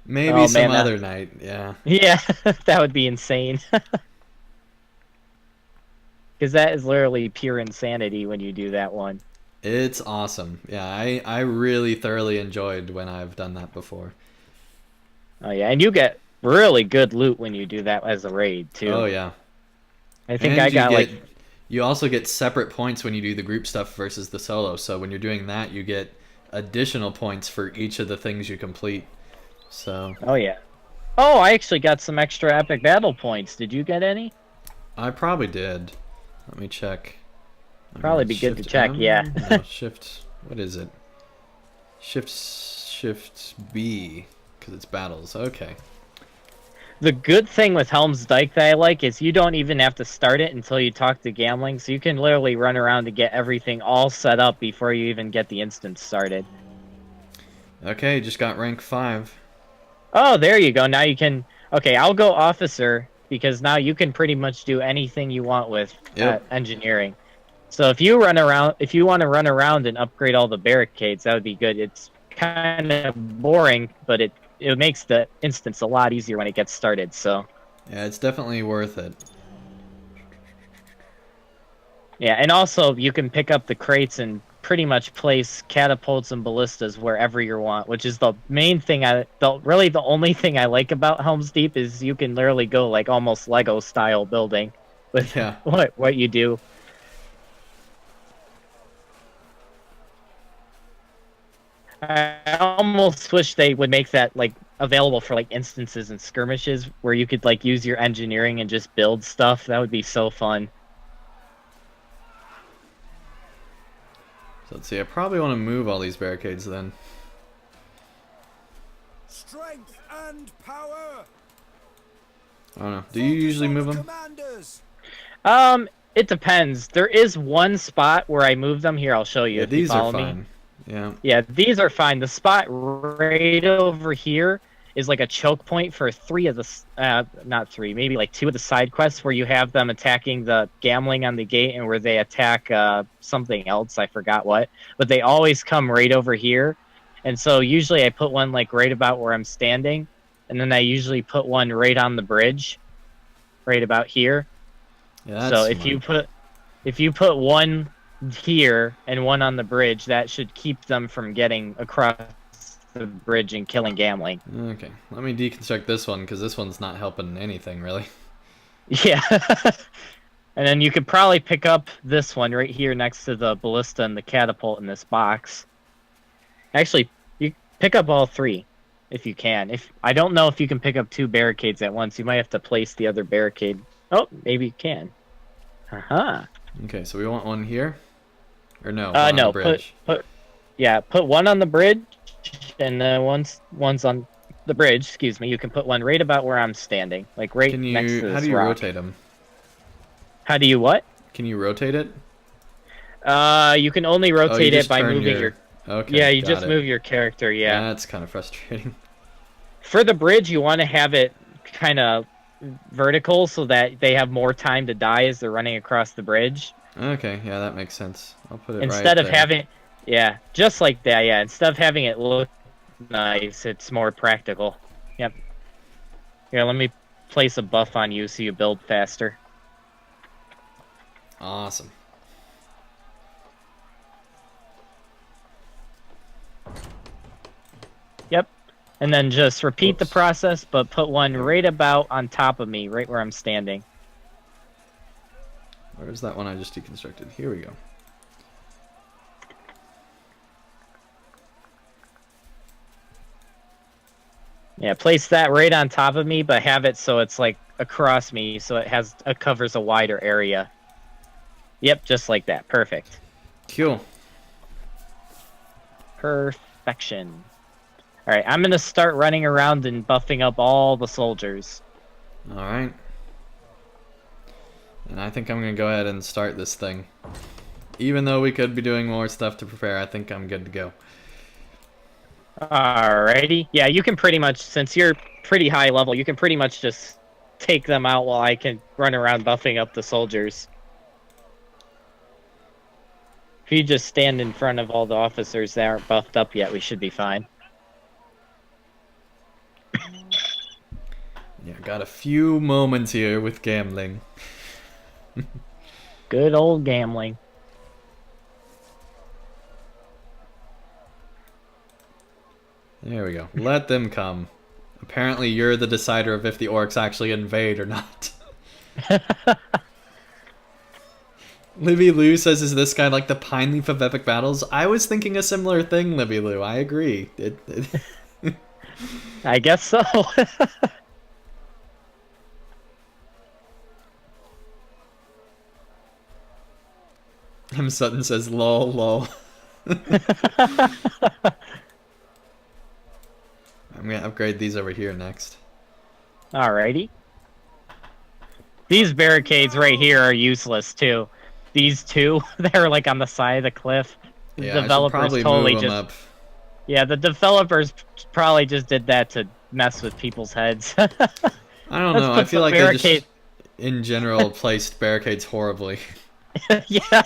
Maybe Oh, some man, other night, yeah. Yeah, that would be insane. Because that is literally pure insanity when you do that one. It's awesome. Yeah, I really thoroughly enjoyed when I've done that before. Oh yeah, and you get really good loot when you do that as a raid too. Oh yeah. I think And I got like... You also get separate points when you do the group stuff versus the solo. So when you're doing that, you get additional points for each of the things you complete. So. Oh yeah. Oh, I actually got some extra epic battle points. Did you get any? I probably did. Let me check. Probably be good to Shift check, M? yeah. No, shift. What is it? Shift B, because it's battles. Okay. The good thing with Helm's Dyke that I like is you don't even have to start it until you talk to Gambling, so you can literally run around to get everything all set up before you even get the instance started. Okay, just got rank 5. Oh, there you go. Now you can... Okay, I'll go Officer, because now you can pretty much do anything you want with engineering. So if you want to run around and upgrade all the barricades, that would be good. It's kind of boring, but it makes the instance a lot easier when it gets started. So yeah, it's definitely worth it. Yeah, and also you can pick up the crates and pretty much place catapults and ballistas wherever you want, which is the main thing. Really the only thing I like about Helm's Deep is you can literally go like almost Lego style building with what you do. I almost wish they would make that like available for like instances and skirmishes where you could like use your engineering and just build stuff. That would be so fun. So let's see, I probably want to move all these barricades then. Strength and power. I don't know. Do you usually move them? It depends. There is one spot where I move them. Here, I'll show you. Yeah, if these you follow are fine. Me. Yeah. Yeah, these are fine. The spot right over here is like a choke point for maybe like 2 of the side quests where you have them attacking the Gambling on the gate and where they attack something else. I forgot what. But they always come right over here. And so usually I put one like right about where I'm standing. And then I usually put one right on the bridge. Right about here. Yeah, so if you put one here and one on the bridge, that should keep them from getting across the bridge and killing Gambling. Okay, let me deconstruct this one because this one's not helping anything really. Yeah. And then you could probably pick up this one right here next to the ballista and the catapult in this box. Actually, you pick up all 3 if you can. I don't know if you can pick up 2 barricades at once. You might have to place the other barricade. Oh, maybe you can. Okay, so we want one here, or no? No. On the bridge. Put one on the bridge, and then one's on the bridge. Excuse me. You can put one right about where I'm standing, like right next to this How do you rock. rotate them? How do you what? Can you rotate it? You can only rotate it by moving your. Okay. Yeah, you got just it. move your character. Yeah. That's kind of frustrating. For the bridge, you want to have it kind of vertical so that they have more time to die as they're running across the bridge. Okay, yeah, that makes sense. I'll put it Instead right of there. having, yeah, just like that. Yeah, instead of having it look nice, it's more practical. Yep. Here, let me place a buff on you so you build faster. Awesome. Yep. And then just repeat the Whoops. process, but put one right about on top of me, right where I'm standing. Where's that one I just deconstructed? Here we go. Yeah, place that right on top of me, but have it so it's like across me, so it covers a wider area. Yep, just like that. Perfect. Cool. Perfection. Alright, I'm gonna start running around and buffing up all the soldiers. Alright. And I think I'm gonna go ahead and start this thing. Even though we could be doing more stuff to prepare, I think I'm good to go. Alrighty. Yeah, you can pretty much, since you're pretty high level, you can pretty much just take them out while I can run around buffing up the soldiers. If you just stand in front of all the officers that aren't buffed up yet, we should be fine. Yeah, got a few moments here with gambling. Good old gambling. There we go. Let them come. Apparently you're the decider of if the orcs actually invade or not. Libby Lou says, is this guy like the pine leaf of epic battles? I was thinking a similar thing, Libby Lou. I agree. I guess so. M. Sutton says, lol, lol. I'm gonna upgrade these over here next. Alrighty. These barricades right here are useless too. These two, they're like on the side of the cliff. The Yeah, developers I should probably totally move them just up. Yeah, the developers probably just did that to mess with people's heads. I don't know. I feel like they just, barricade- in general, placed barricades horribly. Yeah.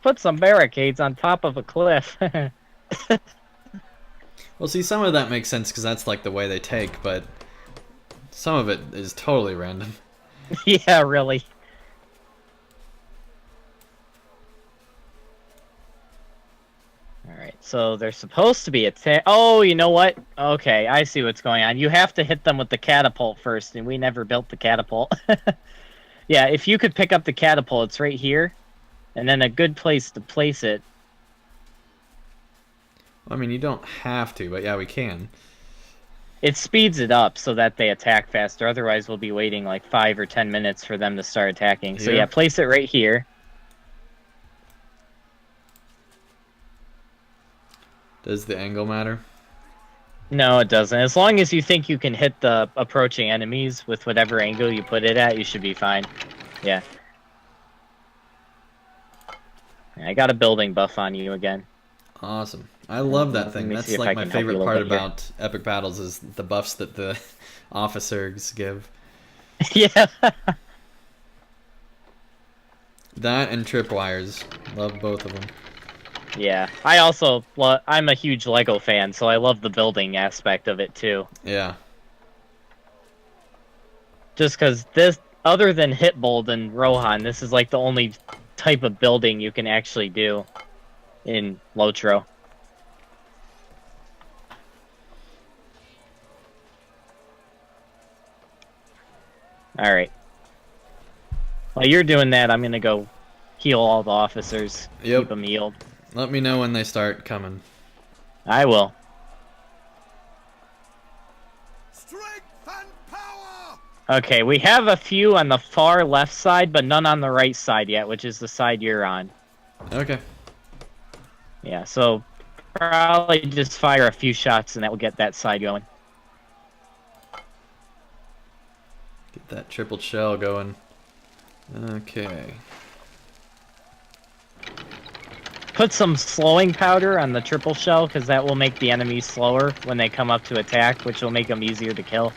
Put some barricades on top of a cliff. Well, see, some of that makes sense because that's like the way they take, but some of it is totally random. Yeah, really. Alright, so they're supposed to be oh, you know what? Okay, I see what's going on. You have to hit them with the catapult first, and we never built the catapult. Yeah, if you could pick up the catapult, it's right here. And then a good place to place it. I mean, you don't have to, but yeah, we can. It speeds it up so that they attack faster. Otherwise, we'll be waiting like 5 or 10 minutes for them to start attacking. So yeah, place it right here. Does the angle matter? No, it doesn't. As long as you think you can hit the approaching enemies with whatever angle you put it at, you should be fine. Yeah. I got a building buff on you again. Awesome. I love that thing. That's like my favorite part about epic battles is the buffs that the officers give. Yeah. That and tripwires. Love both of them. Yeah. I'm a huge Lego fan, so I love the building aspect of it too. Yeah. Just because this, other than Hitbold and Rohan, this is like the only type of building you can actually do in LOTRO. Alright. While you're doing that, I'm gonna go heal all the officers. Yep. Keep them healed. Let me know when they start coming. I will. Strength and power! Okay, we have a few on the far left side, but none on the right side yet, which is the side you're on. Okay. Yeah, so probably just fire a few shots and that will get that side going. Get that triple shell going. Okay. Put some slowing powder on the triple shell, because that will make the enemies slower when they come up to attack, which will make them easier to kill.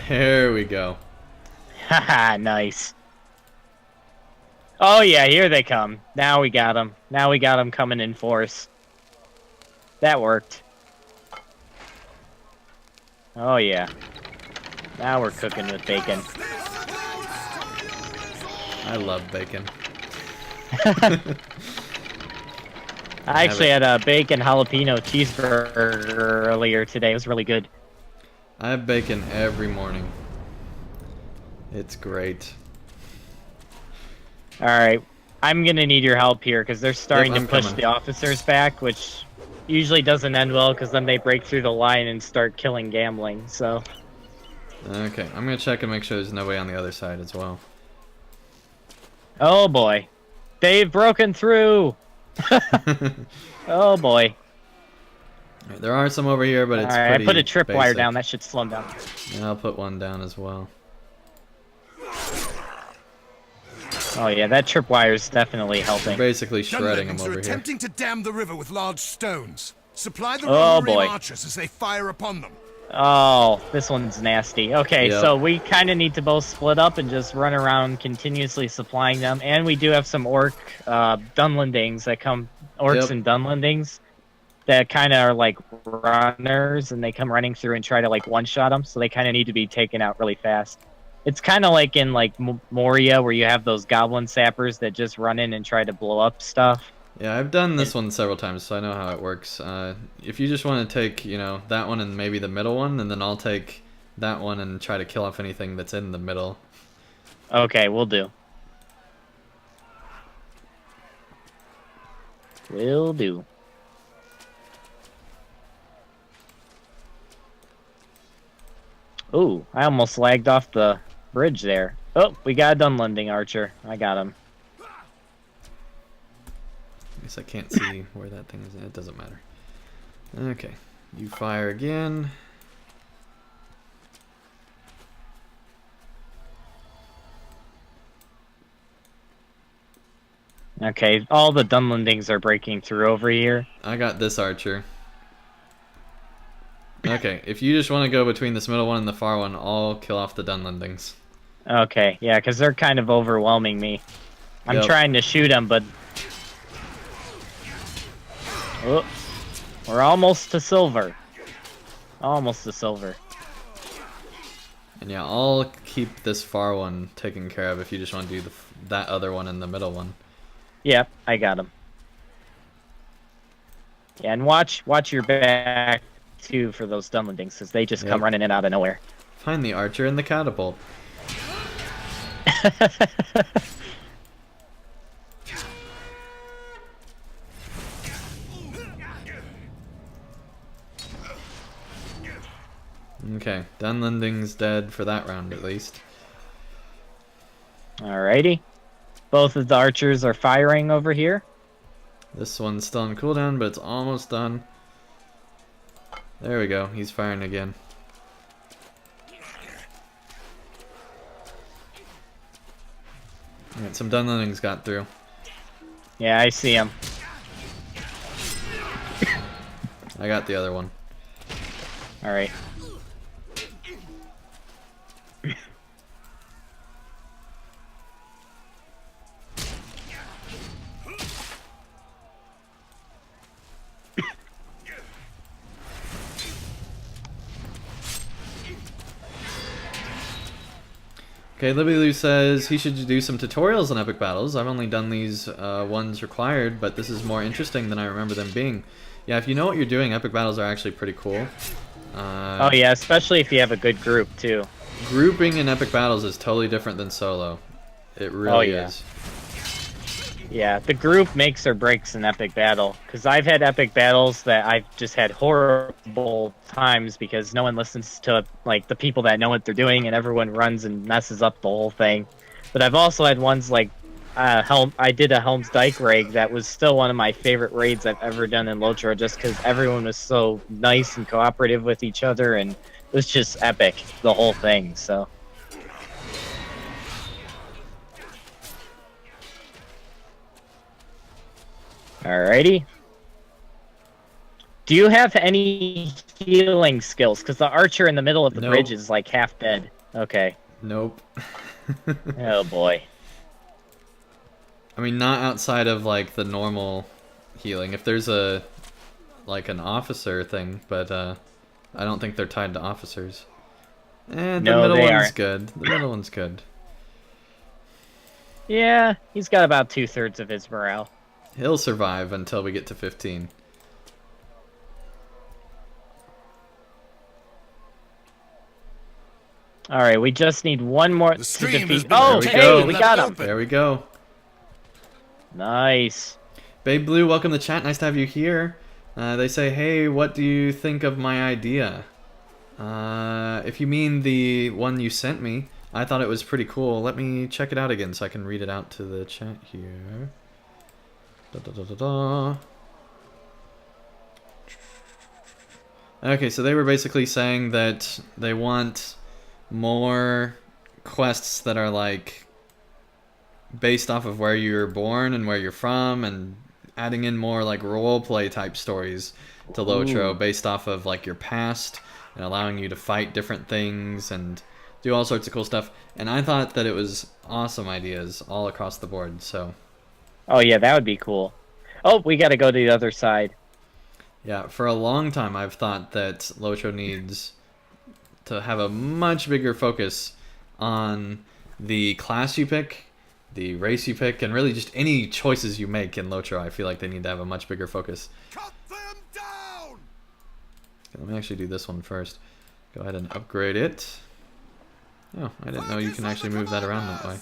There we go. Haha, nice. Oh yeah, here they come. Now we got them. Now we got them coming in force. That worked. Oh yeah. Now we're cooking with bacon. I love bacon. I actually had a bacon jalapeno cheeseburger earlier today. It was really good. I have bacon every morning. It's great. Alright, I'm gonna need your help here, because they're starting Yep, to I'm push coming. the officers back, which usually doesn't end well because then they break through the line and start killing gambling. So. Okay, I'm gonna check and make sure there's nobody on the other side as well. Oh boy, they've broken through. Oh boy. There are some over here, but it's Alright, pretty I put a tripwire basic. down. That should slow them down. And I'll put one down as well. Oh yeah, that tripwire is definitely helping. Basically shredding them Dunlendings over are here. attempting to dam the river with large stones. Supply the Oh, Rohirrim boy. archers as they fire upon them. Oh, this one's nasty. Okay, Yep. so we kind of need to both split up and just run around continuously supplying them. And we do have some orc Dunlendings that come, orcs Yep. and Dunlendings that kind of are like runners, and they come running through and try to like one-shot them. So they kind of need to be taken out really fast. It's kind of like in like Moria where you have those goblin sappers that just run in and try to blow up stuff. Yeah, I've done this one several times, so I know how it works. If you just want to take, that one and maybe the middle one, and then I'll take that one and try to kill off anything that's in the middle. Okay, we'll do. Will do. Ooh, I almost lagged off the bridge there. Oh, we got a Dunlending archer. I got him. I guess I can't see where that thing is. It doesn't matter. Okay, you fire again. Okay, all the Dunlendings are breaking through over here. I got this archer. Okay, if you just want to go between this middle one and the far one, I'll kill off the Dunlendings. Okay, yeah, because they're kind of overwhelming me. I'm Yep. trying to shoot them, but... Oh, we're almost to silver. Almost to silver. And yeah, I'll keep this far one taken care of if you just want to do that other one and the middle one. Yep, I got him. Yeah, and watch your back too for those Dunlendings, because they just come Yep. running in out of nowhere. Find the archer and the catapult. Okay, Dunlending's dead for that round at least. Alrighty. Both of the archers are firing over here. This one's still on cooldown, but it's almost done. There we go, he's firing again. Alright, some Dunlendings got through. Yeah, I see him. I got the other one. Alright. Okay, Libby Lou says he should do some tutorials on epic battles. I've only done these ones required, but this is more interesting than I remember them being. Yeah, if you know what you're doing, epic battles are actually pretty cool. Oh yeah, especially if you have a good group too. Grouping in epic battles is totally different than solo. It really yeah. is. Yeah, the group makes or breaks an epic battle. Because I've had epic battles that I've just had horrible times because no one listens to like the people that know what they're doing, and everyone runs and messes up the whole thing. But I've also had ones like I did a Helm's Dyke raid that was still one of my favorite raids I've ever done in LOTRO, just because everyone was so nice and cooperative with each other, and it was just epic, the whole thing. So. Alrighty. Do you have any healing skills? Because the archer in the middle of the Nope. bridge is like half dead. Okay. Nope. Oh boy. I mean, not outside of like the normal healing. If there's an officer thing, but I don't think they're tied to officers. The No, middle they one's aren't. good. The middle one's good. Yeah, he's got about 2/3 of his morale. He'll survive until we get to 15. Alright, we just need one more to stream has defeat. been Oh, There we hey, go. we got him. Open. There we go. Nice. Babe Blue, welcome to chat. Nice to have you here. They say, hey, what do you think of my idea? If you mean the one you sent me, I thought it was pretty cool. Let me check it out again so I can read it out to the chat here. Okay, so they were basically saying that they want more quests that are like based off of where you're born and where you're from, and adding in more like roleplay type stories to LOTRO based off of like your past, and allowing you to fight different things and do all sorts of cool stuff. And I thought that it was awesome ideas all across the board. So Oh yeah, that would be cool. Oh, we got to go to the other side. yeah, for a long time I've thought that LOTRO needs to have a much bigger focus on the class you pick, the race you pick, and really just any choices you make in LOTRO. I feel like they need to have a much bigger focus. Cut them down! Okay, let me actually do this one first. Go ahead and upgrade it. Oh, I didn't know you can actually move that around that way.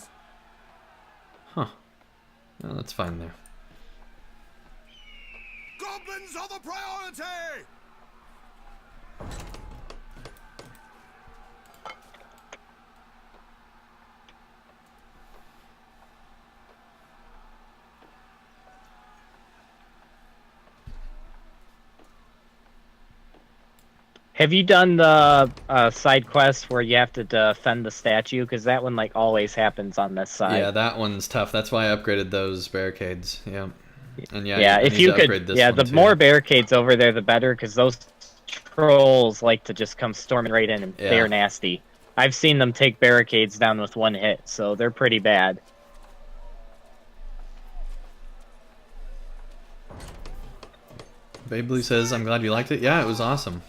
Huh. No, that's fine there. Goblins are the priority! Have you done the side quest where you have to defend the statue? Because that one like always happens on this side. Yeah, that one's tough. That's why I upgraded those barricades. Yeah. And yeah, yeah, I if need you to could, upgrade this yeah, one the too. more barricades over there, the better, because those trolls like to just come storming right in, and Yeah. they're nasty. I've seen them take barricades down with one hit, so they're pretty bad. Babe Blue says, I'm glad you liked it. Yeah, it was awesome.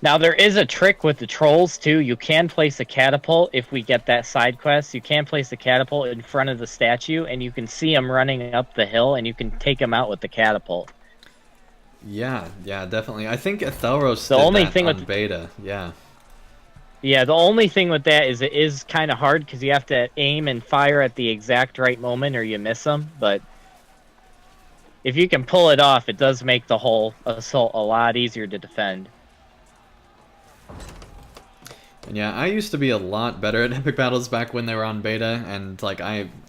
Now, there is a trick with the trolls, too. You can place a catapult if we get that side quest. You can place a catapult in front of the statue, and you can see them running up the hill, and you can take them out with the catapult. Yeah, yeah, definitely. I think Ethelros The did only that thing on with- beta. Yeah. Yeah, the only thing with that is it is kind of hard, because you have to aim and fire at the exact right moment, or you miss them, but if you can pull it off, it does make the whole assault a lot easier to defend. And yeah, I used to be a lot better at epic battles back when they were on beta, and like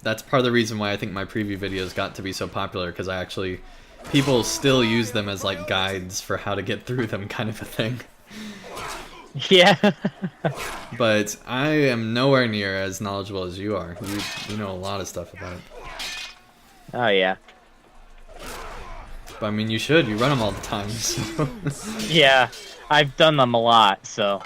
that's part of the reason why I think my preview videos got to be so popular, because people still use them as like guides for how to get through them, kind of a thing. Yeah. But I am nowhere near as knowledgeable as you are. You know a lot of stuff about it. Oh, yeah. But I mean, you should. You run them all the time. So. Yeah, I've done them a lot, so...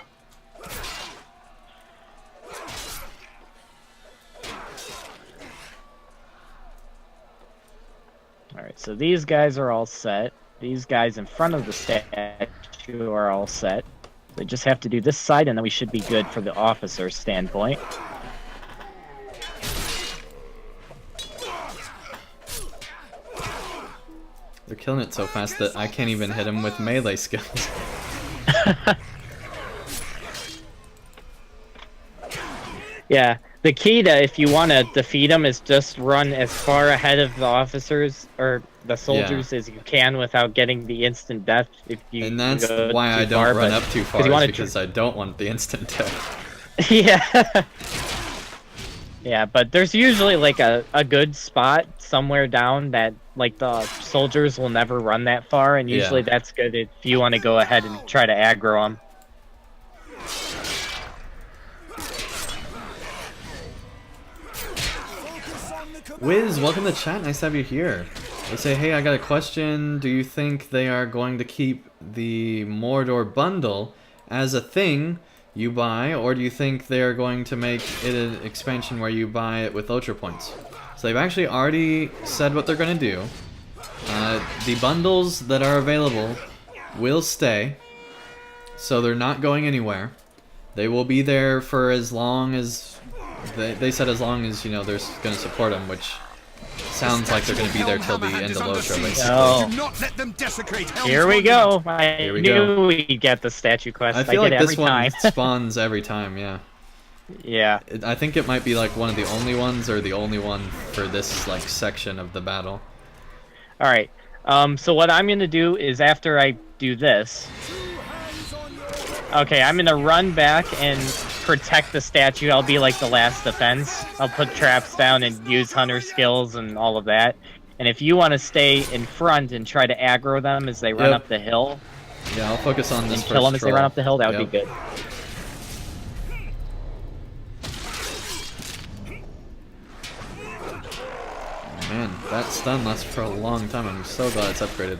Alright, so these guys are all set. These guys in front of the statue are all set. They just have to do this side, and then we should be good for the officer's standpoint. They're killing it so fast that I can't even hit them with melee skills. Yeah, the key to, if you want to defeat them, is just run as far ahead of the officers or the soldiers as you can without getting the instant death. If you And that's go why too I don't far, run but- up too far, you wanna because I don't want the instant death. Yeah. Yeah, but there's usually like a good spot somewhere down that like the soldiers will never run that far, and usually that's good if you want to go ahead and try to aggro them. Wiz, welcome to chat. Nice to have you here. They say, hey, I got a question. Do you think they are going to keep the Mordor bundle as a thing you buy, or do you think they are going to make it an expansion where you buy it with LOTRO points? So they've actually already said what they're going to do. The bundles that are available will stay, so they're not going anywhere. They will be there for as long as... They said as long as, you know, they're going to support them, which sounds like they're going to be there till the end of LOTRO, basically. Oh. Do not let them desecrate Here we go. I Here we knew go. we'd get the statue quest. I feel get like it this every one time. spawns every time, yeah. Yeah. I think it might be like one of the only ones, or the only one for this like section of the battle. All right. So what I'm gonna do is after I do this, okay, I'm gonna run back and protect the statue. I'll be like the last defense. I'll put traps down and use hunter skills and all of that. And if you want to stay in front and try to aggro them as they run up the hill, yeah, I'll focus on this and first kill them as they troll. run up the hill, that would be good. Man, that stun lasts for a long time. I'm so glad it's upgraded.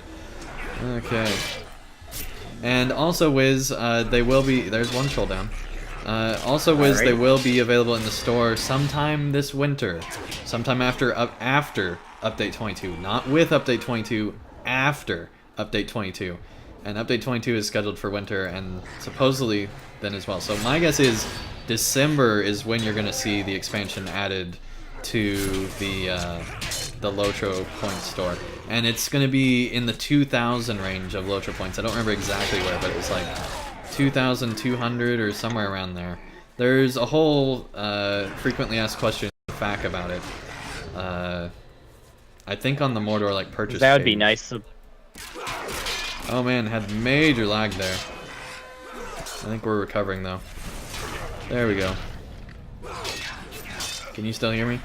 Okay. And also, Wiz, they will be... There's one troll down. Also, Wiz, they will be available in the store sometime this winter. Sometime after Update 22. Not with Update 22, after Update 22. And Update 22 is scheduled for winter, and supposedly then as well. So my guess is December is when you're going to see the expansion added to the LOTRO point store. And it's going to be in the 2,000 range of LOTRO points. I don't remember exactly where, but it was like 2,200 or somewhere around there. There's a whole frequently asked question fact about it. I think on the Mordor like purchase That would be page. nice. Oh man, had major lag there. I think we're recovering though. There we go. Can you still hear me?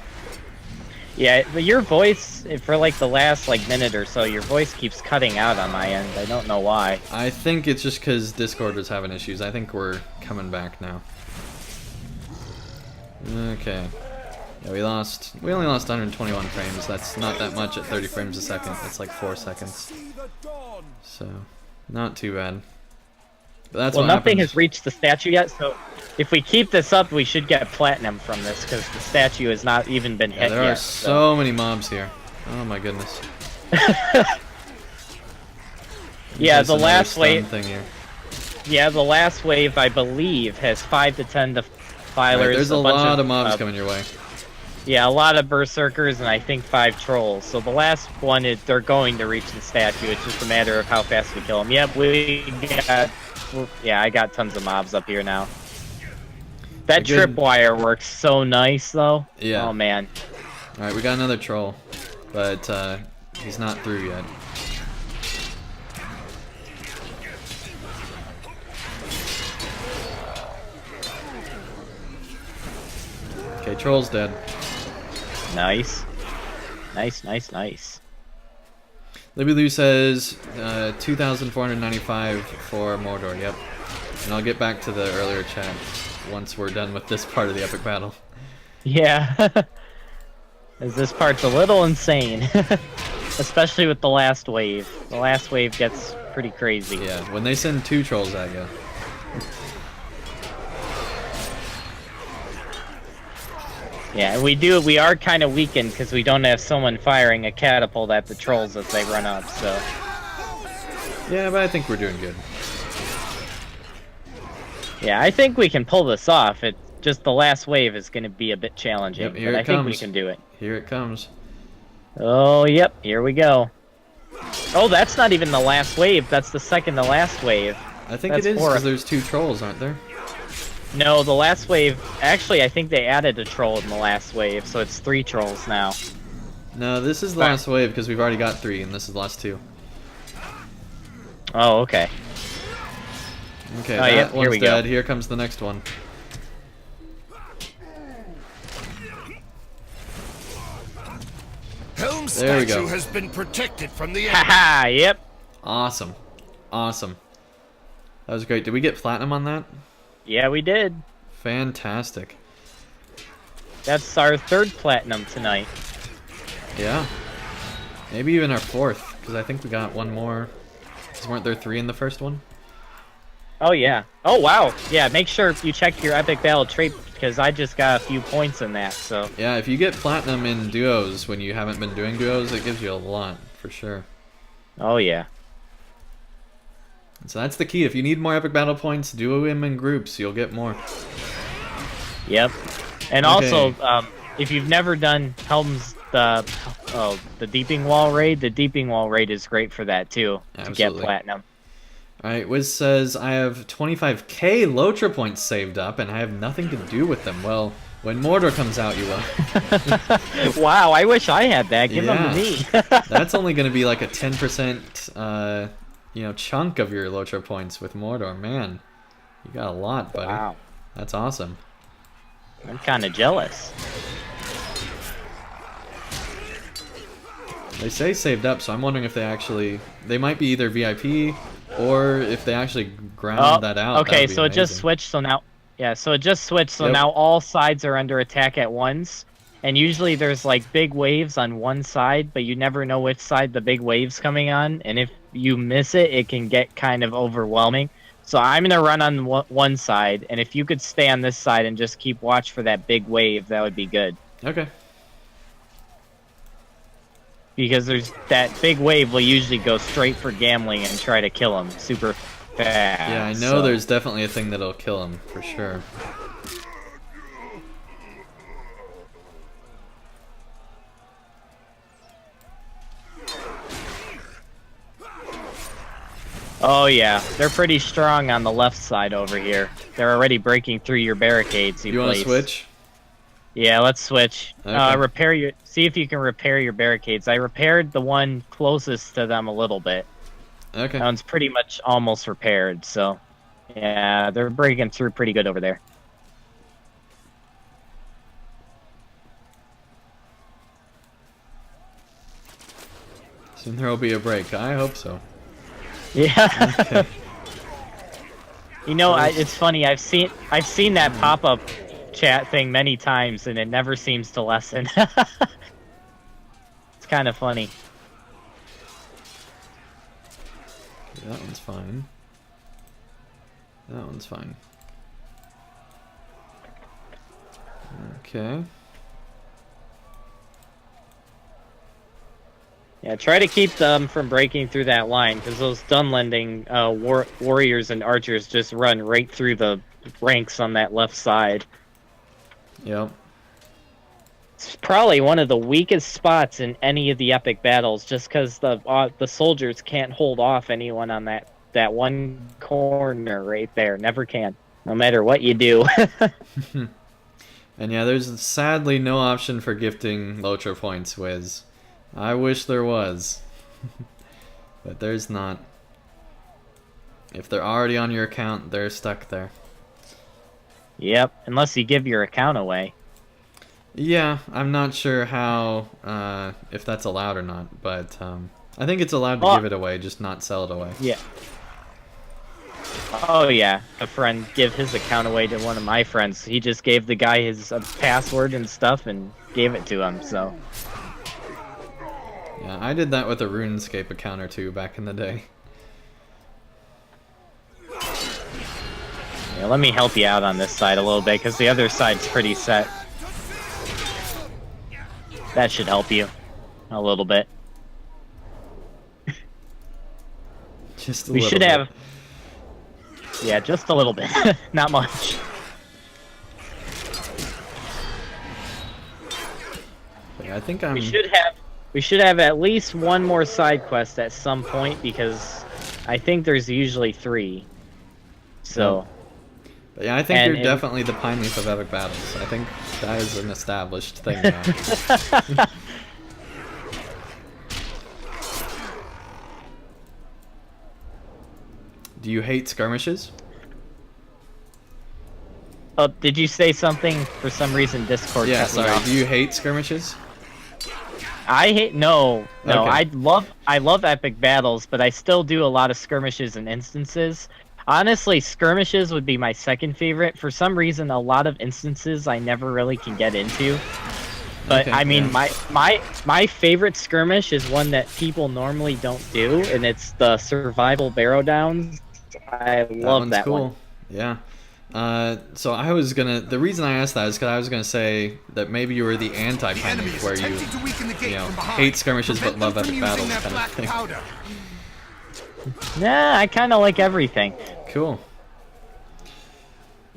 Yeah, but your voice, for like the last like minute or so, your voice keeps cutting out on my end. I don't know why. I think it's just because Discord was having issues. I think we're coming back now. Okay. Yeah, we only lost 121 frames. That's not that much at 30 frames a second. It's like 4 seconds. So, not too bad. But that's well, what nothing happens. has reached the statue yet, so if we keep this up, we should get platinum from this, because the statue has not even been hit There yet. are so many mobs here. Oh my goodness. Yeah, There's the another last stun wave. thing here. Yeah, the last wave, I believe, has 5 to 10 defilers. Right, there's a bunch lot of mobs coming your way. Yeah, a lot of berserkers, and I think 5 trolls. So the last one is they're going to reach the statue. It's just a matter of how fast we kill them. Yep, yeah, I got tons of mobs up here now. That tripwire works so nice, though. Yeah. Oh man. All right, we got another troll, but he's not through yet. Okay, troll's dead. Nice. Nice. Libby Lou says 2,495 for Mordor, yep. And I'll get back to the earlier chat once we're done with this part of the epic battle. Yeah. As this part's a little insane. Especially with the last wave. The last wave gets pretty crazy. Yeah, when they send 2 trolls at you. Yeah, we are kind of weakened because we don't have someone firing a catapult at the trolls as they run up, so... Yeah, but I think we're doing good. Yeah, I think we can pull this off. It just the last wave is going to be a bit challenging, Yep, here but it I think we comes. can do it. Here it comes. Oh, yep, here we go. Oh, that's not even the last wave. That's the second to last wave. I think That's it is horrible. because there's 2 trolls, aren't there? No, the last wave... Actually, I think they added a troll in the last wave, so it's 3 trolls now. No, this is the last wave because we've already got 3, and this is the last 2. Oh, okay. Okay, Oh, that yeah, here one's we go. dead. Here comes the next one. Helm's There we statue go. has been protected from the enemy. Haha, yep. Awesome. Awesome. That was great. Did we get platinum on that? Yeah, we did. Fantastic. That's our 3rd platinum tonight. Yeah. Maybe even our 4th, because I think we got one more. Because weren't there 3 in the first one? Oh, yeah. Oh, wow. Yeah, make sure you check your Epic Battle trait, because I just got a few points in that, so... Yeah, if you get platinum in duos when you haven't been doing duos, it gives you a lot, for sure. Oh, yeah. So that's the key. If you need more epic battle points, duo them in groups. You'll get more. Yep. And Okay. also, if you've never done Helm's the Deeping Wall raid, the Deeping Wall raid is great for that too, to get Absolutely. platinum. Alright, Wiz says, I have 25k LOTRO points saved up, and I have nothing to do with them. Well, When Mordor comes out, you will. Wow, I wish I had that. Give them Yeah. to me. That's only going to be like a 10%, chunk of your LOTRO points with Mordor. Man, you got a lot, buddy. Wow. That's awesome. I'm kind of jealous. They say saved up, so I'm wondering if they might be either VIP or if they actually ground that out. Okay, so it just switched, so now, Yep. now all sides are under attack at once, and usually there's like big waves on one side, but you never know which side the big wave's coming on, and if you miss it, it can get kind of overwhelming. So I'm gonna run on one side, and if you could stay on this side and just keep watch for that big wave, that would be good. Okay. Because there's that big wave will usually go straight for gambling and try to kill him super fast. Yeah, I know there's definitely a thing that'll kill him, for sure. Oh yeah, they're pretty strong on the left side over here. They're already breaking through your barricades You want to placed. switch? Yeah, let's switch. Okay. See if you can repair your barricades. I repaired the one closest to them a little bit. Okay. That one's pretty much almost repaired, so yeah, they're breaking through pretty good over there. Soon there will be a break. I hope so. Yeah. Okay. You know, it's funny. I've seen that pop-up chat thing many times, and it never seems to lessen. It's kind of funny. Okay, that one's fine. That one's fine. Okay. Yeah, try to keep them from breaking through that line, because those Dunlending warriors and archers just run right through the ranks on that left side. Yep. It's probably one of the weakest spots in any of the epic battles, just because the soldiers can't hold off anyone on that one corner right there. Never can, no matter what you do. And yeah, there's sadly no option for gifting LOTRO points, Wiz. I wish there was. But there's not. If they're already on your account, they're stuck there. Yep, unless you give your account away. Yeah, I'm not sure how, if that's allowed or not, but I think it's allowed to give it away, just not sell it away. Yeah. Oh yeah, a friend give his account away to one of my friends. He just gave the guy his password and stuff and gave it to him, so... Yeah, I did that with a RuneScape account or two back in the day. Yeah, let me help you out on this side a little bit, because the other side's pretty set. That should help you a little bit. Just a we little should bit. have... Yeah, just a little bit. Not much. Yeah, I think I'm... We should have at least one more side quest at some point, because I think there's usually 3. So... But yeah, I think you're definitely the Pine Leaf of epic battles. I think that is an established thing now. Do you hate skirmishes? Oh, did you say something? For some reason, Discord Yeah, cut me sorry. off. Do you hate skirmishes? I hate no. Okay. I love epic battles, but I still do a lot of skirmishes and instances. Honestly, skirmishes would be my second favorite. For some reason, a lot of instances I never really can get into. But Okay, I mean, yeah. my favorite skirmish is one that people normally don't do, and it's the survival barrow downs. I love that cool. one. Yeah. So I was gonna. The reason I asked that is because I was gonna say that maybe you were the anti-Pine Leaf, where you hate skirmishes but love epic battles kind of thing. Nah, I kind of like everything. Cool.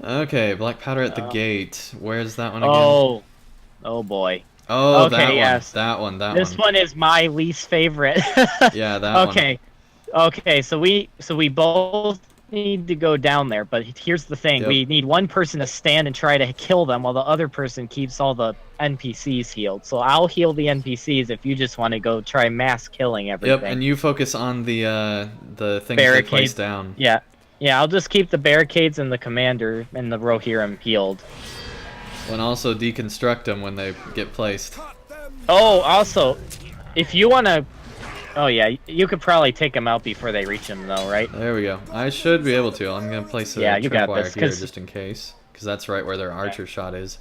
Okay, black powder at the gate. Where's that one again? Oh boy. Oh, okay, that one. yes. That one. This one is my least favorite. Yeah, that one. Okay, so we both need to go down there, but here's the thing. Yep. We need one person to stand and try to kill them while the other person keeps all the NPCs healed. So I'll heal the NPCs if you just want to go try mass killing everything. Yep, and you focus on the things they place down. Yeah. Yeah, I'll just keep the barricades and the commander and the Rohirrim healed. And also deconstruct them when they get placed. Oh, also, if you want to... Oh, yeah, you could probably take them out before they reach them, though, right? There we go. I should be able to. I'm going to place a tripwire here just in case. Because that's right where their archer shot is.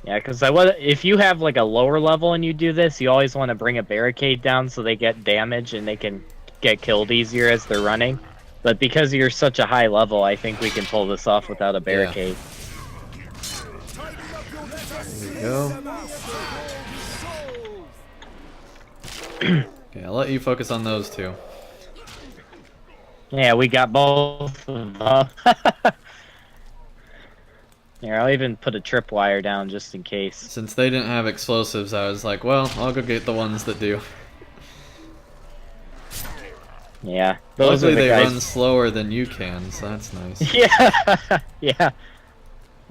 Yeah, because if you have, like, a lower level and you do this, you always want to bring a barricade down so they get damage and they can get killed easier as they're running. But because you're such a high level, I think we can pull this off without a barricade. There we go. Okay, I'll let you focus on those two. Yeah, we got both of them. Here, I'll even put a tripwire down just in case. Since they didn't have explosives, I was like, well, I'll go get the ones that do. Yeah, those Luckily are the they guys. run slower than you can, so that's nice. Yeah, yeah.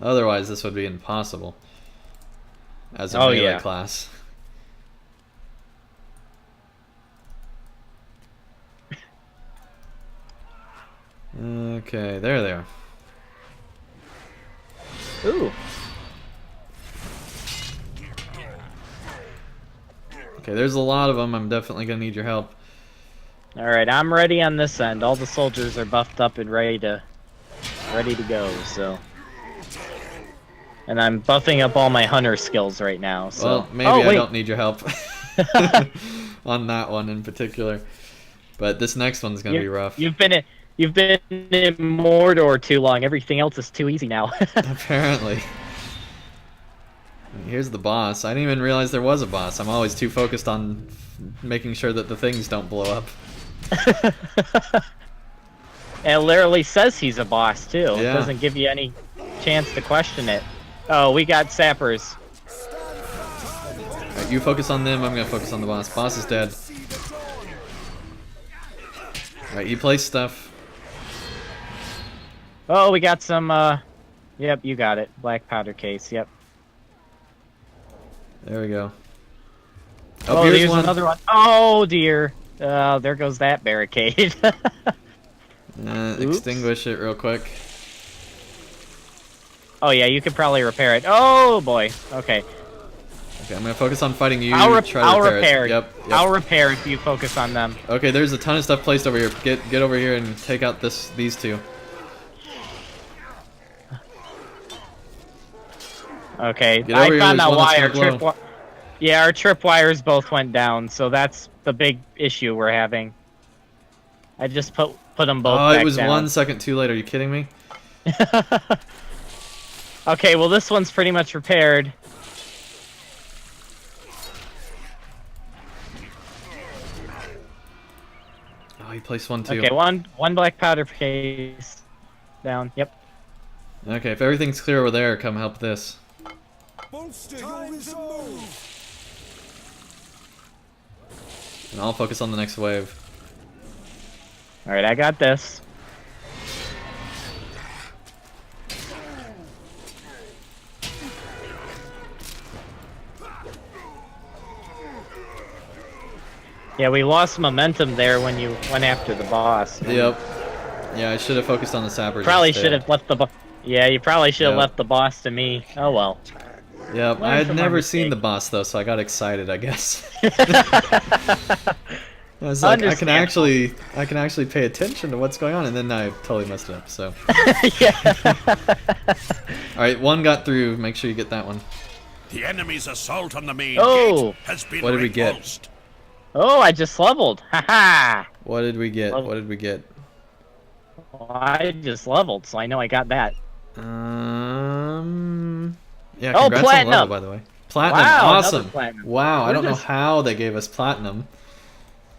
Otherwise, this would be impossible as a melee class. Okay, there they are. Ooh. Okay, there's a lot of them. I'm definitely gonna need your help. All right, I'm ready on this end. All the soldiers are buffed up and ready to go. So, and I'm buffing up all my hunter skills right now. So, well, maybe I don't need your help on that one in particular, but this next one's gonna be rough. You've been in Mordor too long. Everything else is too easy now. Apparently. Here's the boss. I didn't even realize there was a boss. I'm always too focused on making sure that the things don't blow up. And it literally says he's a boss too. Yeah. It doesn't give you any chance to question it. Oh, we got sappers. Alright, you focus on them, I'm gonna focus on the boss. Boss is dead. Alright, you place stuff. Oh, we got some, yep, you got it. Black powder case, yep. There we go. Oh, here's another one. Oh, dear. There goes that barricade. Extinguish it real quick. Oh, yeah, you could probably repair it. Oh, boy. Okay. Okay, I'm gonna focus on fighting you. I'll repair repair it. Yep. I'll repair if you focus on them. Okay, there's a ton of stuff placed over here. Get over here and take out these two. Okay, I found that wire. Yeah, our tripwires both went down, so that's the big issue we're having. I just put them both back down. It was 1 second too late. Are you kidding me? Okay, well this one's pretty much repaired. Oh, he placed one too. Okay, one black powder case down. Yep. Okay, if everything's clear over there, come help this. And I'll focus on the next wave. Alright, I got this. Yeah, we lost momentum there when you went after the boss. Yep. Yeah, I should have focused on the sappers. Probably should have left the Yeah, you probably should have left the boss to me. Oh well. Yep, I had never seen the boss though, so I got excited, I guess. I was like, I can actually pay attention to what's going on, and then I totally messed it up. So. Yeah. All right, one got through. Make sure you get that one. The enemy's assault on the main gate has been What did we get? repulsed. Oh, I just leveled. Haha. What did we get? What did we get? Well, I just leveled, so I know I got that. Yeah, congrats on the level, by the way. Platinum, wow, awesome. Platinum. Wow, I don't know how they gave us platinum.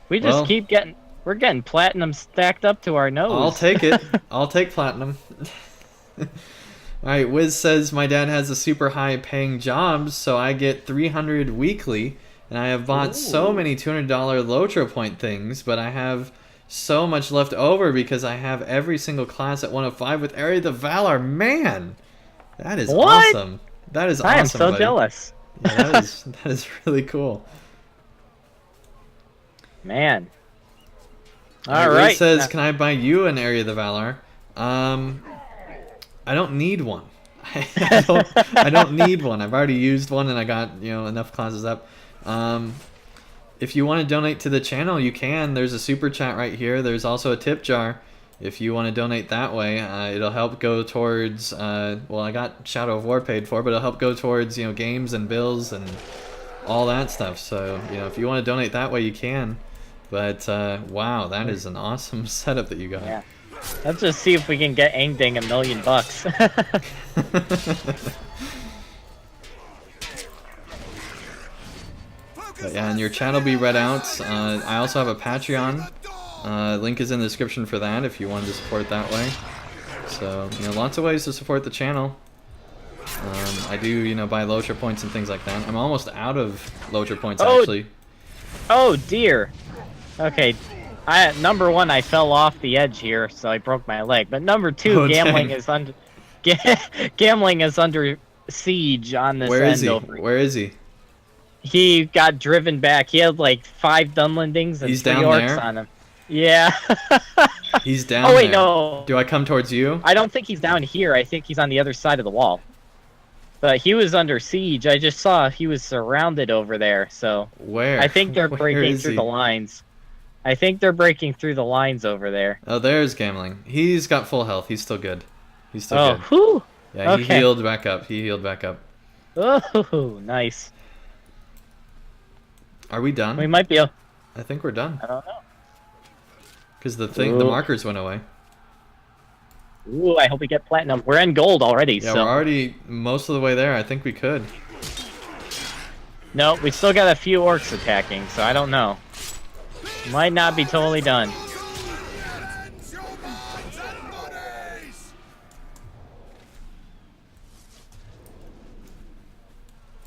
We just keep getting, we're getting platinum stacked up to our nose. I'll take it. I'll take platinum. Alright, Wiz says my dad has a super high paying job, so I get 300 weekly, and I have bought so many $200 LOTRO point things, but I have so much left over because I have every single class at 105 with Area of the Valor. Man, that is What? awesome. That is I am awesome, so buddy. jealous. Yeah, that is really cool. Man. All All right. right. It says, "Can I buy you an Area of the Valor?" I don't need one. I don't need one. I've already used one, and I got enough classes up. If you want to donate to the channel, you can. There's a super chat right here. There's also a tip jar. If you want to donate that way, it'll help go towards. Well, I got Shadow of War paid for, but it'll help go towards games and bills and all that stuff. So if you want to donate that way, you can. But wow, that is an awesome setup that you got. Yeah. Let's just see if we can get Andang $1 million. But yeah, and your chat will be read out. I also have a Patreon. Link is in the description for that if you wanted to support that way. So lots of ways to support the channel. I do buy LOTRO points and things like that. I'm almost out of LOTRO points actually. Oh dear. Okay. Number 1, I fell off the edge here, so I broke my leg. But number 2, gambling is under gambling is under siege on this Where end is he? over. Where is he? He got driven back. He had like 5 Dunlendings and He's 3 down orcs there? on him. Yeah. He's down Oh wait, there. no. Do I come towards you? I don't think he's down here. I think he's on the other side of the wall. But he was under siege. I just saw he was surrounded over there. So Where? I think they're Where breaking is through he? the lines. I think they're breaking through the lines over there. Oh, there's gambling. He's got full health. He's still good. He's still Oh, good. whew. Yeah, he Okay. healed back up. He healed back up. Oh, nice. Are we done? We might be. I I think we're done. don't know. Because the Ooh. markers went away. Ooh, I hope we get platinum. We're in gold already. Yeah, so. we're already most of the way there. I think we could. No, we still got a few orcs attacking, so I don't know. Might not be totally done.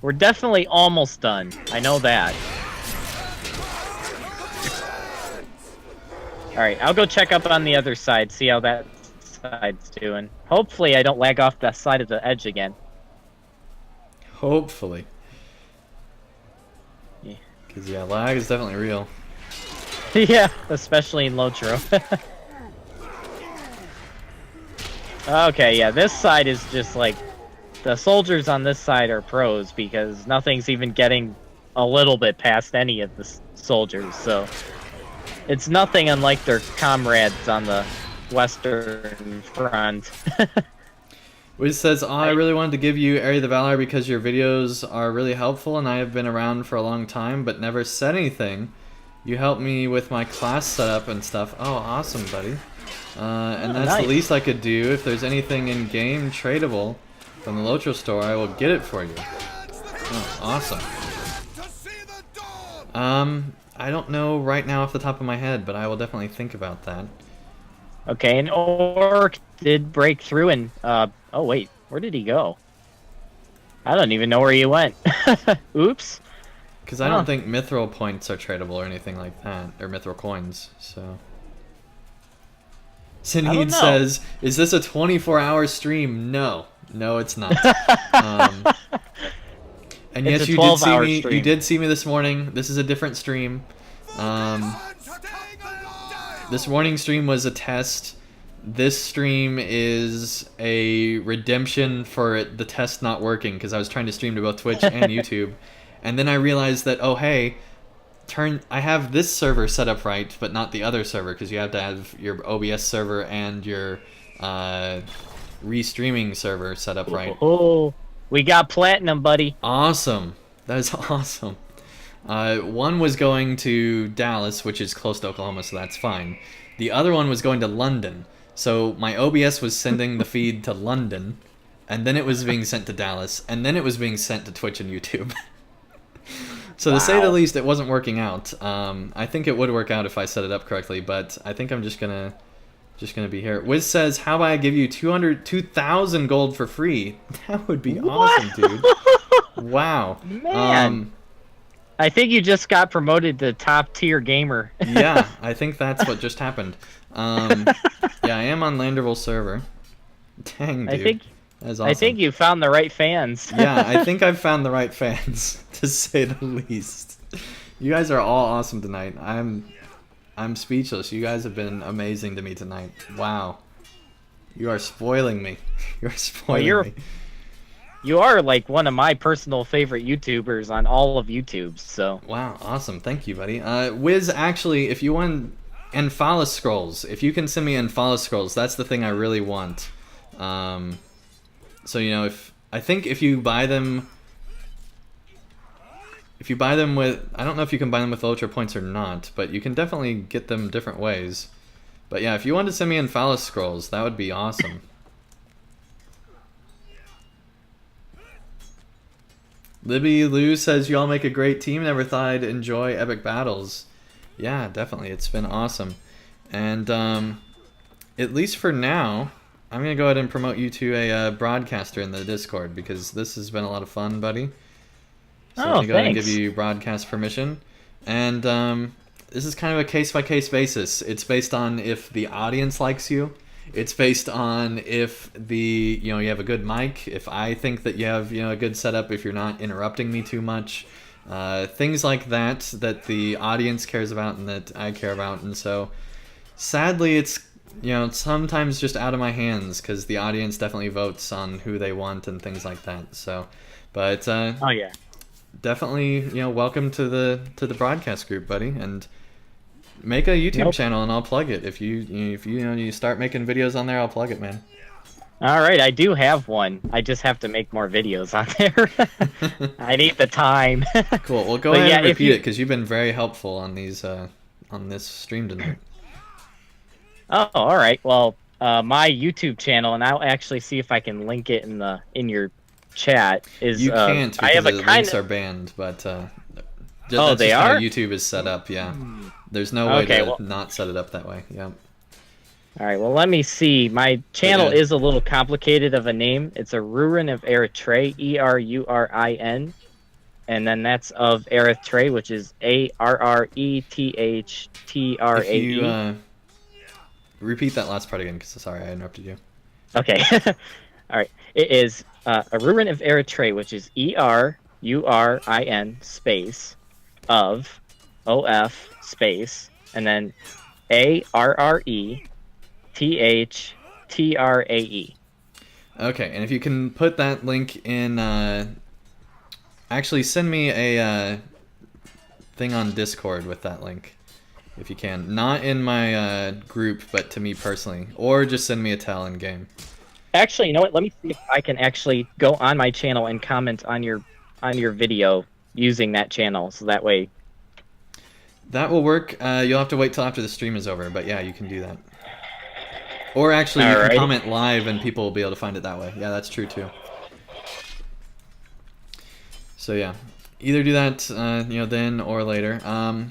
We're definitely almost done. I know that. Alright, I'll go check up on the other side, see how that side's doing. Hopefully I don't lag off that side of the edge again. Hopefully. Yeah. Because, yeah, lag is definitely real. Yeah, especially in LOTRO. Okay, yeah, this side is just like... The soldiers on this side are pros because nothing's even getting a little bit past any of the soldiers, so... It's nothing unlike their comrades on the Western Front. Which says, "Oh, I really wanted to give you Area of the Valor because your videos are really helpful and I have been around for a long time but never said anything. You helped me with my class setup and stuff." Oh, awesome, buddy. And that's nice. the least I could do. If there's anything in-game tradable from the LOTRO store, I will get it for you. Oh, awesome. I don't know right now off the top of my head, but I will definitely think about that. Okay, an orc did break through and, oh wait, where did he go? I don't even know where he went. Oops. Because I don't think mithril points are tradable or anything like that, or mithril coins, so... Sinheed know. says, "Is this a 24-hour stream?" No. No, it's not. And It's yes, a you did see 12-hour me. stream. You did see me this morning. This is a different stream. This morning stream was a test. This stream is a redemption for the test not working because I was trying to stream to both Twitch and YouTube, and then I realized that I have this server set up right, but not the other server because you have to have your OBS server and your restreaming server set up right. Oh, we got platinum, buddy. Awesome. That is awesome. One was going to Dallas, which is close to Oklahoma, so that's fine. The other one was going to London. So my OBS was sending the feed to London, and then it was being sent to Dallas, and then it was being sent to Twitch and YouTube. So to say the least, it wasn't working out. I think it would work out if I set it up correctly, but I think I'm just gonna be here. Wiz says, "How about I give you 2,000 gold for free?" That would be awesome, dude. Wow. Man. I think you just got promoted to top tier gamer. Yeah, I think that's what just happened. Yeah, I am on Landerville server. Dang, dude. That's awesome. I think you found the right fans. Yeah, I think I've found the right fans, to say the least. You guys are all awesome tonight. I'm speechless. You guys have been amazing to me tonight. Wow. You are spoiling me. You're spoiling me. You are like one of my personal favorite YouTubers on all of YouTube, so. Wow, awesome. Thank you, buddy. Wiz, actually, if you want Anfalas scrolls, if you can send me Anfalas scrolls, that's the thing I really want. So, you know, I think if you buy them with, I don't know if you can buy them with LOTRO points or not, but you can definitely get them different ways. But yeah, if you want to send me Anfalas scrolls, that would be awesome. Libby Lou says, you all make a great team. Never thought I'd enjoy epic battles. Yeah, definitely. It's been awesome. And at least for now, I'm going to go ahead and promote you to a broadcaster in the Discord, because this has been a lot of fun, buddy. So I'm going to go ahead and give you broadcast permission. And this is kind of a case-by-case basis. It's based on if the audience likes you. It's based on if you have a good mic, if I think that you have a good setup, if you're not interrupting me too much, things like that the audience cares about and that I care about. And so sadly it's sometimes just out of my hands, because the audience definitely votes on who they want and things like that. So, but oh yeah, definitely welcome to the broadcast group, buddy, and make a YouTube channel and I'll plug it. If you start making videos on there, I'll plug it, man. All right, I do have one. I just have to make more videos on there. I need the time. Cool. Well, go ahead and repeat it, because you've been very helpful on these on this stream tonight. Oh, all right. Well, my YouTube channel, and I'll actually see if I can link it in your chat. Is you can't because I have the links are banned, but that's they just are? how YouTube is set up. Yeah, there's no way to not set it up that way. Yeah. All right. Well, let me see. My channel is a little complicated of a name. It's a Rurin of Eritrea, Erurin, and then that's of Eritrea, which is Arrethtrae. Repeat that last part again, because sorry I interrupted you. Okay. All right. It is a Rurin of Eritrea, which is Erurin space of OF space and then ARRETHTRAE. Okay, and if you can put that link in, actually send me a thing on Discord with that link, if you can. Not in my group, but to me personally, or just send me a tell in game. Actually, you know what? Let me see if I can actually go on my channel and comment on your video using that channel, so that way. That will work. You'll have to wait till after the stream is over, but yeah, you can do that. Or actually, you can comment live and people will be able to find it that way. Yeah, that's true too. So yeah, either do that, then or later. All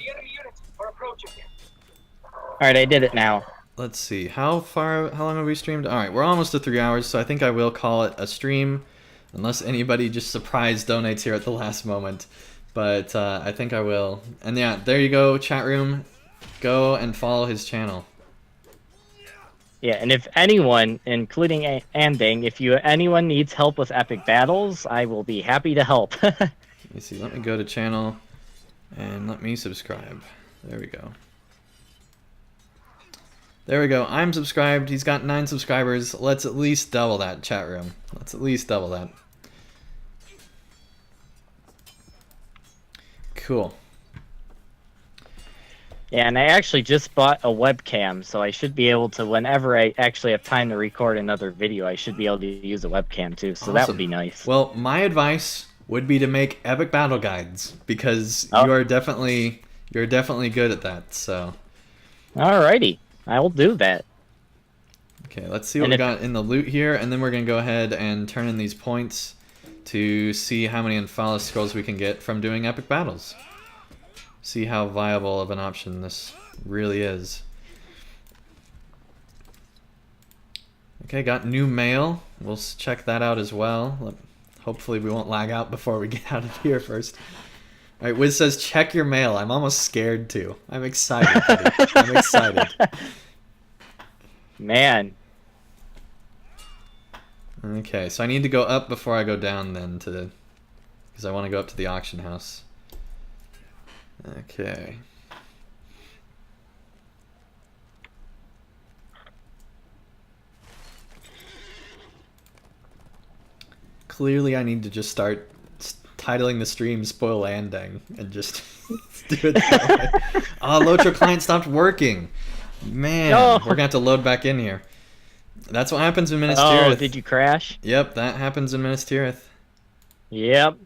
right, I did it now. Let's see. How long have we streamed? All right, we're almost to 3 hours, so I think I will call it a stream, unless anybody just surprise donates here at the last moment. But I think I will. And yeah, there you go, chat room. Go and follow his channel. Yeah, and if anyone, including Andang, if anyone needs help with epic battles, I will be happy to help. Let me see. Let me go to channel and let me subscribe. There we go. There we go. I'm subscribed. He's got 9 subscribers. Let's at least double that, chat room. Let's at least double that. Cool. Yeah, and I actually just bought a webcam, so I should be able to, whenever I actually have time to record another video, I should be able to use a webcam too, so that would be nice. Well, my advice would be to make epic battle guides, because you're definitely good at that, so. Alrighty, I will do that. Okay, let's see what we got in the loot here, and then we're going to go ahead and turn in these points to see how many Anfalas scrolls we can get from doing epic battles. See how viable of an option this really is. Okay, got new mail. We'll check that out as well. Hopefully we won't lag out before we get out of here first. All right, Wiz says, check your mail. I'm almost scared to. I'm excited, buddy. I'm excited. Man. Okay, so I need to go up before I go down then to... Because I want to go up to the auction house. Okay. Clearly I need to just start titling the stream Spoil Andang and just do it that way. Oh, LOTRO client stopped working. Man, No. we're going to have to load back in here. That's what happens in Minas Tirith. Oh, did you crash? Yep, that happens in Minas Tirith. Yep.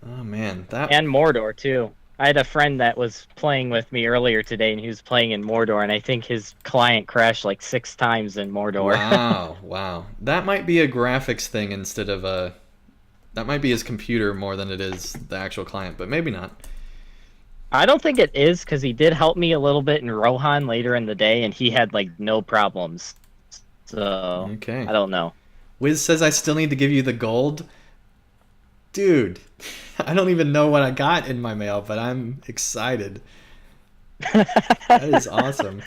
Oh, man. That... And Mordor, too. I had a friend that was playing with me earlier today, and he was playing in Mordor, and I think his client crashed like 6 times in Mordor. Wow, wow. That might be a graphics thing instead of a... That might be his computer more than it is the actual client, but maybe not. I don't think it is, because he did help me a little bit in Rohan later in the day, and he had like no problems. So, okay. I don't know. Wiz says I still need to give you the gold. Dude, I don't even know what I got in my mail, but I'm excited. That is awesome.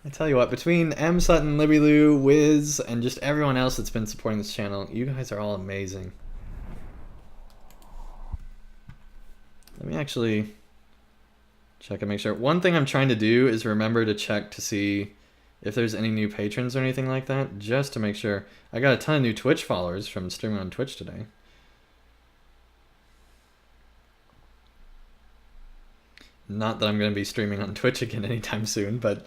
I tell you what, between M. Sutton, Libby Lou, Wiz, and just everyone else that's been supporting this channel, you guys are all amazing. Let me actually check and make sure. One thing I'm trying to do is remember to check to see if there's any new patrons or anything like that, just to make sure. I got a ton of new Twitch followers from streaming on Twitch today. Not that I'm going to be streaming on Twitch again anytime soon, but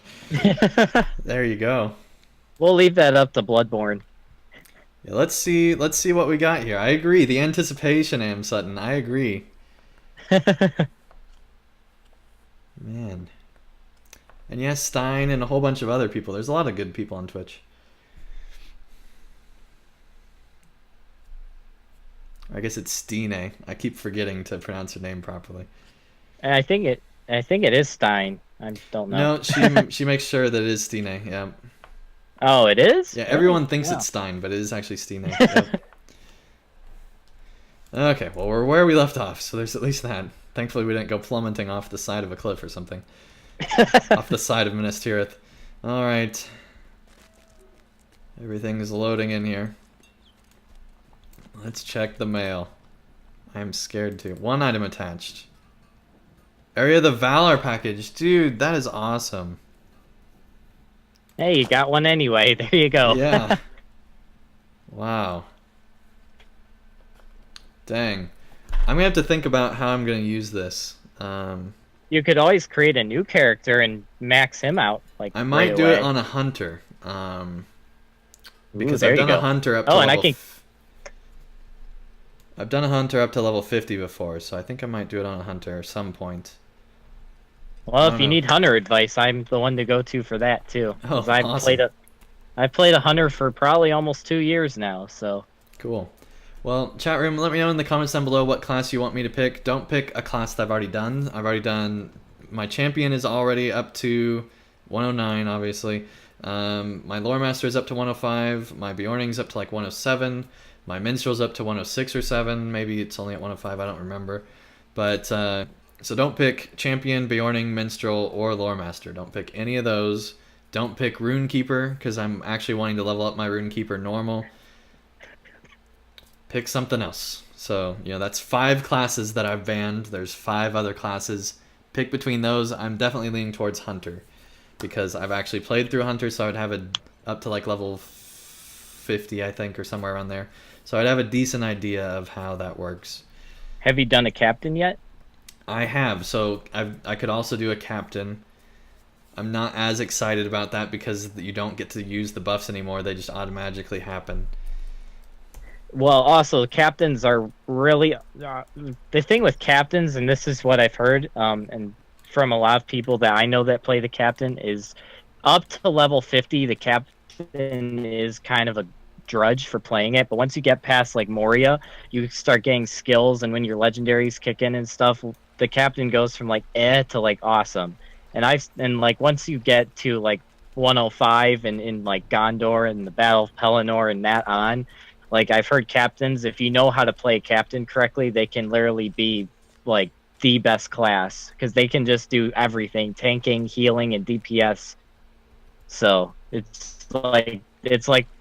there you go. We'll leave that up to Bloodborne. Yeah, let's see what we got here. I agree. The anticipation, Am Sutton. I agree. Man. And yes, Stein and a whole bunch of other people. There's a lot of good people on Twitch. I guess it's Stine. I keep forgetting to pronounce her name properly. And I think it is Stein. I don't know. No, she makes sure that it is Stine. Yeah. Oh, it is? Yeah, everyone thinks wow. it's Stein, but it is actually Stine. Yep. Okay, well, we're where we left off, so there's at least that. Thankfully, we didn't go plummeting off the side of a cliff or something. Off the side of Minas Tirith. Alright. Everything's loading in here. Let's check the mail. I'm scared to. 1 item attached. Area of the Valor package. Dude, that is awesome. Hey, you got one anyway. There you go. Yeah. Wow. Dang. I'm going to have to think about how I'm going to use this. You could always create a new character and max him out. Like I might right do away. it on a hunter. Because Ooh, I've done a hunter up to level... I've done a hunter up to level 50 before, so I think I might do it on a hunter at some point. Well, if you need hunter advice, I'm the one to go to for that too. Oh, awesome. I've played a hunter for probably almost 2 years now, so. Cool. Well, chat room, let me know in the comments down below what class you want me to pick. Don't pick a class that I've already done. My champion is already up to 109, obviously. My lore master is up to 105. My Bjorning's up to like 107. My minstrel's up to 106 or 7. Maybe it's only at 105. I don't remember. But so don't pick champion, Bjorning, minstrel, or lore master. Don't pick any of those. Don't pick rune keeper because I'm actually wanting to level up my rune keeper normal. Pick something else. So, that's 5 classes that I've banned. There's 5 other classes. Pick between those. I'm definitely leaning towards hunter because I've actually played through hunter, so I'd have it up to like level 50, I think, or somewhere around there. So I'd have a decent idea of how that works. Have you done a captain yet? I have. So I could also do a captain. I'm not as excited about that because you don't get to use the buffs anymore. They just automatically happen. Well, also, captains are really... the thing with captains, and this is what I've heard, and from a lot of people that I know that play the captain, is up to level 50, the captain is kind of a drudge for playing it, but once you get past like Moria, you start getting skills, and when your legendaries kick in and stuff, the captain goes from like to like awesome. And like once you get to like 105 and in like Gondor and the Battle of Pelennor and that on, Like, I've heard captains, if you know how to play a captain correctly, they can literally be, like, the best class. Because they can just do everything. Tanking, healing, and DPS. So, it's like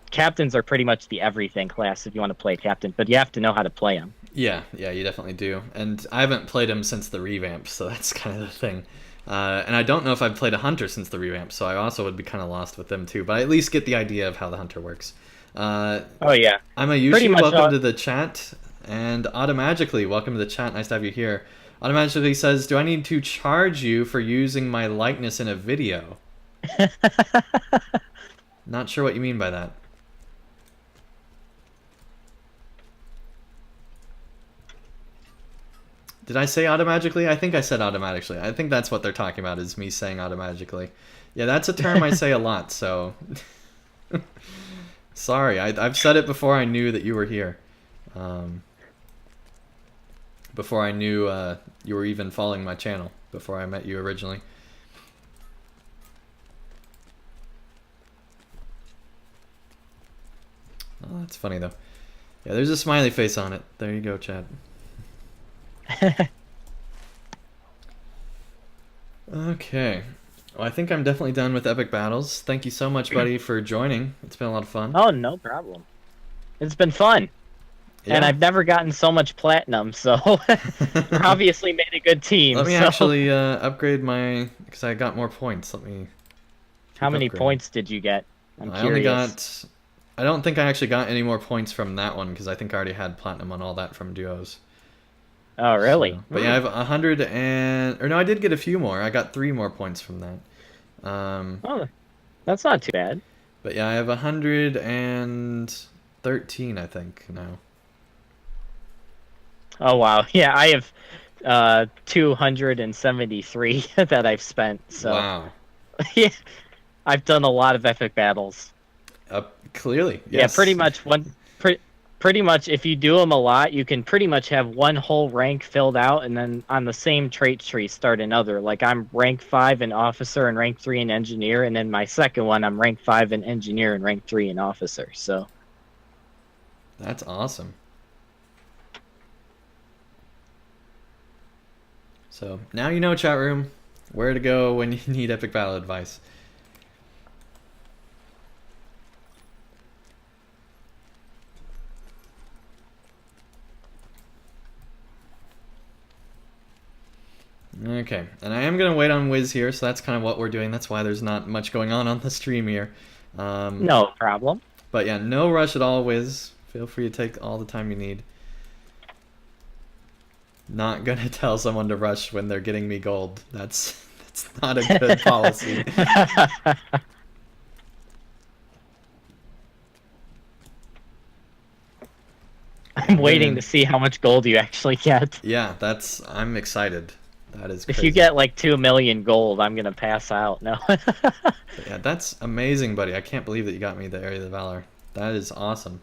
captains are pretty much the everything class if you want to play a captain. But you have to know how to play them. Yeah, you definitely do. And I haven't played him since the revamp, so that's kind of the thing. And I don't know if I've played a hunter since the revamp, so I also would be kind of lost with them too. But I at least get the idea of how the hunter works. Oh yeah. I'm a Yushi. Welcome to the chat, and Automagically, welcome to the chat. Nice to have you here. Automagically says, "Do I need to charge you for using my likeness in a video?" Not sure what you mean by that. Did I say Automagically? I think I said automatically. I think that's what they're talking about, is me saying Automagically. Yeah, that's a term I say a lot, so... Sorry, I've said it before I knew that you were here. Before I knew you were even following my channel, before I met you originally. Oh, that's funny, though. Yeah, there's a smiley face on it. There you go, Chad. Okay. Well, I think I'm definitely done with epic battles. Thank you so much, buddy, for joining. It's been a lot of fun. Oh, no problem. It's been fun. Yeah. And I've never gotten so much platinum, so you obviously made a good team. Let me actually upgrade my... because I got more points. Let me... How many points did you get? I'm curious. Only got... I don't think I actually got any more points from that one, because I think I already had platinum on all that from duos. Oh, really? So, but yeah, I have 100 and... or no, I did get a few more. I got 3 more points from that. Oh, that's not too bad. But yeah, I have 113, I think, now. Oh, wow. Yeah, I have 273 that I've spent. So. Wow. Yeah, I've done a lot of epic battles. Clearly, yes. Yeah, pretty much if you do them a lot, you can pretty much have one whole rank filled out, and then on the same trait tree start another. Like, I'm rank 5 in officer and rank 3 in engineer, and then my second one I'm rank 5 in engineer and rank 3 in officer. So that's awesome. So now you know, chat room, where to go when you need epic battle advice. Okay, and I am going to wait on Wiz here, so that's kind of what we're doing. That's why there's not much going on the stream here. No problem. But yeah, no rush at all, Wiz. Feel free to take all the time you need. Not going to tell someone to rush when they're getting me gold. That's not a good policy. I'm waiting to see how much gold you actually get. Yeah, I'm excited. That is crazy. If you get like 2 million gold, I'm gonna pass out. No. Yeah, that's amazing, buddy. I can't believe that you got me the Area of the Valor. That is awesome.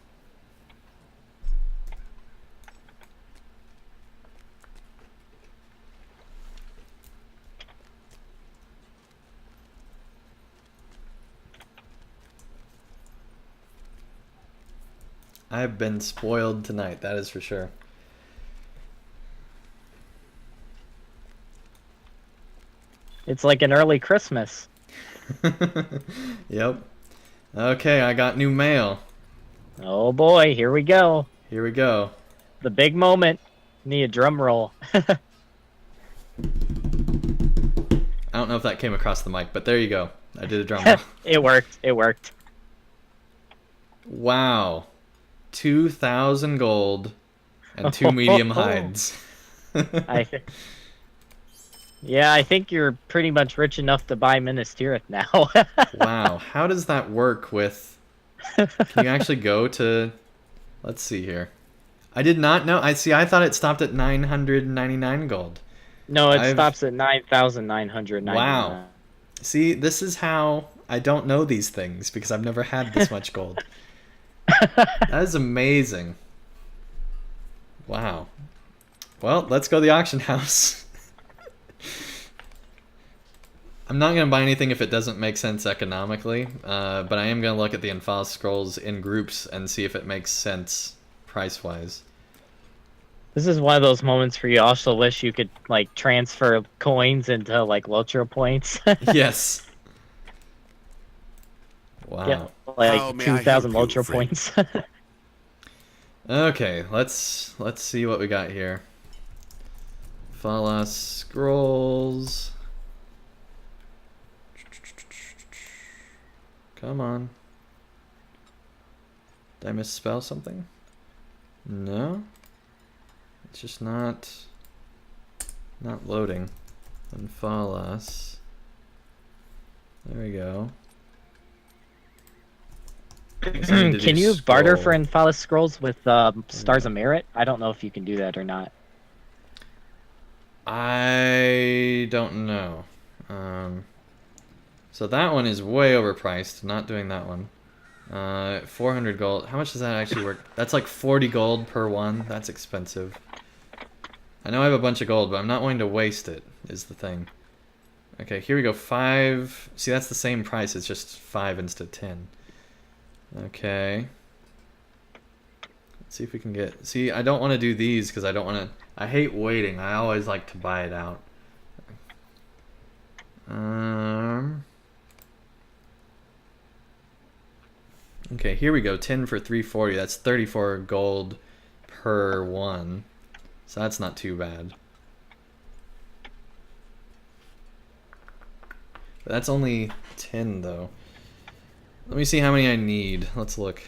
I've been spoiled tonight, that is for sure. It's like an early Christmas. Yep. Okay, I got new mail. Oh boy, here we go. Here we go. The big moment. Need a drum roll. I don't know if that came across the mic, but there you go. I did a drum roll. It worked. It worked. Wow. 2,000 gold and 2 medium hides. Yeah, I think you're pretty much rich enough to buy Minas Tirith now. Wow, how does that work with... Can you actually go to... Let's see here. I did not know. I thought it stopped at 999 gold. No, it stops at 9,999. Wow. See, this is how I don't know these things, because I've never had this much gold. That is amazing. Wow. Well, let's go to the auction house. I'm not going to buy anything if it doesn't make sense economically, but I am going to look at the Anfalas scrolls in groups and see if it makes sense price-wise. This is one of those moments where you also wish you could, like, transfer coins into, like, LOTRO points. Yes. Wow. Yeah, like 2,000 LOTRO points. Okay, let's see what we got here. Anfalas scrolls. Come on. Did I misspell something? No. It's just not loading. Anfalas. There we go. Can you barter for Anfalas scrolls with Stars of Merit? I don't know if you can do that or not. I don't know. So that one is way overpriced. Not doing that one. 400 gold. How much does that actually work? That's like 40 gold per one. That's expensive. I know I have a bunch of gold, but I'm not willing to waste it, is the thing. Okay, here we go. 5. See, that's the same price. It's just 5 instead of 10. Okay. Let's see if we can get... See, I don't want to do these because I don't want to... I hate waiting. I always like to buy it out. Okay, here we go. 10 for 340. That's 34 gold per one. So that's not too bad. But that's only 10 though. Let me see how many I need. Let's look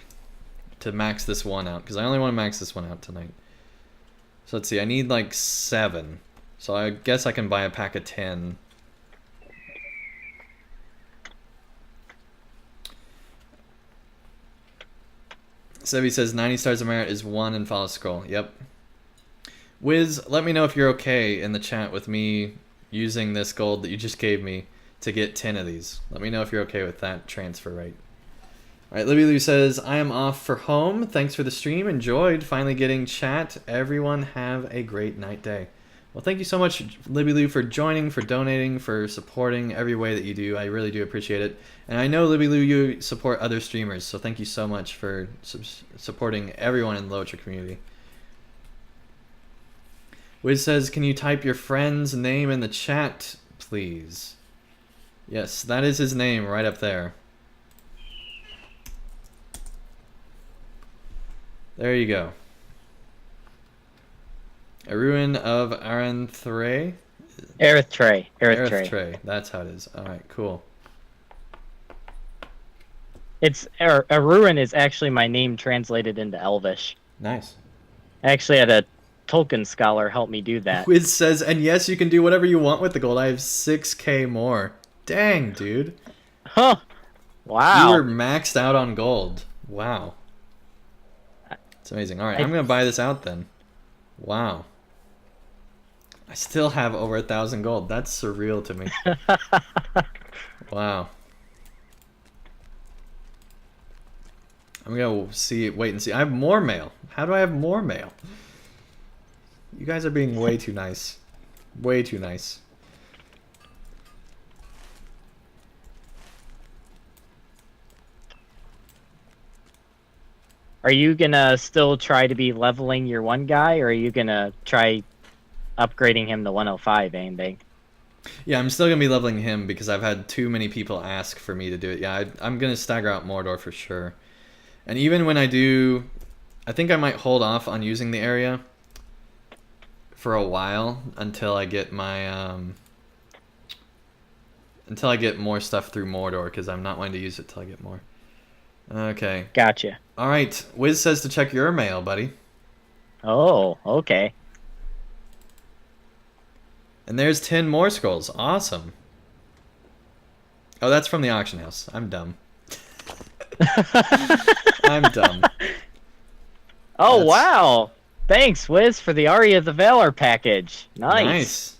to max this one out, because I only want to max this one out tonight. So let's see, I need like 7. So I guess I can buy a pack of 10. Sebi says 90 stars of merit is 1 Anfalas scroll. Yep. Wiz, let me know if you're okay in the chat with me using this gold that you just gave me to get 10 of these. Let me know if you're okay with that transfer rate. Alright, Libby Lou says, I am off for home. Thanks for the stream. Enjoyed finally getting chat. Everyone have a great night day. Well, thank you so much, Libby Lou, for joining, for donating, for supporting every way that you do. I really do appreciate it. And I know, Libby Lou, you support other streamers, so thank you so much for supporting everyone in the LOTRO community. Wiz says, can you type your friend's name in the chat, please? Yes, that is his name right up there. There you go. A ruin of Erythrae? Erythrae. That's how it is. Alright, cool. It's a ruin is actually my name translated into Elvish. Nice. I actually had a Tolkien scholar help me do that. Wiz says, and yes, you can do whatever you want with the gold. I have 6k more. Dang, dude. Huh. Wow. You were maxed out on gold. Wow. It's amazing. Alright, I'm going to buy this out then. Wow. I still have over 1,000 gold. That's surreal to me. Wow. I'm going to wait and see. I have more mail. How do I have more mail? You guys are being way too nice. Way too nice. Are you gonna still try to be leveling your one guy, or are you gonna try upgrading him to 105, Andang? Yeah, I'm still gonna be leveling him because I've had too many people ask for me to do it. Yeah, I'm gonna stagger out Mordor for sure. And even when I do, I think I might hold off on using the area for a while until I get my until I get more stuff through Mordor, because I'm not wanting to use it till I get more. Okay. Gotcha. All right. Wiz says to check your mail, buddy. Oh, okay. And there's 10 more scrolls. Awesome. Oh, that's from the auction house. I'm dumb. I'm dumb. Oh, wow. Thanks, Wiz, for the Aria of the Valor package. Nice.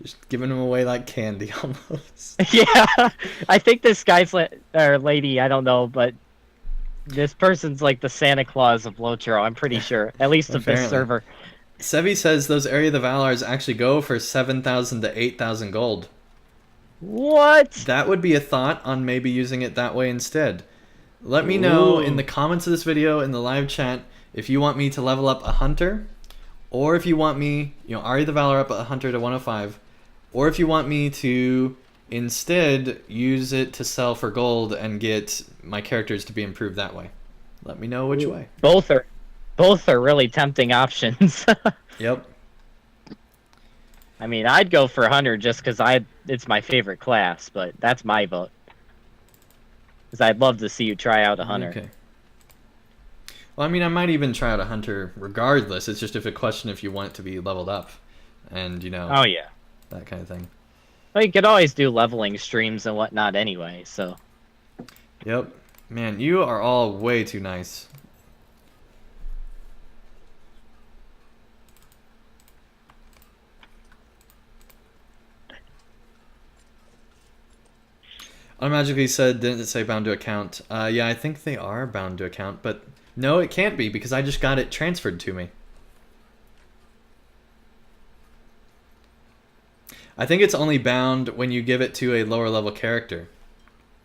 Just giving them away like candy almost. Yeah. I think this guy's or lady, I don't know, but this person's like the Santa Claus of LOTRO, I'm pretty sure. At least of this server. Sevi says those Area of the Valars actually go for 7,000 to 8,000 gold. What? That would be a thought on maybe using it that way instead. Let me know in the comments of this video, in the live chat, if you want me to level up a hunter, or if you want me, Ari the Valor up a hunter to 105, or if you want me to instead use it to sell for gold and get my characters to be improved that way. Let me know which way. Both are really tempting options. Yep. I mean, I'd go for hunter just because it's my favorite class, but that's my vote. Because I'd love to see you try out a hunter. Okay. Well, I mean, I might even try out a hunter regardless. It's just a question if you want it to be leveled up. And, Oh, yeah. that kind of thing. Well, you could always do leveling streams and whatnot anyway, so. Yep. Man, you are all way too nice. Unmagically said, didn't it say bound to account? Yeah, I think they are bound to account, but no, it can't be because I just got it transferred to me. I think it's only bound when you give it to a lower level character.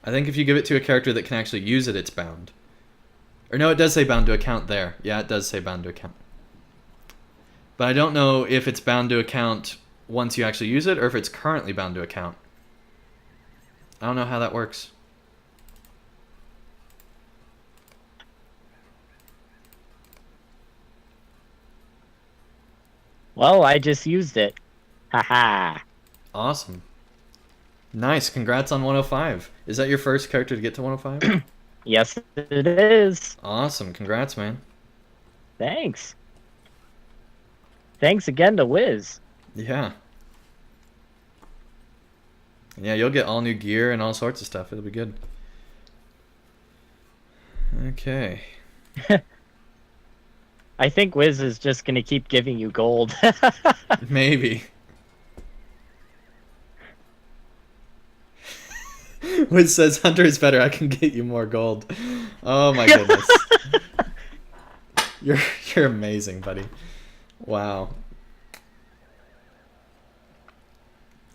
I think if you give it to a character that can actually use it, it's bound. Or no, it does say bound to account there. Yeah, it does say bound to account. But I don't know if it's bound to account once you actually use it or if it's currently bound to account. I don't know how that works. Well, I just used it. Haha. Awesome. Nice. Congrats on 105. Is that your first character to get to 105? Yes, it is. Awesome. Congrats, man. Thanks. Thanks again to Wiz. Yeah. Yeah, you'll get all new gear and all sorts of stuff. It'll be good. Okay. I think Wiz is just going to keep giving you gold. Maybe. Wiz says, Hunter is better. I can get you more gold. Oh my goodness. You're amazing, buddy. Wow.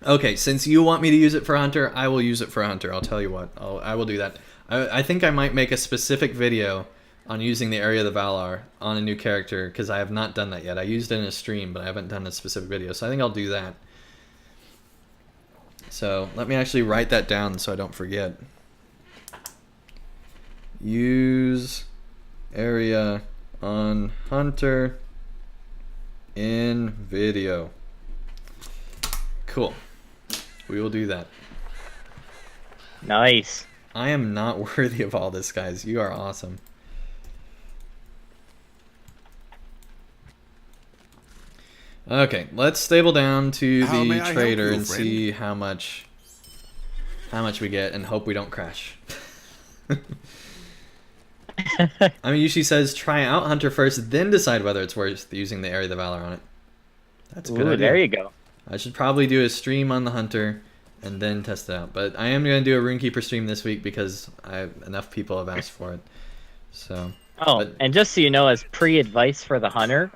Okay, since you want me to use it for Hunter, I will use it for Hunter. I'll tell you what. I will do that. I think I might make a specific video on using the Area of the Valar on a new character, because I have not done that yet. I used it in a stream, but I haven't done a specific video, so I think I'll do that. So, let me actually write that down so I don't forget. Use Area on Hunter in video. Cool. We will do that. Nice. I am not worthy of all this, guys. You are awesome. Okay, let's stable down to the trader and see how much we get and hope we don't crash. I mean, usually says try out Hunter first, then decide whether it's worth using the Area of the Valor on it. That's a good idea. There you go. I should probably do a stream on the Hunter and then test it out. But I am going to do a Runekeeper stream this week because enough people have asked for it. So. And just so you know, as pre-advice for the Hunter,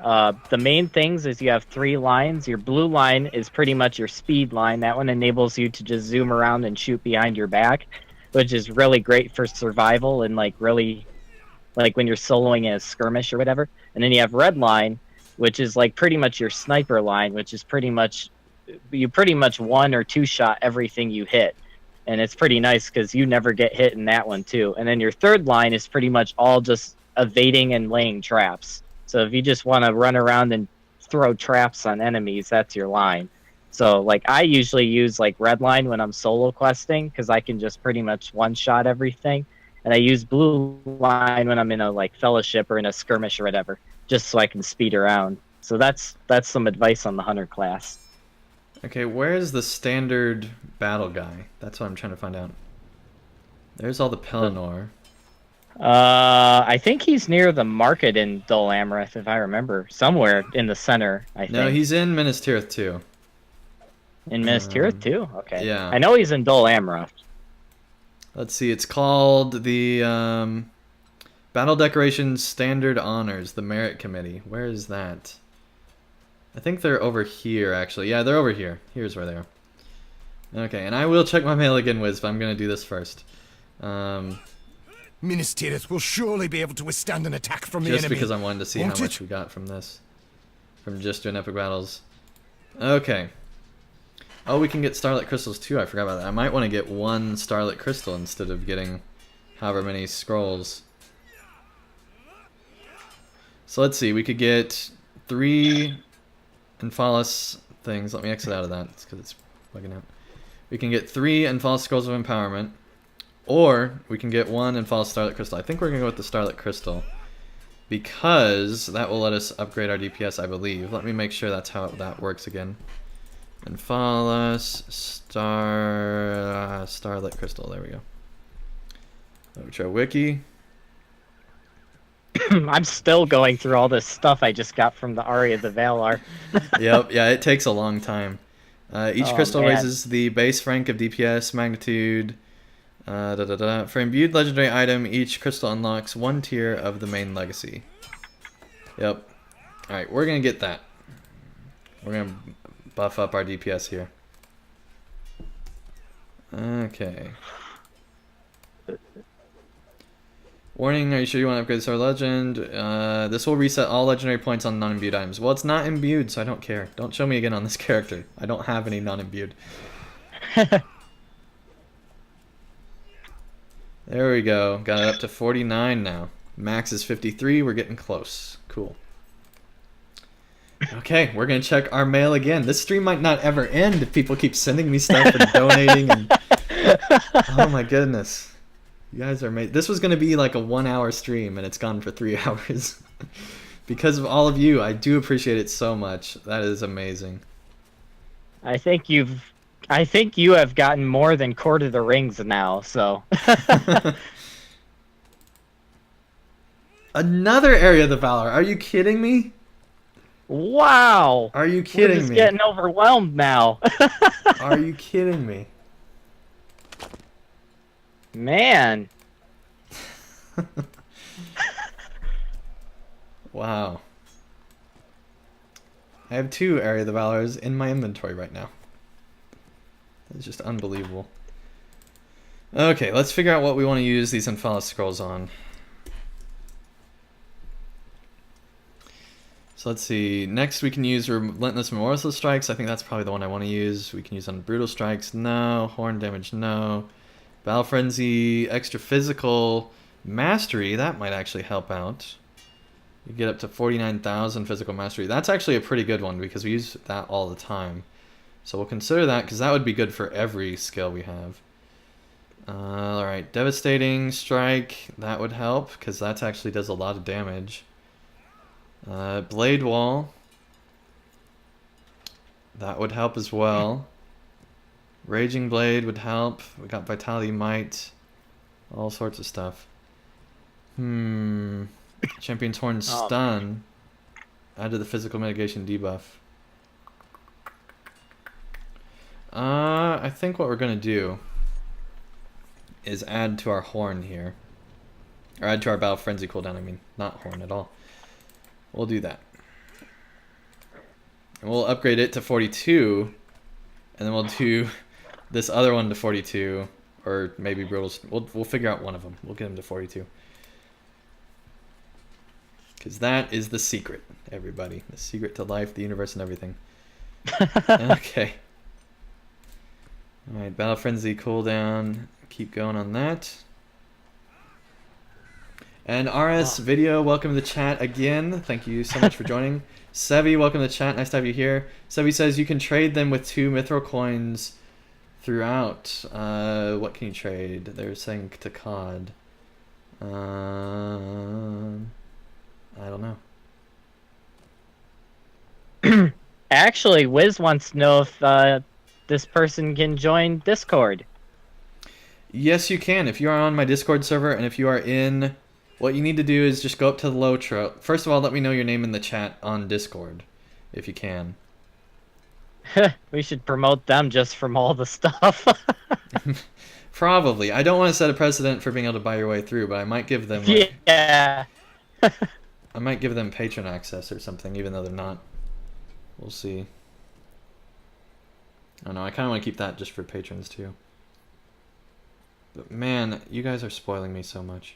the main things is you have 3 lines. Your blue line is pretty much your speed line. That one enables you to just zoom around and shoot behind your back, which is really great for survival and really when you're soloing in a skirmish or whatever. And then you have red line, which is pretty much your sniper line, which is pretty much you one or two shot everything you hit. And it's pretty nice because you never get hit in that one too. And then your third line is pretty much all just evading and laying traps. So if you just want to run around and throw traps on enemies, that's your line. So I usually use red line when I'm solo questing because I can just pretty much one shot everything. And I use blue line when I'm in a fellowship or in a skirmish or whatever, just so I can speed around. So that's some advice on the Hunter class. Okay, where is the standard battle guy? That's what I'm trying to find out. There's all the Pelennor. I think he's near the market in Dol Amroth, if I remember. Somewhere in the center, I think. No, he's in Minas Tirith too. In Minas Tirith too? Okay. Yeah. I know he's in Dol Amroth. Let's see, it's called the Battle Decorations Standard Honors, the Merit Committee. Where is that? I think they're over here, actually. Yeah, they're over here. Here's where they are. Okay, and I will check my mail again, Wiz, but I'm going to do this first. Minas Tirith will surely be able to withstand an attack from the enemy. Just because I wanted to see how much we got from this. From just doing epic battles. Okay. Oh, we can get Starlit Crystals too. I forgot about that. I might want to get one Starlit Crystal instead of getting however many scrolls. So let's see. We could get 3 Anfalas things. Let me exit out of that. It's because it's bugging out. We can get 3 Anfalas Scrolls of Empowerment. Or we can get 1 Anfalas Starlit Crystal. I think we're going to go with the Starlit Crystal. Because that will let us upgrade our DPS, I believe. Let me make sure that's how that works again. Anfalas Starlit Crystal. There we go. LOTRO Wiki. I'm still going through all this stuff I just got from the Aria of the Valar. Yep, yeah, it takes a long time. Each crystal raises the base rank of DPS magnitude. For imbued legendary item, each crystal unlocks 1 tier of the main legacy. Yep. Alright, we're gonna get that. We're gonna buff up our DPS here. Okay. Warning, are you sure you want to upgrade Star Legend? This will reset all legendary points on non-imbued items. Well, it's not imbued, so I don't care. Don't show me again on this character. I don't have any non-imbued. There we go. Got it up to 49 now. Max is 53. We're getting close. Cool. Okay, we're going to check our mail again. This stream might not ever end if people keep sending me stuff and donating. And... Oh my goodness. You guys are amazing. This was going to be like a 1-hour stream and it's gone for 3 hours. Because of all of you, I do appreciate it so much. That is amazing. I think you have gotten more than Court of the Rings now, so. Another area of the Valor. Are you kidding me? Wow. Are you kidding We're just me? getting overwhelmed now. Are you kidding me? Man. Wow. I have 2 Area of the Valors in my inventory right now. It's just unbelievable. Okay, let's figure out what we want to use these Anfalas scrolls on. So let's see. Next we can use Relentless Remorseless Strikes. I think that's probably the one I want to use. We can use on Brutal Strikes. No. Horn Damage. No. Battle Frenzy. Extra Physical. Mastery. That might actually help out. You get up to 49,000 Physical Mastery. That's actually a pretty good one because we use that all the time. So we'll consider that because that would be good for every skill we have. Alright, Devastating Strike, that would help because that actually does a lot of damage. Blade Wall, that would help as well. Raging Blade would help. We got Vitality Might, all sorts of stuff. Champion's Horn Stun, added the physical mitigation debuff. I think what we're going to do is add to our horn here. Or add to our Battle Frenzy cooldown, I mean. Not horn at all. We'll do that. And we'll upgrade it to 42. And then we'll do this other one to 42. Or maybe Brutal... We'll figure out one of them. We'll get them to 42. Because that is the secret, everybody. The secret to life, the universe, and everything. Okay. Alright, Battle Frenzy cooldown. Keep going on that. And RS Video, welcome to the chat again. Thank you so much for joining. Sevi, welcome to the chat. Nice to have you here. Sevi says you can trade them with 2 Mithril coins throughout. What can you trade? They're saying to COD. I don't know. Actually, Wiz wants to know if this person can join Discord. Yes, you can. If you are on my Discord server and if you are in... What you need to do is just go up to the LOTRO. First of all, let me know your name in the chat on Discord, if you can. We should promote them just from all the stuff. Probably. I don't want to set a precedent for being able to buy your way through, but I might give them... Like, yeah. I might give them patron access or something, even though they're not. We'll see. Oh no, I kind of want to keep that just for patrons too. But man, you guys are spoiling me so much.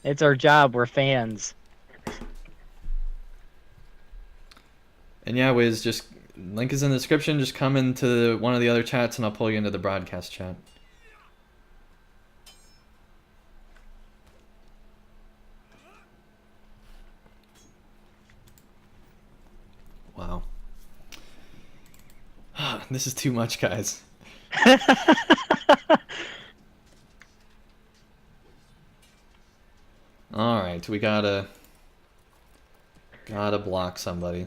It's our job. We're fans. And yeah, Wiz, just link is in the description. Just come into one of the other chats and I'll pull you into the broadcast chat. Wow. This is too much, guys. Alright, we gotta block somebody.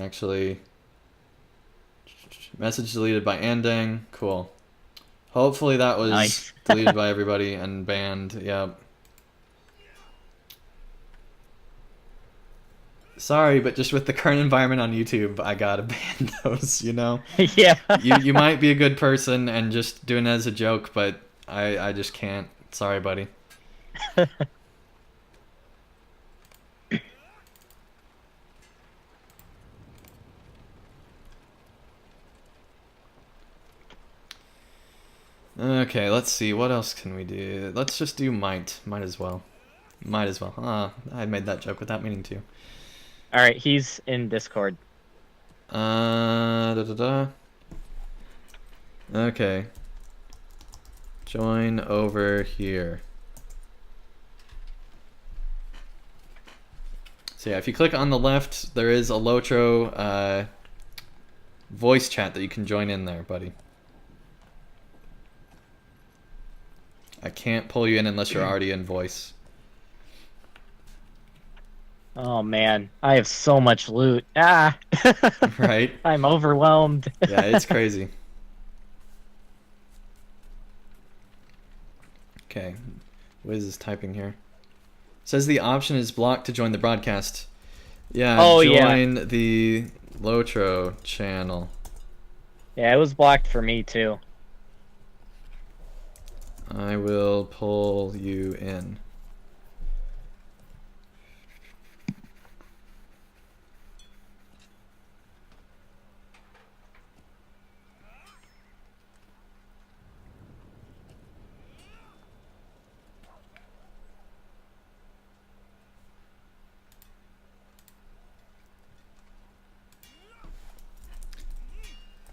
Actually, message deleted by Andang. Cool. Hopefully that was Nice. deleted by everybody and banned. Yep. Sorry, but just with the current environment on YouTube, I gotta ban those, you know? Yeah. You might be a good person and just doing it as a joke, but I just can't. Sorry, buddy. Okay, let's see. What else can we do? Let's just do might. Might as well. Might as well. I made that joke without meaning to. All right, he's in Discord. Okay. Join over here. So yeah, if you click on the left, there is a LOTRO voice chat that you can join in there, buddy. I can't pull you in unless you're already in voice. Oh man, I have so much loot. Ah. Right? I'm overwhelmed. Yeah, it's crazy. Okay. Wiz is typing here. Says the option is blocked to join the broadcast. Yeah, join the LOTRO channel. Yeah, it was blocked for me too. I will pull you in.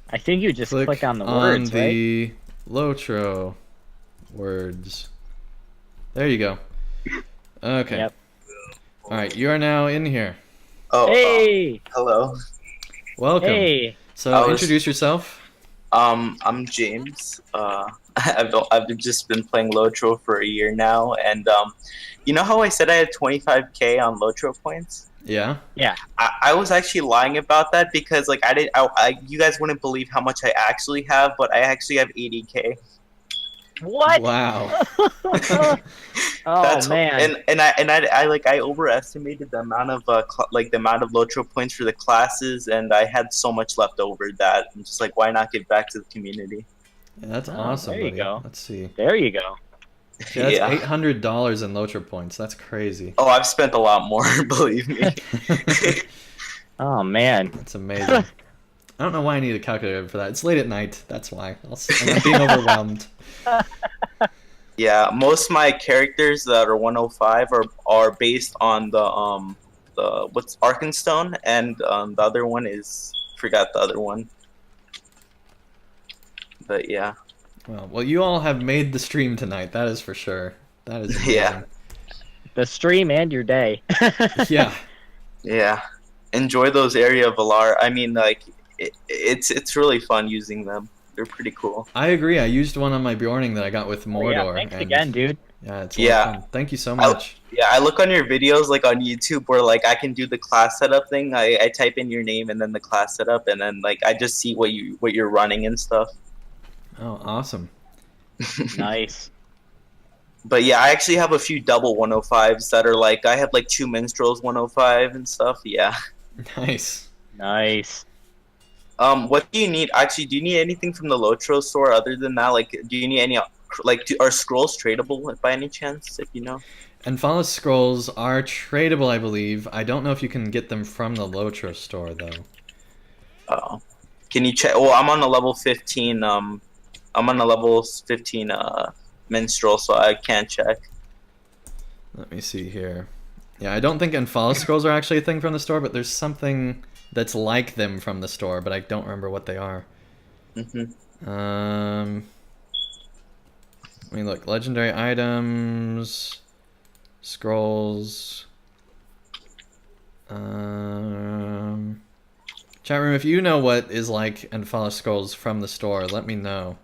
I think you just click on the words, on right? the LOTRO words. There you go. Okay. Yep. All right, you are now in here. Oh, Hey! hello. Welcome. Hey! So introduce yourself. I'm James. I've just been playing LOTRO for a year now, and you know how I said I had 25k on LOTRO points? Yeah. Yeah. I was actually lying about that because like you guys wouldn't believe how much I actually have, but I actually have 80k. What? Wow. Oh man. And I overestimated the amount of the amount of LOTRO points for the classes, and I had so much left over that I'm just like, why not give back to the community? Yeah, that's awesome. There you buddy. go. Let's see. There you go. Yeah, that's $800 in LOTRO points. That's crazy. Oh, I've spent a lot more, believe me. Oh man. That's amazing. I don't know why I need a calculator for that. It's late at night. That's why. And I'm being overwhelmed. Yeah, most of my characters that are 105 are based on the what's Arkenstone, and the other one is forgot the other one. But yeah. Well, you all have made the stream tonight. That is for sure. That is amazing. Yeah. The stream and your day. Yeah. Yeah. Enjoy those area of Valar. I mean, like, it's really fun using them. They're pretty cool. I agree. I used one on my Bjorning that I got with Mordor. Yeah, thanks again, dude. Yeah, it's a lot of fun. Thank you so much. I look on your videos, like on YouTube, where like I can do the class setup thing. I type in your name and then the class setup, and then like I just see what you're running and stuff. Oh, awesome. Nice. But yeah, I actually have a few double 105s that are like, I have like 2 Minstrels 105 and stuff. Yeah. Nice. Nice. What do you need? Actually, do you need anything from the LOTRO store other than that? Like, do you need any, like, are scrolls tradable by any chance, if you know? Anfalas scrolls are tradable, I believe. I don't know if you can get them from the LOTRO store, though. Oh. Can you check? Well, I'm on a level 15. I'm on a level 15 minstrel, so I can't check. Let me see here. Yeah, I don't think Anfalas scrolls are actually a thing from the store, but there's something that's like them from the store, but I don't remember what they are. Let me look. Legendary items, scrolls. Chat room, if you know what is like Anfalas scrolls from the store, let me know.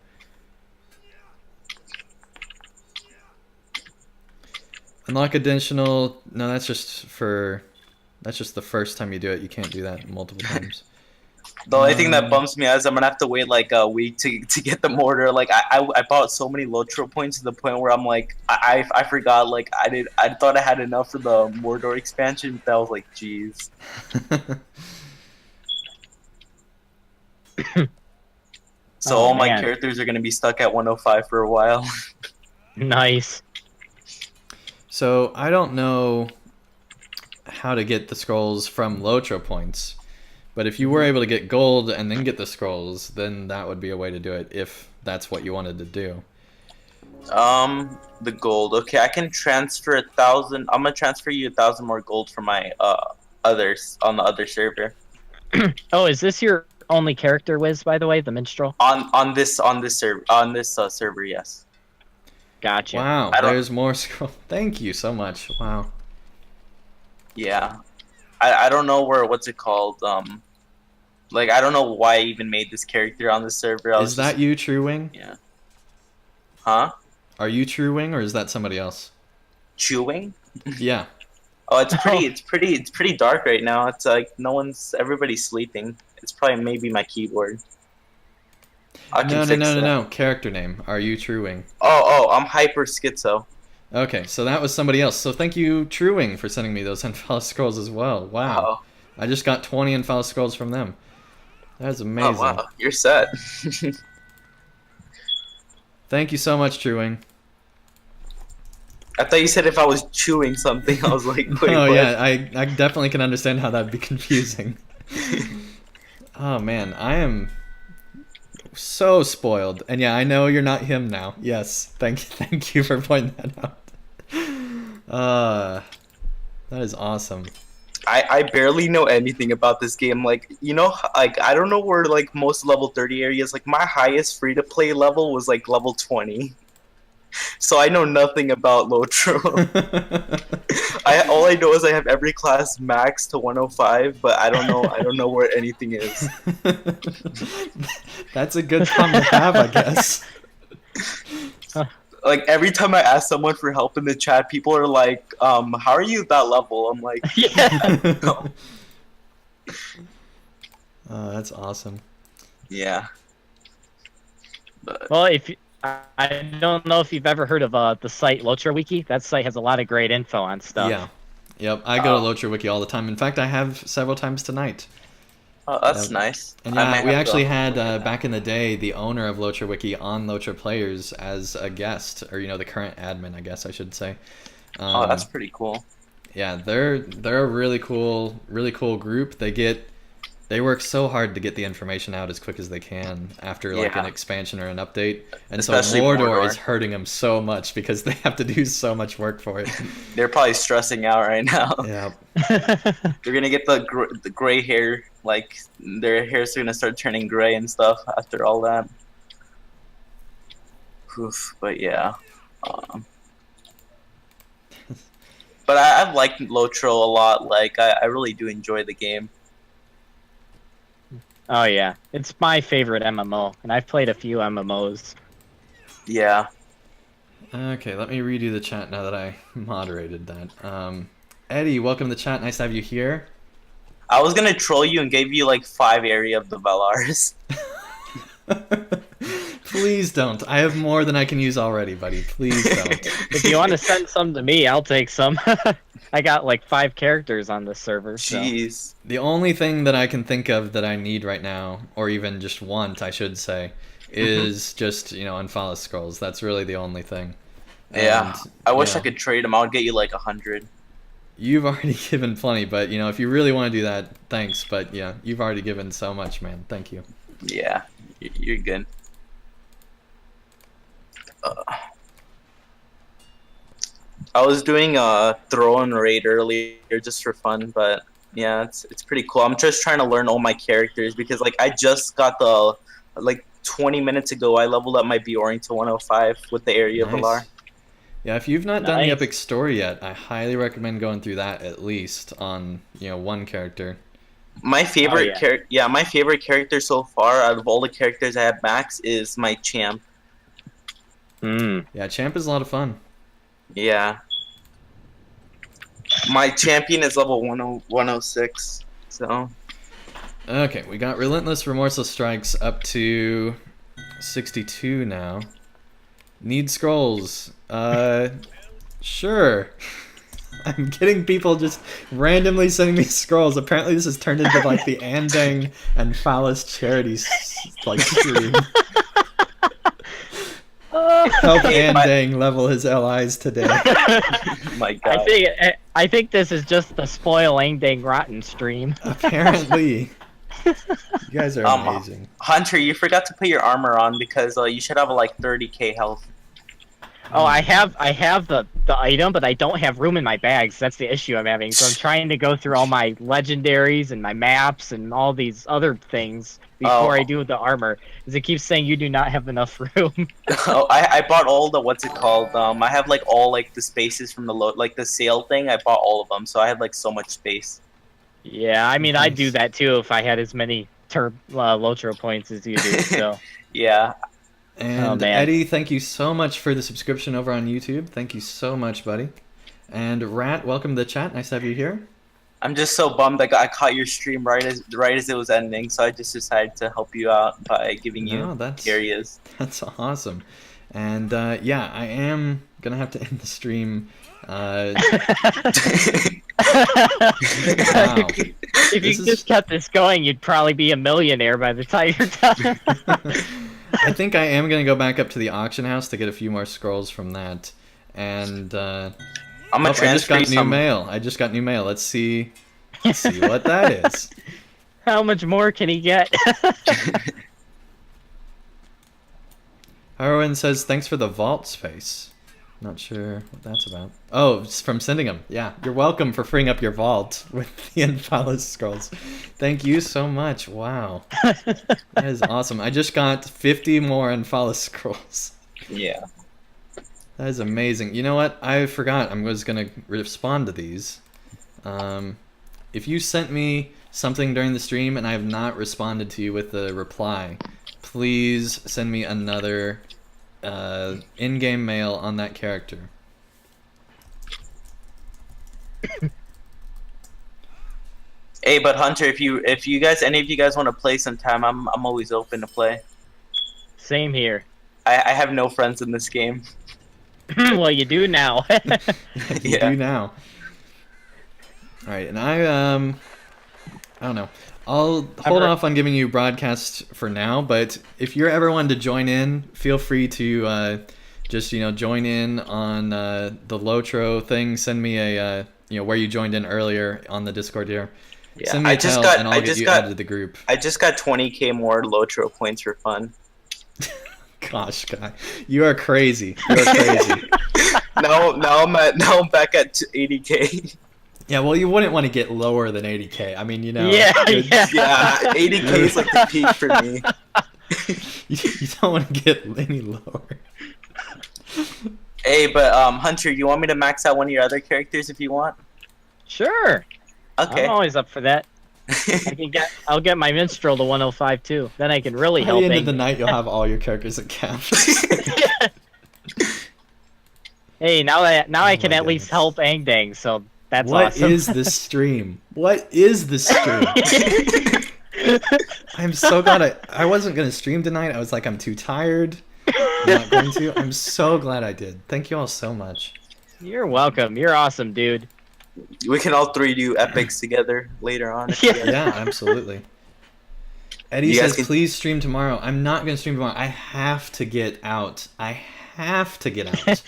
Unlock additional. No, that's just for. That's just the first time you do it. You can't do that multiple times. The only thing that bumps me out is I'm gonna have to wait like a week to get the mortar. Like I bought so many LOTRO points to the point where I'm like I forgot, like I thought I had enough for the Mordor expansion, but I was like, jeez. So all my characters are gonna be stuck at 105 for a while. Nice. So I don't know how to get the scrolls from LOTRO points, but if you were able to get gold and then get the scrolls, then that would be a way to do it if that's what you wanted to do. The gold. Okay, I can transfer 1,000. I'm gonna transfer you 1,000 more gold for my others on the other server. Oh, is this your only character, Wiz? By the way, the minstrel. On this server, yes. Gotcha. Wow, there's more scroll. Thank you so much. Wow. Yeah, I don't know what's it called. Like I don't know why I even made this character on this server. Is that you, True Wing? Yeah. Huh? Are you True Wing or is that somebody else? Chewing? Yeah. Oh, it's pretty dark right now. It's like everybody's sleeping. It's probably maybe my keyboard. No. Character name. Are you True Wing? Oh, I'm hyper schizo. Okay, so that was somebody else. So thank you, True Wing, for sending me those Anfalas scrolls as well. Wow. Oh. I just got 20 Anfalas scrolls from them. That's amazing. Oh, wow. You're set. Thank you so much, True Wing. I thought you said if I was chewing something. I was like, wait, oh, what? yeah, I definitely can understand how that'd be confusing. Oh, man, I am so spoiled. And yeah, I know you're not him now. Yes, thank you for pointing that out. That is awesome. I barely know anything about this game. Like, you know, like I don't know where like most level 30 areas. Like my highest free to play level was like level 20. So I know nothing about LOTRO. All I know is I have every class max to 105, but I don't know where anything is. That's a good problem to have, I guess. Like every time I ask someone for help in the chat, people are like, how are you at that level? I'm like, yeah. No. Oh, that's awesome. Yeah. But... Well, I don't know if you've ever heard of the site LOTRO Wiki. That site has a lot of great info on stuff. Yeah. Yep, I go to LOTRO Wiki all the time. In fact, I have several times tonight. Oh, that's nice. And yeah, we actually had, back in the day, the owner of LOTRO Wiki on LOTRO Players as a guest, or, the current admin, I guess I should say. Oh, that's pretty cool. Yeah, they're a really cool group. They work so hard to get the information out as quick as they can after like an expansion or an update. And especially so Mordor is hurting them so much because they have to do so much work for it. They're probably stressing out right now. Yeah. They're gonna get the gray hair, like their hair's gonna start turning gray and stuff after all that. Oof, but yeah. But I've liked LOTRO a lot. Like I really do enjoy the game. Oh yeah, it's my favorite MMO, and I've played a few MMOs. Yeah. Okay, let me redo the chat now that I moderated that. Eddie, welcome to the chat. Nice to have you here. I was gonna troll you and gave you like 5 area of the Velars. Please don't. I have more than I can use already, buddy. Please don't. If you want to send some to me, I'll take some. I got like 5 characters on this server. Jeez. So. The only thing that I can think of that I need right now, or even just want, I should say, is just, Anfalas scrolls. That's really the only thing. Yeah, I wish yeah. I could trade them. I would get you like 100. You've already given plenty, but if you really want to do that, thanks. But yeah, you've already given so much, man. Thank you. Yeah, you're good. I was doing a throw and raid earlier just for fun, but yeah, it's pretty cool. I'm just trying to learn all my characters because like I just got the 20 minutes ago I leveled up my Bjorn to 105 with the area of Valar. Yeah, if you've not done the epic story yet, I highly recommend going through that at least on one character. My favorite my favorite character so far out of all the characters I have max is my champ. Yeah, champ is a lot of fun. Yeah. My champion is level 106, so. Okay, we got Relentless Remorseless Strikes up to 62 now. Need scrolls. Sure. I'm getting people just randomly sending me scrolls. Apparently this has turned into like the Andang and Anfalas charity stream. Help Andang level his allies today. My God. I think this is just the spoil Andang rotten stream. Apparently. You guys are amazing. Hunter, you forgot to put your armor on because you should have like 30k health. Oh, I have the item, but I don't have room in my bags. That's the issue I'm having. So I'm trying to go through all my legendaries and my maps and all these other things before I do the armor. Because it keeps saying you do not have enough room. I bought all the what's it called? I have like all like the spaces from the the sale thing. I bought all of them, so I have like so much space. Yeah, I mean I'd do that too if I had as many LOTRO points as you do. So yeah. And Eddie, thank you so much for the subscription over on YouTube. Thank you so much, buddy. And Rat, welcome to the chat. Nice to have you here. I'm just so bummed I caught your stream right as it was ending, so I just decided to help you out by giving you areas. That's awesome. And yeah, I am gonna have to end the stream. Wow. If you just kept this going, you'd probably be a millionaire by the time you're done. I think I am gonna go back up to the auction house to get a few more scrolls from that. And I'm gonna I just got new mail. I just got new mail. Let's see what that is. How much more can he get? Harwin says thanks for the vault space. Not sure what that's about. Oh, it's from sending them. Yeah, you're welcome for freeing up your vault with the Anfalas scrolls. Thank you so much. Wow. That is awesome. I just got 50 more Anfalas scrolls. Yeah. That is amazing. You know what? I forgot. I was going to respond to these. If you sent me something during the stream and I have not responded to you with a reply, please send me another in-game mail on that character. Hey, but Hunter, if you guys, any of you guys want to play sometime, I'm always open to play. Same here. I have no friends in this game. Well, you do now. You do now. All right, and I don't know. I'll hold off on giving you broadcasts for now, but if you're ever wanting to join in, feel free to just join in on the LOTRO thing. Send me a where you joined in earlier on the Discord here. Yeah, send me a tell and I'll get you added to the group. I just got 20k more LOTRO points for fun. Gosh, guy, you are crazy. You are crazy. now I'm back at 80k. Yeah, well, you wouldn't want to get lower than 80k. I mean, Yeah, 80k is like the peak for me. You don't want to get any lower. Hey, but Hunter, you want me to max out one of your other characters if you want? Sure. Okay. I'm always up for that. I'll get my minstrel to 105 too. Then I can really help. By the end of the night, you'll have all your characters at cap. Hey, now I can at least help Andang. So. That's awesome. What is this stream? What is this stream? I'm so glad I wasn't going to stream tonight. I was like, I'm too tired. I'm not going to. I'm so glad I did. Thank you all so much. You're welcome. You're awesome, dude. We can all three do epics together later on. Yeah, absolutely. Eddie says, please stream tomorrow. I'm not going to stream tomorrow. I have to get out. I have to get out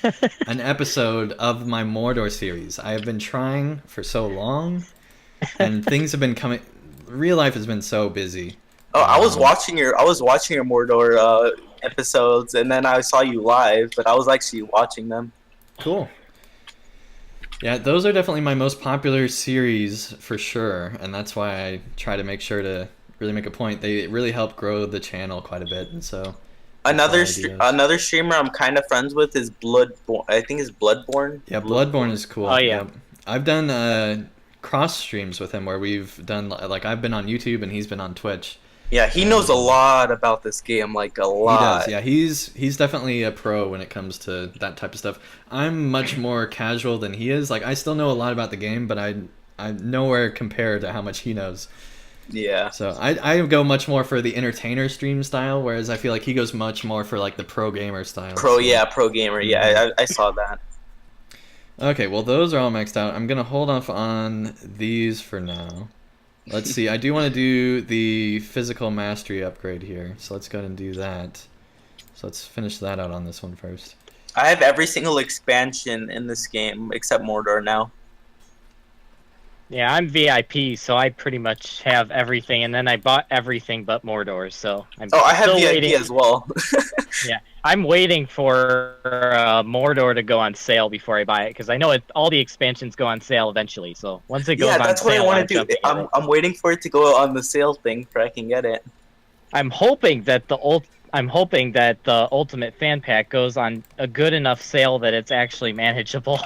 an episode of my Mordor series. I have been trying for so long, and things have been coming. Real life has been so busy. Oh, I was watching your Mordor episodes, and then I saw you live, but I was actually watching them. Cool. Yeah, those are definitely my most popular series for sure, and that's why I try to make sure to really make a point. They really help grow the channel quite a bit, and so another streamer I'm kind of friends with is Bloodborne. I think it's Bloodborne. Yeah, Bloodborne is cool. Oh yeah. Yep. I've done cross streams with him where we've done like I've been on YouTube and he's been on Twitch. Yeah, he knows a lot about this game, like a lot. He does, yeah. He's definitely a pro when it comes to that type of stuff. I'm much more casual than he is. Like, I still know a lot about the game, but I'm nowhere compared to how much he knows. Yeah. So I go much more for the entertainer stream style, whereas I feel like he goes much more for like the pro gamer style. Pro gamer. Yeah, I saw that. Okay, well those are all maxed out. I'm gonna hold off on these for now. Let's see, I do want to do the physical mastery upgrade here, so let's go ahead and do that. So let's finish that out on this one first. I have every single expansion in this game except Mordor now. Yeah, I'm VIP, so I pretty much have everything, and then I bought everything but Mordor, so I'm I have still VIP waiting. as well. Yeah, I'm waiting for Mordor to go on sale before I buy it, because I know all the expansions go on sale eventually, so once it goes on sale... Yeah, that's what I want to do. I'm waiting for it to go on the sale thing so I can get it. I'm hoping that the Ultimate Fan Pack goes on a good enough sale that it's actually manageable.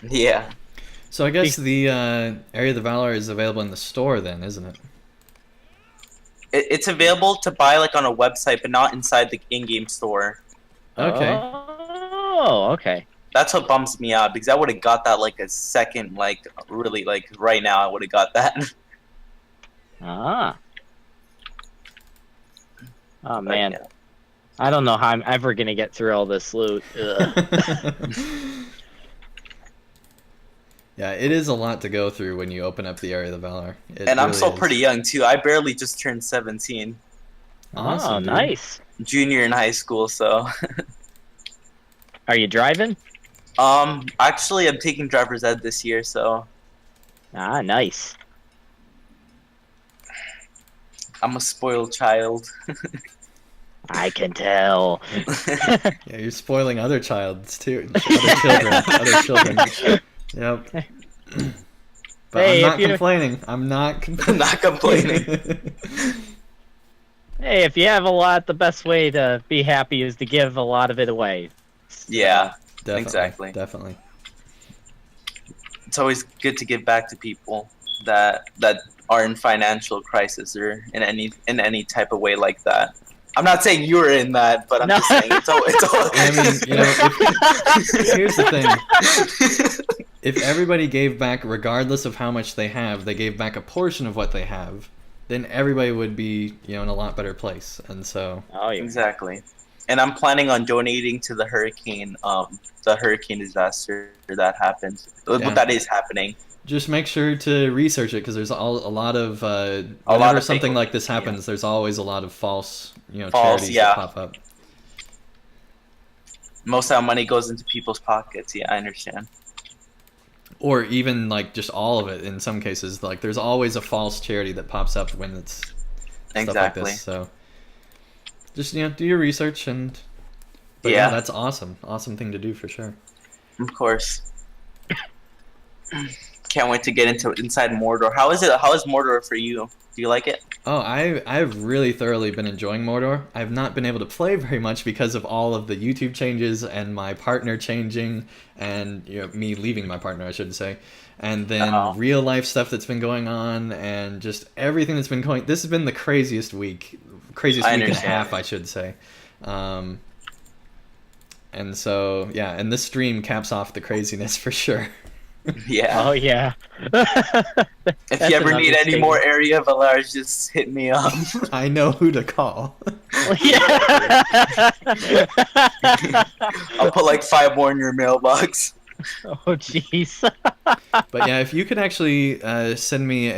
Yeah. So I guess the Area of the Valor is available in the store then, isn't it? It's available to buy like on a website, but not inside the in-game store. Okay. Oh, okay. That's what bums me out, because I would have got that like a second, like really, like right now I would have got that. Ah. Oh man. Yeah. I don't know how I'm ever gonna get through all this loot. Yeah, it is a lot to go through when you open up the Area of the Valor. And I'm still pretty young too. I barely just turned 17. Awesome, oh, nice. Junior in high school, so. Are you driving? Actually, I'm taking driver's ed this year, so. Ah, nice. I'm a spoiled child. I can tell. Yeah, you're spoiling other childs too. Other children. Yep. But Hey, I'm not complaining. I'm not complaining. Hey, if you have a lot, the best way to be happy is to give a lot of it away. Yeah, definitely, exactly. Definitely. It's always good to give back to people that are in financial crisis or in any type of way like that. I'm not saying you were in that, but I'm just saying it's all. I mean, you know, here's the thing. If everybody gave back, regardless of how much they have, they gave back a portion of what they have, then everybody would be, you know, in a lot better place. And so. Oh, yeah. Exactly. And I'm planning on donating to the hurricane disaster that happened. Yeah. That is happening. Just make sure to research it, because there's a lot of whenever something like this happens, there's always a lot of false, charities that pop up. Most of that money goes into people's pockets. Yeah, I understand. Or even like just all of it in some cases. Like there's always a false charity that pops up when it's stuff like this. So just do your research but yeah, that's awesome. Awesome thing to do for sure. Of course. Can't wait to get inside Mordor. How is Mordor for you? Do you like it? Oh, I've really thoroughly been enjoying Mordor. I've not been able to play very much because of all of the YouTube changes and my partner changing and me leaving my partner, I should say. And then real life stuff that's been going on and just everything that's been going. This has been the craziest week and a half, I should say. And so, yeah, and this stream caps off the craziness for sure. Yeah. Oh, yeah. If you ever need any more Area of Valor, just hit me up. I know who to call. Yeah. I'll put like 5 more in your mailbox. Oh, jeez. But yeah, if you could actually send me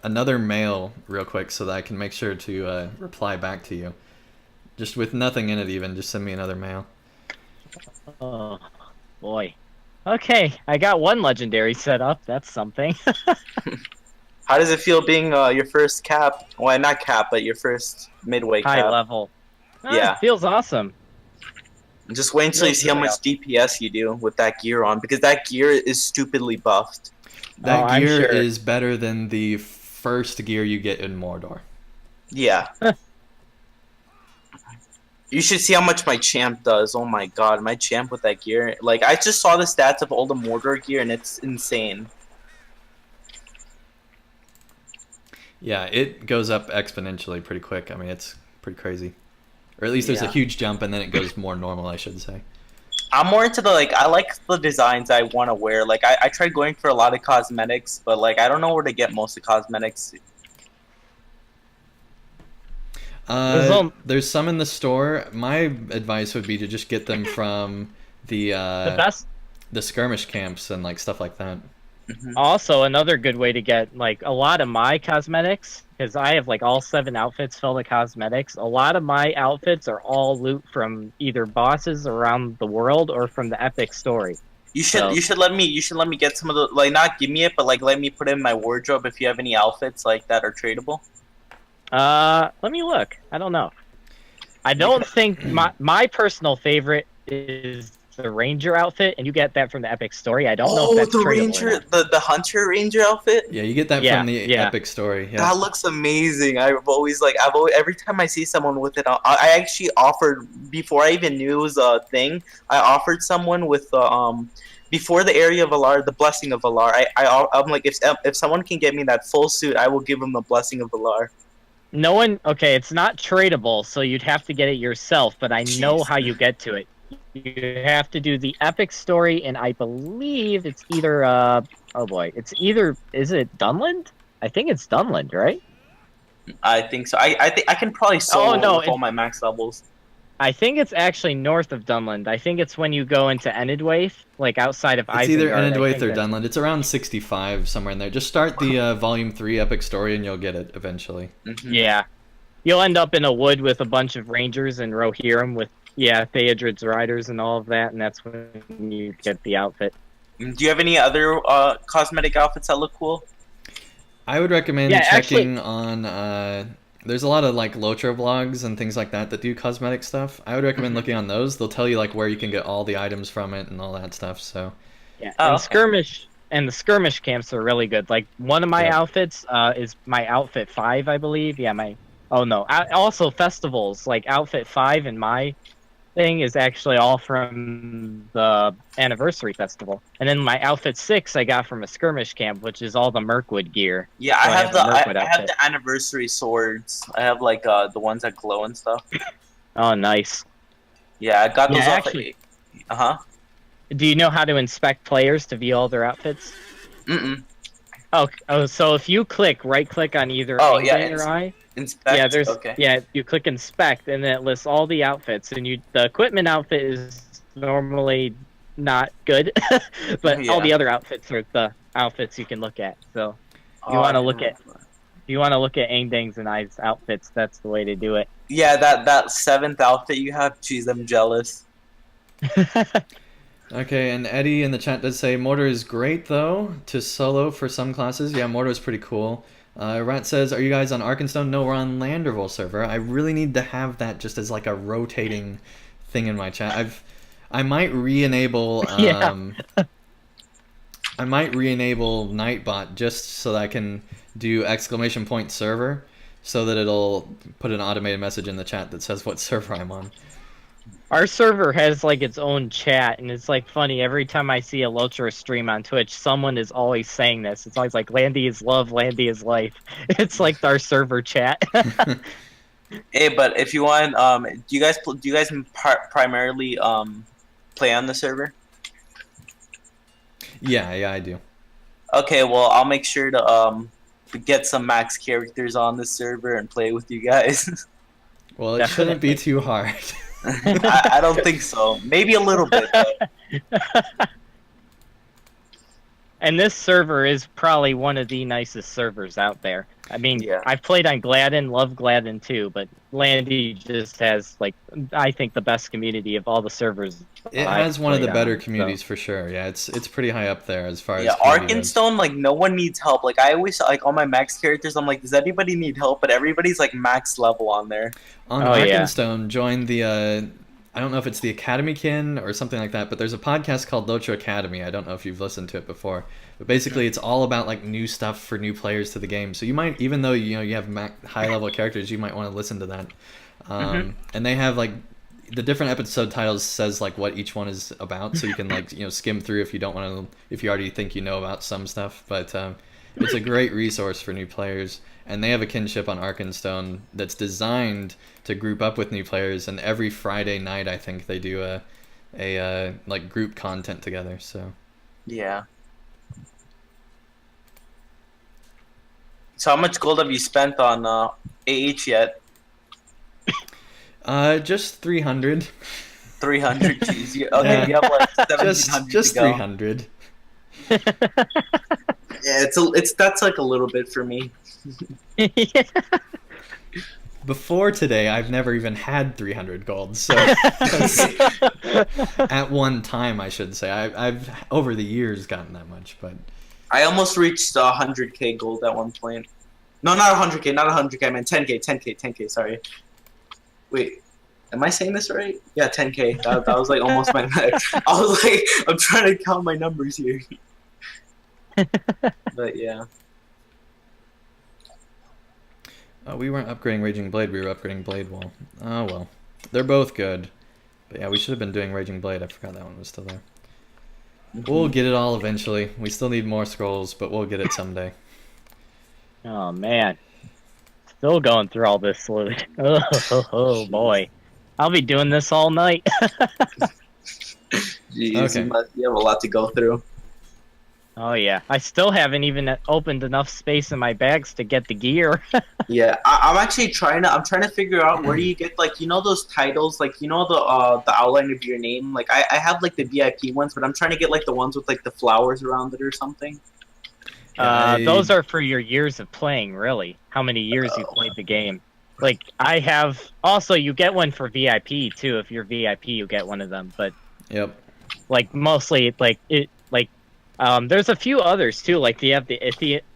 another mail real quick so that I can make sure to reply back to you. Just with nothing in it even, just send me another mail. Oh, boy. Okay, I got one legendary set up. That's something. How does it feel being your first cap? Well, not cap, but your first midway High cap. level. Yeah. Feels awesome. Just wait until you see how much DPS you do with that gear on, because that gear is stupidly buffed. That gear is better than the first gear you get in Mordor. Yeah. You should see how much my champ does. Oh my god, my champ with that gear. Like, I just saw the stats of all the Mordor gear, and it's insane. Yeah, it goes up exponentially pretty quick. I mean, it's pretty crazy. Or at least there's a huge jump, and then it goes more normal, I should say. I'm more into the, like, I like the designs I want to wear. Like, I tried going for a lot of cosmetics, but, like, I don't know where to get most of the cosmetics. There's some in the store. My advice would be to just get them from the skirmish camps and, like, stuff like that. Also, another good way to get, like, a lot of my cosmetics, because I have, like, all 7 outfits filled with cosmetics. A lot of my outfits are all loot from either bosses around the world or from the epic story. You should let me get some of the, like, not give me it, but, like, let me put it in my wardrobe if you have any outfits like that are tradable. Let me look. I don't know. I don't think my personal favorite is the ranger outfit, and you get that from the epic story. I don't know if that's the tradable ranger, the hunter ranger outfit. Yeah, you get that from the epic story. Yeah. That looks amazing. Every time I see someone with it, I actually offered, before I even knew it was a thing, I offered someone with before the area of Valar, the blessing of Valar. I'm like, if someone can get me that full suit, I will give them the blessing of Valar. Okay, it's not tradable, so you'd have to get it yourself, but I know how you get to it. You have to do the epic story, and I believe it's either, is it Dunland? I think it's Dunland, right? I think so. I think I can probably solo with all my max levels. I think it's actually north of Dunland. I think it's when you go into Enidwaith, like outside of Isengard. It's either Enidwaith or Dunland. It's around 65, somewhere in there. Just start the Volume 3 epic story, and you'll get it eventually. Yeah. You'll end up in a wood with a bunch of rangers and Rohirrim with, Theodred's riders and all of that, and that's when you get the outfit. Do you have any other cosmetic outfits that look cool? I would recommend checking on... there's a lot of, like, LOTRO vlogs and things like that do cosmetic stuff. I would recommend looking on those. They'll tell you, like, where you can get all the items from it and all that stuff, so... Yeah, and the skirmish camps are really good. Like, one of my outfits is my outfit 5, I believe. Yeah, also festivals, like outfit 5 in my thing is actually all from the anniversary festival, and then my outfit 6 I got from a skirmish camp, which is all the Mirkwood gear. Yeah, I have the anniversary swords. I have like the ones that glow and stuff. Oh, nice. Yeah, I got those off. Do you know how to inspect players to view all their outfits? Oh, so if you right click on either Andang or I. Inspect. You click inspect, and then it lists all the outfits, and the equipment outfit is normally not good, but all the other outfits are the outfits you can look at. So if you want to look at Andang's and I's outfits, that's the way to do it. Yeah, that 7th outfit you have, geez, I'm jealous. Okay, and Eddie in the chat does say Mordor is great though to solo for some classes. Yeah, Mordor is pretty cool. Rat says, are you guys on Arkenstone? No, we're on Landerville server. I really need to have that just as like a rotating thing in my chat. I might re-enable I might re-enable Nightbot just so that I can do ! server so that it'll put an automated message in the chat that says what server I'm on. Our server has like its own chat, and it's like funny every time I see a LOTRO stream on Twitch, someone is always saying this. It's always like Landy is love, Landy is life. It's like our server chat. Hey, but if you want, do you guys primarily play on the server? Yeah, I do. Okay, well I'll make sure to get some max characters on the server and play with you guys. Well, it shouldn't be too hard. I don't think so. Maybe a little bit, though. And this server is probably one of the nicest servers out there. I mean, Yeah. I've played on Gladden, love Gladden too, but Landy just has, like, I think the best community of all the servers. It I've has one of the played better on, communities so. for sure. Yeah, it's pretty high up there as far as Yeah, community goes. Arkenstone, like, no one needs help. Like, I always, like, all my max characters, I'm like, does anybody need help? But everybody's, like, max level on there. On Oh, yeah. Arkenstone, join the, I don't know if it's the Academy Kin or something like that, but there's a podcast called LOTRO Academy. I don't know if you've listened to it before. But basically, it's all about, like, new stuff for new players to the game. So you might, even though, you know, you have high-level characters, you might want to listen to that. And they have, like, the different episode titles says, like, what each one is about, so you can, like, you know, skim through if you don't want to, if you already think you know about some stuff. But it's a great resource for new players. And they have a kinship on Arkenstone that's designed to group up with new players. And every Friday night, I think they do a like group content together. So Yeah. So how much gold have you spent on AH yet? Just 300. 300. Jeez. Okay, you have like 1,700 just to go. 300. Yeah, it's that's like a little bit for me. Before today, I've never even had 300 gold. So at one time, I should say, I've over the years gotten that much, but I almost reached 100k gold at one point. No, not 100k, not 100k. I meant 10k. Sorry. Wait, am I saying this right? Yeah, 10k. That was like almost my max. I was like, I'm trying to count my numbers here. But yeah. We weren't upgrading Raging Blade, we were upgrading Blade Wall. Oh well. They're both good. But yeah, we should have been doing Raging Blade. I forgot that one was still there. We'll get it all eventually. We still need more scrolls, but we'll get it someday. Oh, man. Still going through all this loot. Oh, boy. I'll be doing this all night. Jeez, Okay. you have a lot to go through. Oh, yeah. I still haven't even opened enough space in my bags to get the gear. Yeah, I'm actually trying to figure out where do you get, like, you know, those titles, like, you know, the outline of your name. Like, I have like the VIP ones, but I'm trying to get like the ones with like the flowers around it or something. Those are for your years of playing, really. How many years you played the game. Like, I have... Also, you get one for VIP, too. If you're VIP, you get one of them. But, Yep. like, mostly, like, there's a few others, too. Like, you have the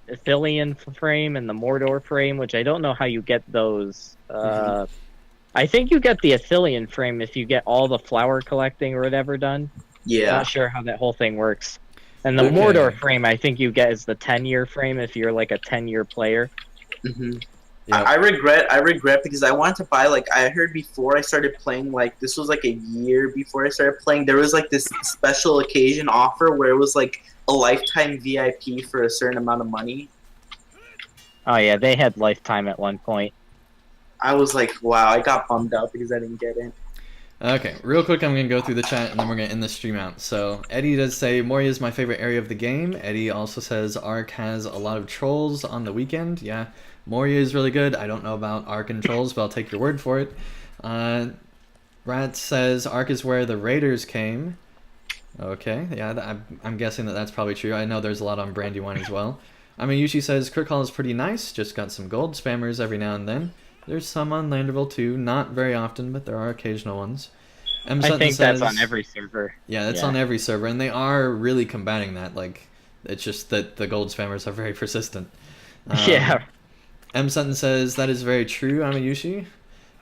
Ithilien frame and the Mordor frame, which I don't know how you get those. I think you get the Ithilien frame if you get all the flower collecting or whatever done. Yeah. Not sure how that whole thing works. And the Mordor frame, I think you get is the 10-year frame if you're like a 10-year player. Mm-hmm. Yep. I regret because I wanted to buy, like, I heard before I started playing, like, this was like a year before I started playing, there was like this special occasion offer where it was like a lifetime VIP for a certain amount of money. Oh yeah, they had lifetime at one point. I was like, wow, I got bummed out because I didn't get it. Okay, real quick, I'm going to go through the chat and then we're going to end the stream out. So, Eddie does say, Moria is my favorite area of the game. Eddie also says, Ark has a lot of trolls on the weekend. Yeah, Moria is really good. I don't know about Ark and trolls, but I'll take your word for it. Rat says, Ark is where the raiders came. Okay, yeah, I'm guessing that that's probably true. I know there's a lot on Brandywine as well. Yushi says, Crook Hall is pretty nice. Just got some gold spammers every now and then. There's some on Landerville too, not very often, but there are occasional ones. I think that's on every server. Yeah, that's on every server, and they are really combating that. Like, it's just that the gold spammers are very persistent. Yeah. M. Sutton says, that is very true, Amayushi.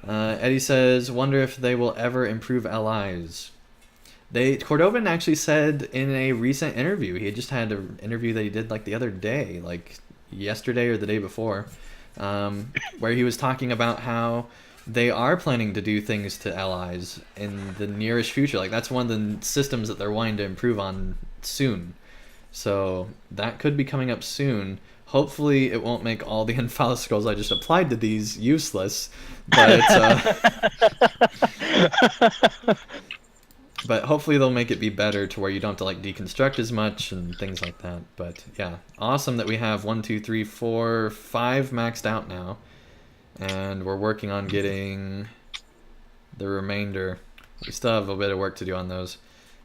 Eddie says, wonder if they will ever improve allies. Cordovan actually said in a recent interview, he had just had an interview that he did like the other day, like yesterday or the day before, where he was talking about how they are planning to do things to allies in the nearest future. Like, that's one of the systems that they're wanting to improve on soon. So that could be coming up soon. Hopefully it won't make all the Anfalas scrolls I just applied to these useless, but but hopefully they'll make it be better to where you don't have to like deconstruct as much and things like that. But yeah, awesome that we have 1, 2, 3, 4, 5 maxed out now, and we're working on getting the remainder. We still have a bit of work to do on those.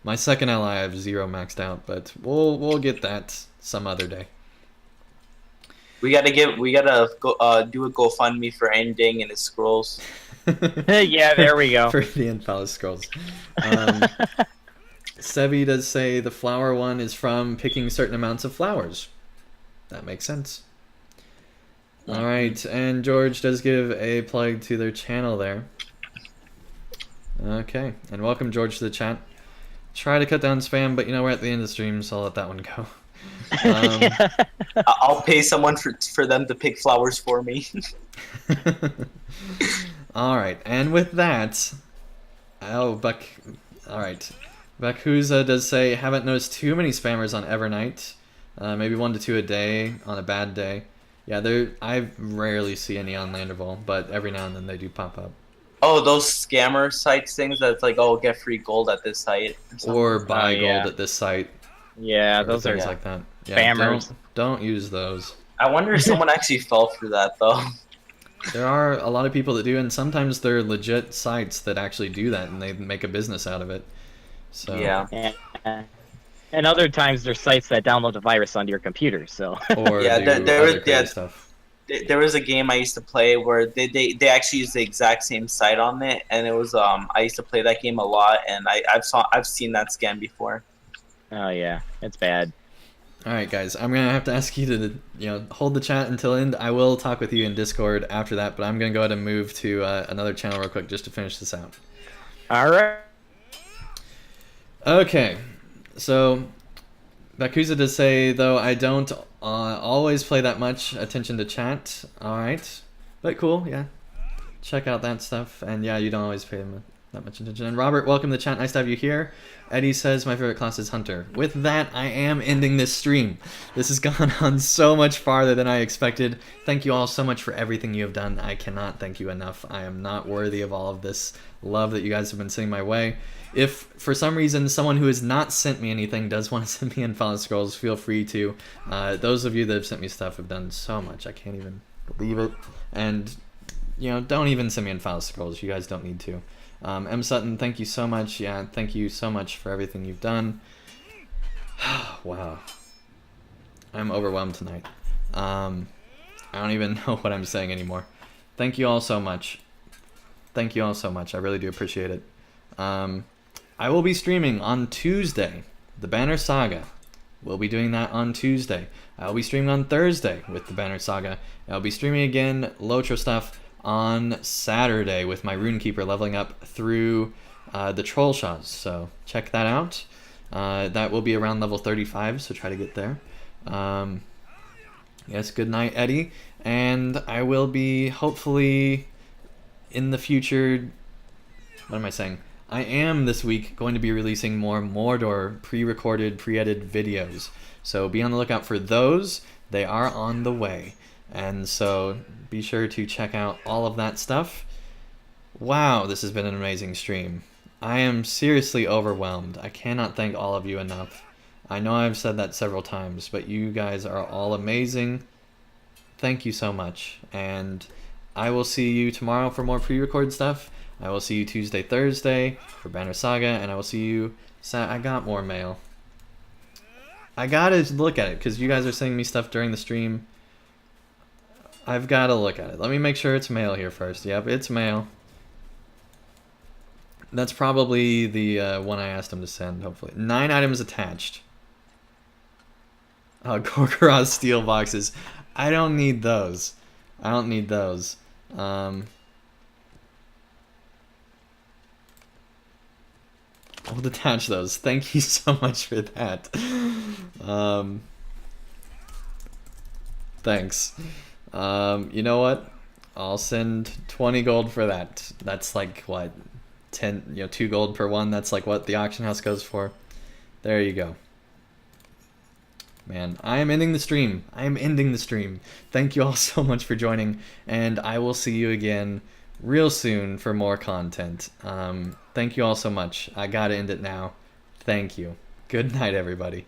My second ally I have 0 maxed out, but we'll get that some other day. We gotta go do a GoFundMe for Andang and his scrolls. Yeah, there we go. For the Anfalas scrolls. Sevi does say the flower one is from picking certain amounts of flowers. That makes sense. Alright, and George does give a plug to their channel there. Okay, and welcome George to the chat. Try to cut down spam, but you know we're at the end of the stream, so I'll let that one go. I'll pay someone for them to pick flowers for me. Alright, and with that... Oh, Alright. Bakuza does say, haven't noticed too many spammers on Evernight. Maybe 1 to 2 a day on a bad day. Yeah, I rarely see any on Landerval, but every now and then they do pop up. Oh, those scammer sites things that's like, oh, get free gold at this site. Or buy gold at this site. Yeah, those are things like that. Yeah, spammers. Don't use those. I wonder if someone actually fell for that, though. There are a lot of people that do, and sometimes they're legit sites that actually do that, and they make a business out of it. So Yeah. And other times there's sites that download the virus onto your computer, so... Or yeah, do other crazy stuff. There was a game I used to play where they actually used the exact same site on it, and it was I used to play that game a lot, and I've seen that scam before. Oh yeah, it's bad. All right, guys, I'm gonna have to ask you to hold the chat until end. I will talk with you in Discord after that, but I'm gonna go ahead and move to another channel real quick just to finish this out. All right. Okay, so Bakuza does say, though I don't always play that much attention to chat. Alright, but cool, yeah. Check out that stuff, and yeah, you don't always pay them that much attention. And Robert, welcome to the chat, nice to have you here. Eddie says, my favorite class is Hunter. With that, I am ending this stream. This has gone on so much farther than I expected. Thank you all so much for everything you have done. I cannot thank you enough. I am not worthy of all of this love that you guys have been sending my way. If, for some reason, someone who has not sent me anything does want to send me Anfalas scrolls, feel free to. Those of you that have sent me stuff have done so much. I can't even believe it. And, don't even send me Anfalas scrolls. You guys don't need to. M. Sutton, thank you so much. Yeah, thank you so much for everything you've done. Wow. I'm overwhelmed tonight. I don't even know what I'm saying anymore. Thank you all so much. Thank you all so much. I really do appreciate it. I will be streaming on Tuesday, the Banner Saga. We'll be doing that on Tuesday. I'll be streaming on Thursday with the Banner Saga. I'll be streaming again LOTRO stuff on Saturday with my Runekeeper leveling up through the Troll Shots. So check that out. That will be around level 35, so try to get there. Yes, good night, Eddie. And I will be hopefully in the future... What am I saying? I am this week going to be releasing more Mordor pre-recorded, pre-edited videos. So be on the lookout for those. They are on the way. And so be sure to check out all of that stuff. Wow, this has been an amazing stream. I am seriously overwhelmed. I cannot thank all of you enough. I know I've said that several times, but you guys are all amazing. Thank you so much. And I will see you tomorrow for more pre-recorded stuff. I will see you Tuesday, Thursday for Banner Saga, and I will see you... I got more mail. I gotta look at it, because you guys are sending me stuff during the stream. I've gotta look at it. Let me make sure it's mail here first. Yep, it's mail. That's probably the one I asked him to send, hopefully. 9 items attached. Gorgoroth steel boxes. I don't need those. I don't need those. I'll detach those. Thank you so much for that. Thanks. You know what? I'll send 20 gold for that. That's like, what? 10, 2 gold per one. That's like what the auction house goes for. There you go. Man, I am ending the stream. I am ending the stream. Thank you all so much for joining, and I will see you again real soon for more content. Thank you all so much. I gotta end it now. Thank you. Good night, everybody.